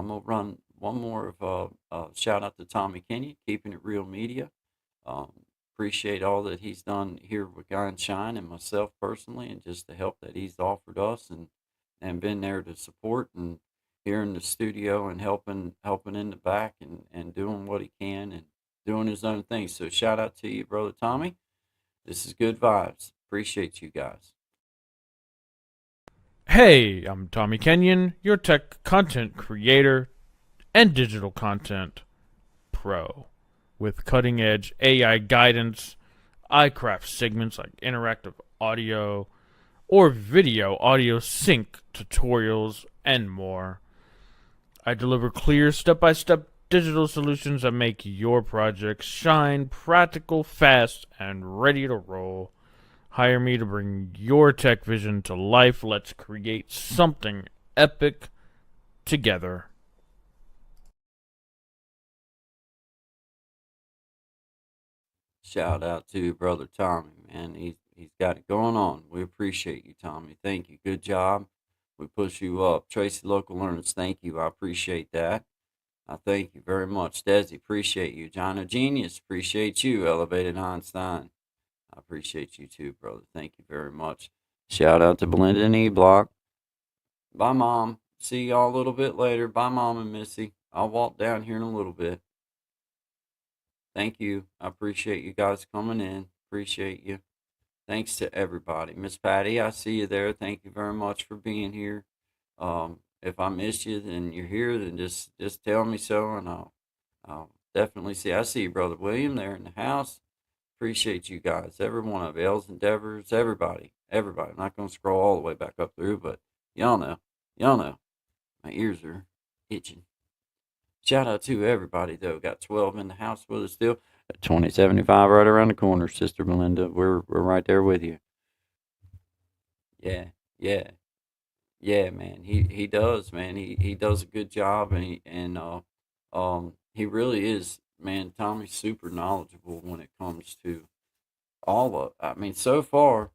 going to run one more of shout out to Tommy Kenyon, Keeping It Real Media. Appreciate all that he's done here with Guy and Shine and myself personally, and just the help that he's offered us and been there to support and here in the studio and helping in the back and doing what he can and doing his own thing. So shout out to you, brother Tommy. This is good vibes. Appreciate you guys. Hey, I'm Tommy Kenyon, your tech content creator and digital content pro. With cutting edge AI guidance, I craft segments like interactive audio or video audio sync tutorials and more. I deliver clear step-by-step digital solutions that make your projects shine, practical, fast, and ready to roll. Hire me to bring your tech vision to life. Let's create something epic together. Shout out to brother Tommy, man. He's got it going on. We appreciate you, Tommy. Thank you. Good job. We push you up. Tracy Local Learners, thank you. I appreciate that. I thank you very much. Desi, appreciate you. John O' Genius, appreciate you. Elevated Einstein, I appreciate you too, brother. Thank you very much. Shout out to Belinda and E-Block. Bye, Mom. See y'all a little bit later. Bye, Mom and Missy. I'll walk down here in a little bit. Thank you. I appreciate you guys coming in. Appreciate you. Thanks to everybody. Miss Patty, I see you there. Thank you very much for being here. If I missed you, then you're here, then just tell me so, and I'll definitely see. I see you, Brother William, there in the house. Appreciate you guys, every one of you, Els Endeavors, everybody. I'm not going to scroll all the way back up through, but y'all know. My ears are itching. Shout out to everybody, though. Got 12 in the house with us still. 2075 right around the corner, Sister Melinda. We're right there with you. Yeah, man. He does, man. He does a good job, and he really is, man. Tommy's super knowledgeable when it comes to all of. I mean, so far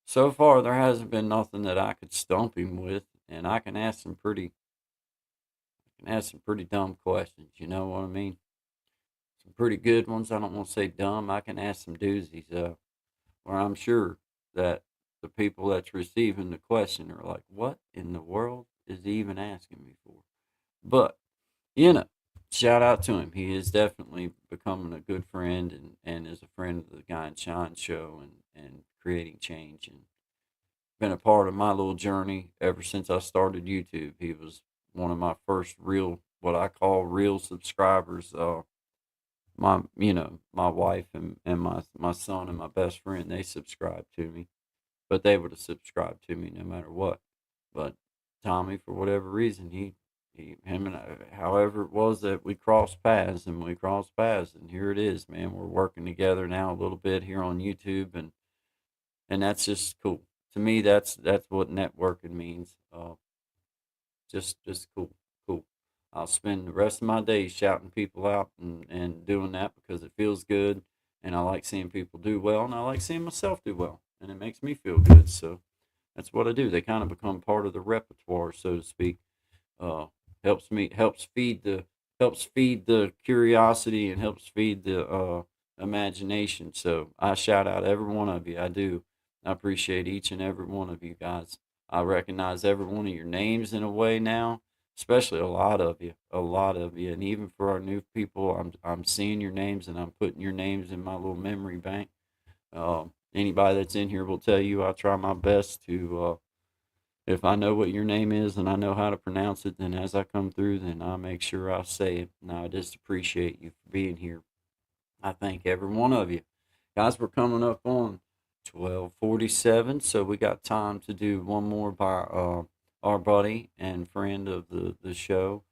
there hasn't been nothing that I could stump him with, and I can ask some pretty dumb questions. You know what I mean? Some pretty good ones. I don't want to say dumb. I can ask some doozies, where I'm sure that the people that's receiving the question are like, what in the world is he even asking me for? But, shout out to him. He is definitely becoming a good friend and is a friend of the Guy and Shine show and creating change, and been a part of my little journey ever since I started YouTube. He was one of my first real, what I call real subscribers. My wife and my son and my best friend, they subscribed to me, but they would have subscribed to me no matter what. But Tommy, for whatever reason, him and I, however it was that we crossed paths, and here it is, man. We're working together now a little bit here on YouTube, and that's just cool. To me, that's what networking means. Just cool. I'll spend the rest of my days shouting people out and doing that because it feels good, and I like seeing people do well, and I like seeing myself do well, and it makes me feel good. So that's what I do. They kind of become part of the repertoire, so to speak. Helps feed the curiosity, and helps feed the imagination. So I shout out every one of you. I do. I appreciate each and every one of you guys. I recognize every one of your names in a way now, especially a lot of you, and even for our new people, I'm seeing your names, and I'm putting your names in my little memory bank. Anybody that's in here will tell you I try my best to, if I know what your name is and I know how to pronounce it, then as I come through, then I make sure I say it. And I just appreciate you for being here. I thank every one of you. Guys, we're coming up on 12:47, so we got time to do one more by our buddy and friend of the show,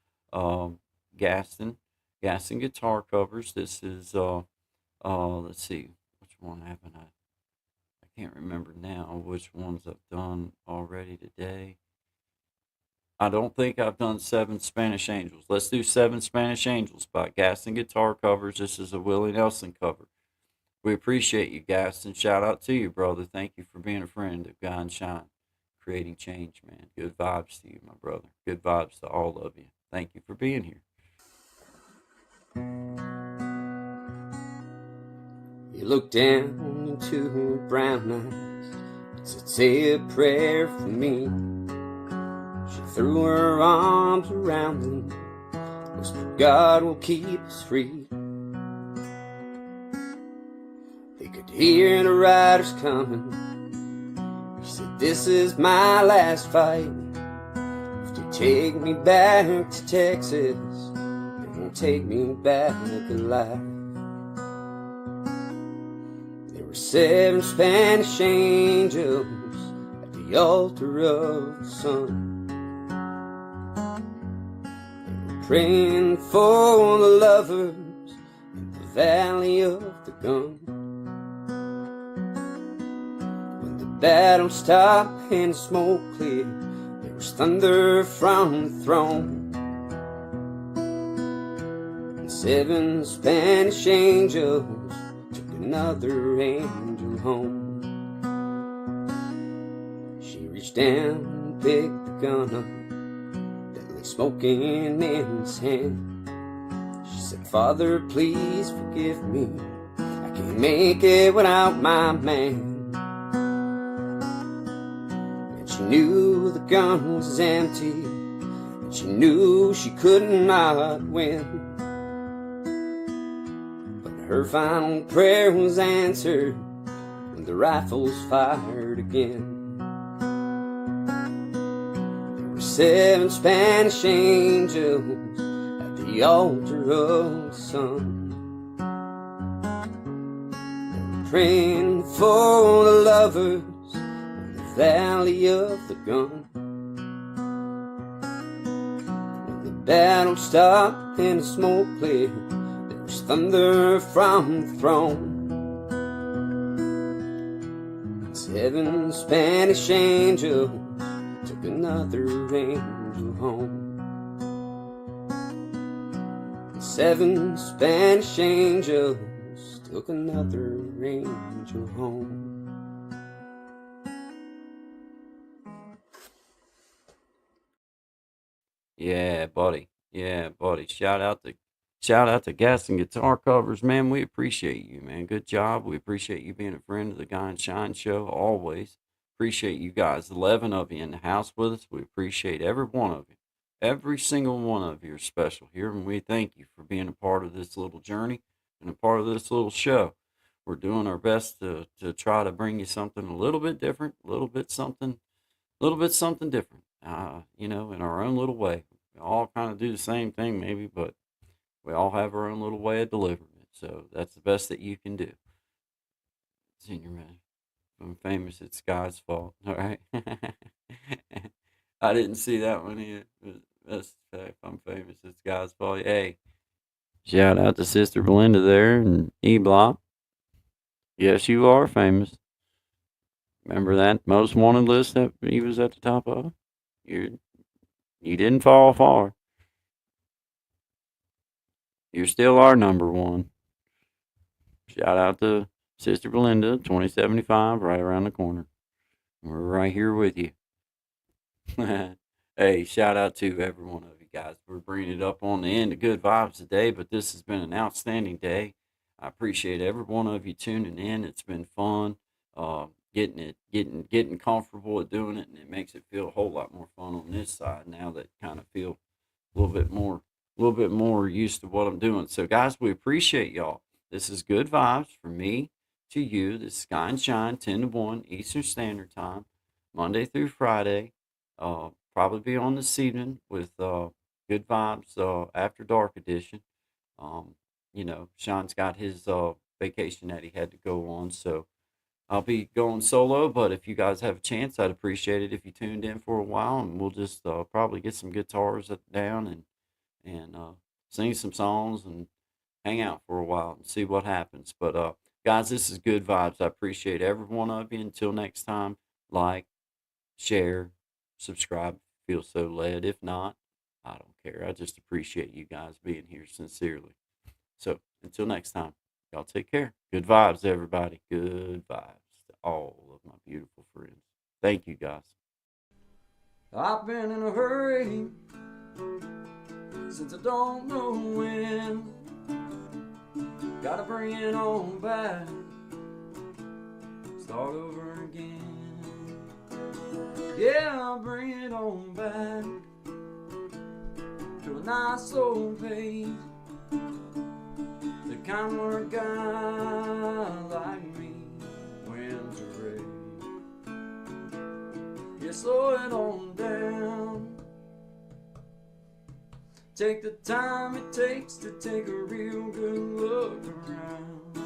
Gaston Guitar Covers. This is let's see, which one haven't I can't remember now which ones I've done already today. I don't think I've done 7 Spanish Angels. Let's do 7 Spanish Angels by Gaston Guitar Covers. This is a Willie Nelson cover. We appreciate you, Gaston. Shout out to you, brother. Thank you for being a friend of Guy and Shine, creating change, man. Good vibes to you, my brother. Good vibes to all of you. Thank you for being here. You look down into her brown eyes, said, say a prayer for me. She threw her arms around him, whispered, God will keep us free. They could hear the riders coming. She said, this is my last fight. If they take me back to Texas, they won't take me back alive. 7 Spanish angels at the altar of the sun. They were praying for the lovers in the valley of the gun. When the battle stopped and the smoke cleared, there was thunder from the throne. And 7 Spanish angels another angel home. reached down and picked the gun up that lay smoking in his hand. She said, Father, please forgive me. I can't make it without my man. And she knew the gun was empty, and she knew she could not win. But her final prayer was answered when the rifles fired again. There were 7 Spanish angels at the altar of the sun. They were praying for the lovers in the valley of the gun. When the battle stopped and the smoke cleared, there was thunder from the throne. 7 Spanish angels took another angel home. 7 Spanish angels took another angel home. Yeah, buddy. Yeah, buddy. Shout out to Gas and Guitar Covers, man. We appreciate you, man. Good job. We appreciate you being a friend of the Guy and Shine Show always. Appreciate you guys, 11 of you in the house with us. We appreciate every one of you. Every single one of you are special here, and we thank you for being a part of this little journey and a part of this little show. We're doing our best to try to bring you something a little bit different, a little bit something different, in our own little way. We all kind of do the same thing maybe, but we all have our own little way of delivering it. So that's the best that you can do. Senior man, if I'm famous, it's God's fault. All right. I didn't see that one either. That's the fact. If I'm famous, it's God's fault. Hey, shout out to Sister Belinda there and E-Block. Yes, you are famous. Remember that most wanted list that he was at the top of? You didn't fall far. You still are number one. Shout out to Sister Belinda, 2075, right around the corner. We're right here with you. Hey, shout out to every one of you guys. We're bringing it up on the end of Good Vibes today, but this has been an outstanding day. I appreciate every one of you tuning in. It's been fun. Getting comfortable at doing it, and it makes it feel a whole lot more fun on this side now that kind of feel a little bit more used to what I'm doing. So guys, we appreciate y'all. This is Good Vibes from me to you. This is Sky and Shine, 10 to 1 Eastern Standard Time, Monday through Friday. Probably be on this evening with Good Vibes After Dark edition. Sean's got his vacation that he had to go on, so I'll be going solo, but if you guys have a chance, I'd appreciate it if you tuned in for a while, and we'll just probably get some guitars down and sing some songs and hang out for a while and see what happens. But guys, this is Good Vibes. I appreciate every one of you. Until next time, like, share, subscribe. Feel so led. If not, I don't care. I just appreciate you guys being here sincerely. So until next time. Y'all take care. Good vibes, everybody. Good vibes to all of my beautiful friends. Thank you, guys. I've been in a hurry since I don't know when. Gotta bring it on back. Start over again. Yeah, I'll bring it on back to a nice old pace. The kind where a guy like me wins a race. Yeah, slow it on down. Take the time it takes to take a real good look around.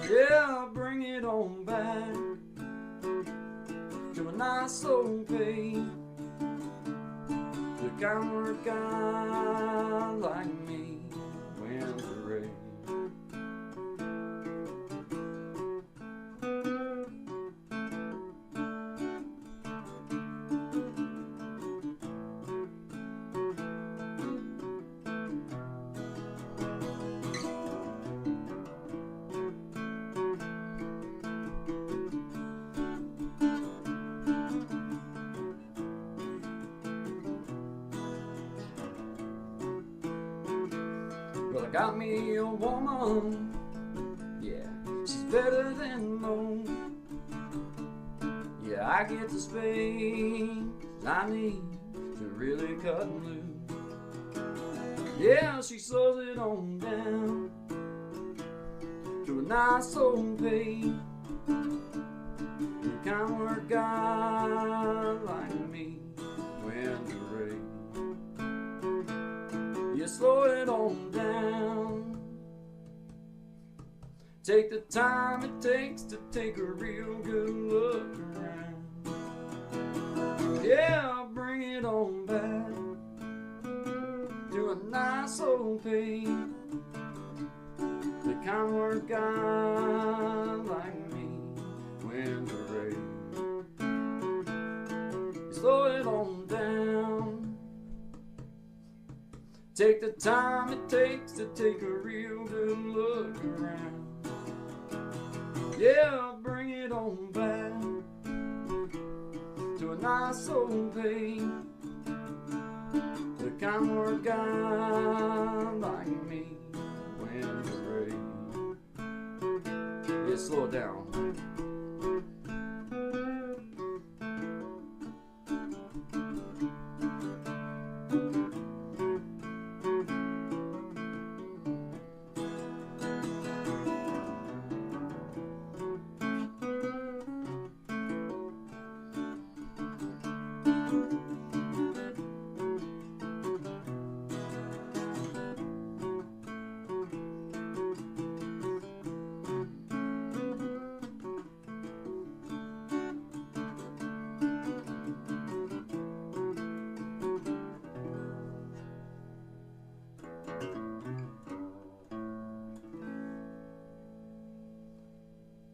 Yeah, I'll bring it on back to a nice old pace. The kind where a guy like me wins a race. got me a woman, yeah, she's better than most. Yeah, I get the space I need to really cut loose. Yeah, she slows it on down to a nice old pace. The kind where a guy like me wins the race. You slow it on down. Take the time it takes to take a real good look around. Yeah, bring it on back to a nice old pace. The kind where a guy like me wins the race. You slow it on down. Take the time it takes to take a real good look around. Yeah, bring it on back to a nice old pace. The kind where a guy like me wins the race. Yeah, slow it down.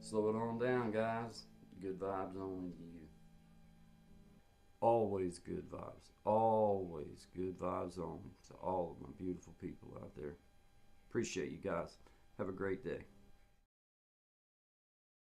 Slow it on down, guys. Good vibes only to you. Always good vibes. Always good vibes only to all of my beautiful people out there. Appreciate you guys. Have a great day.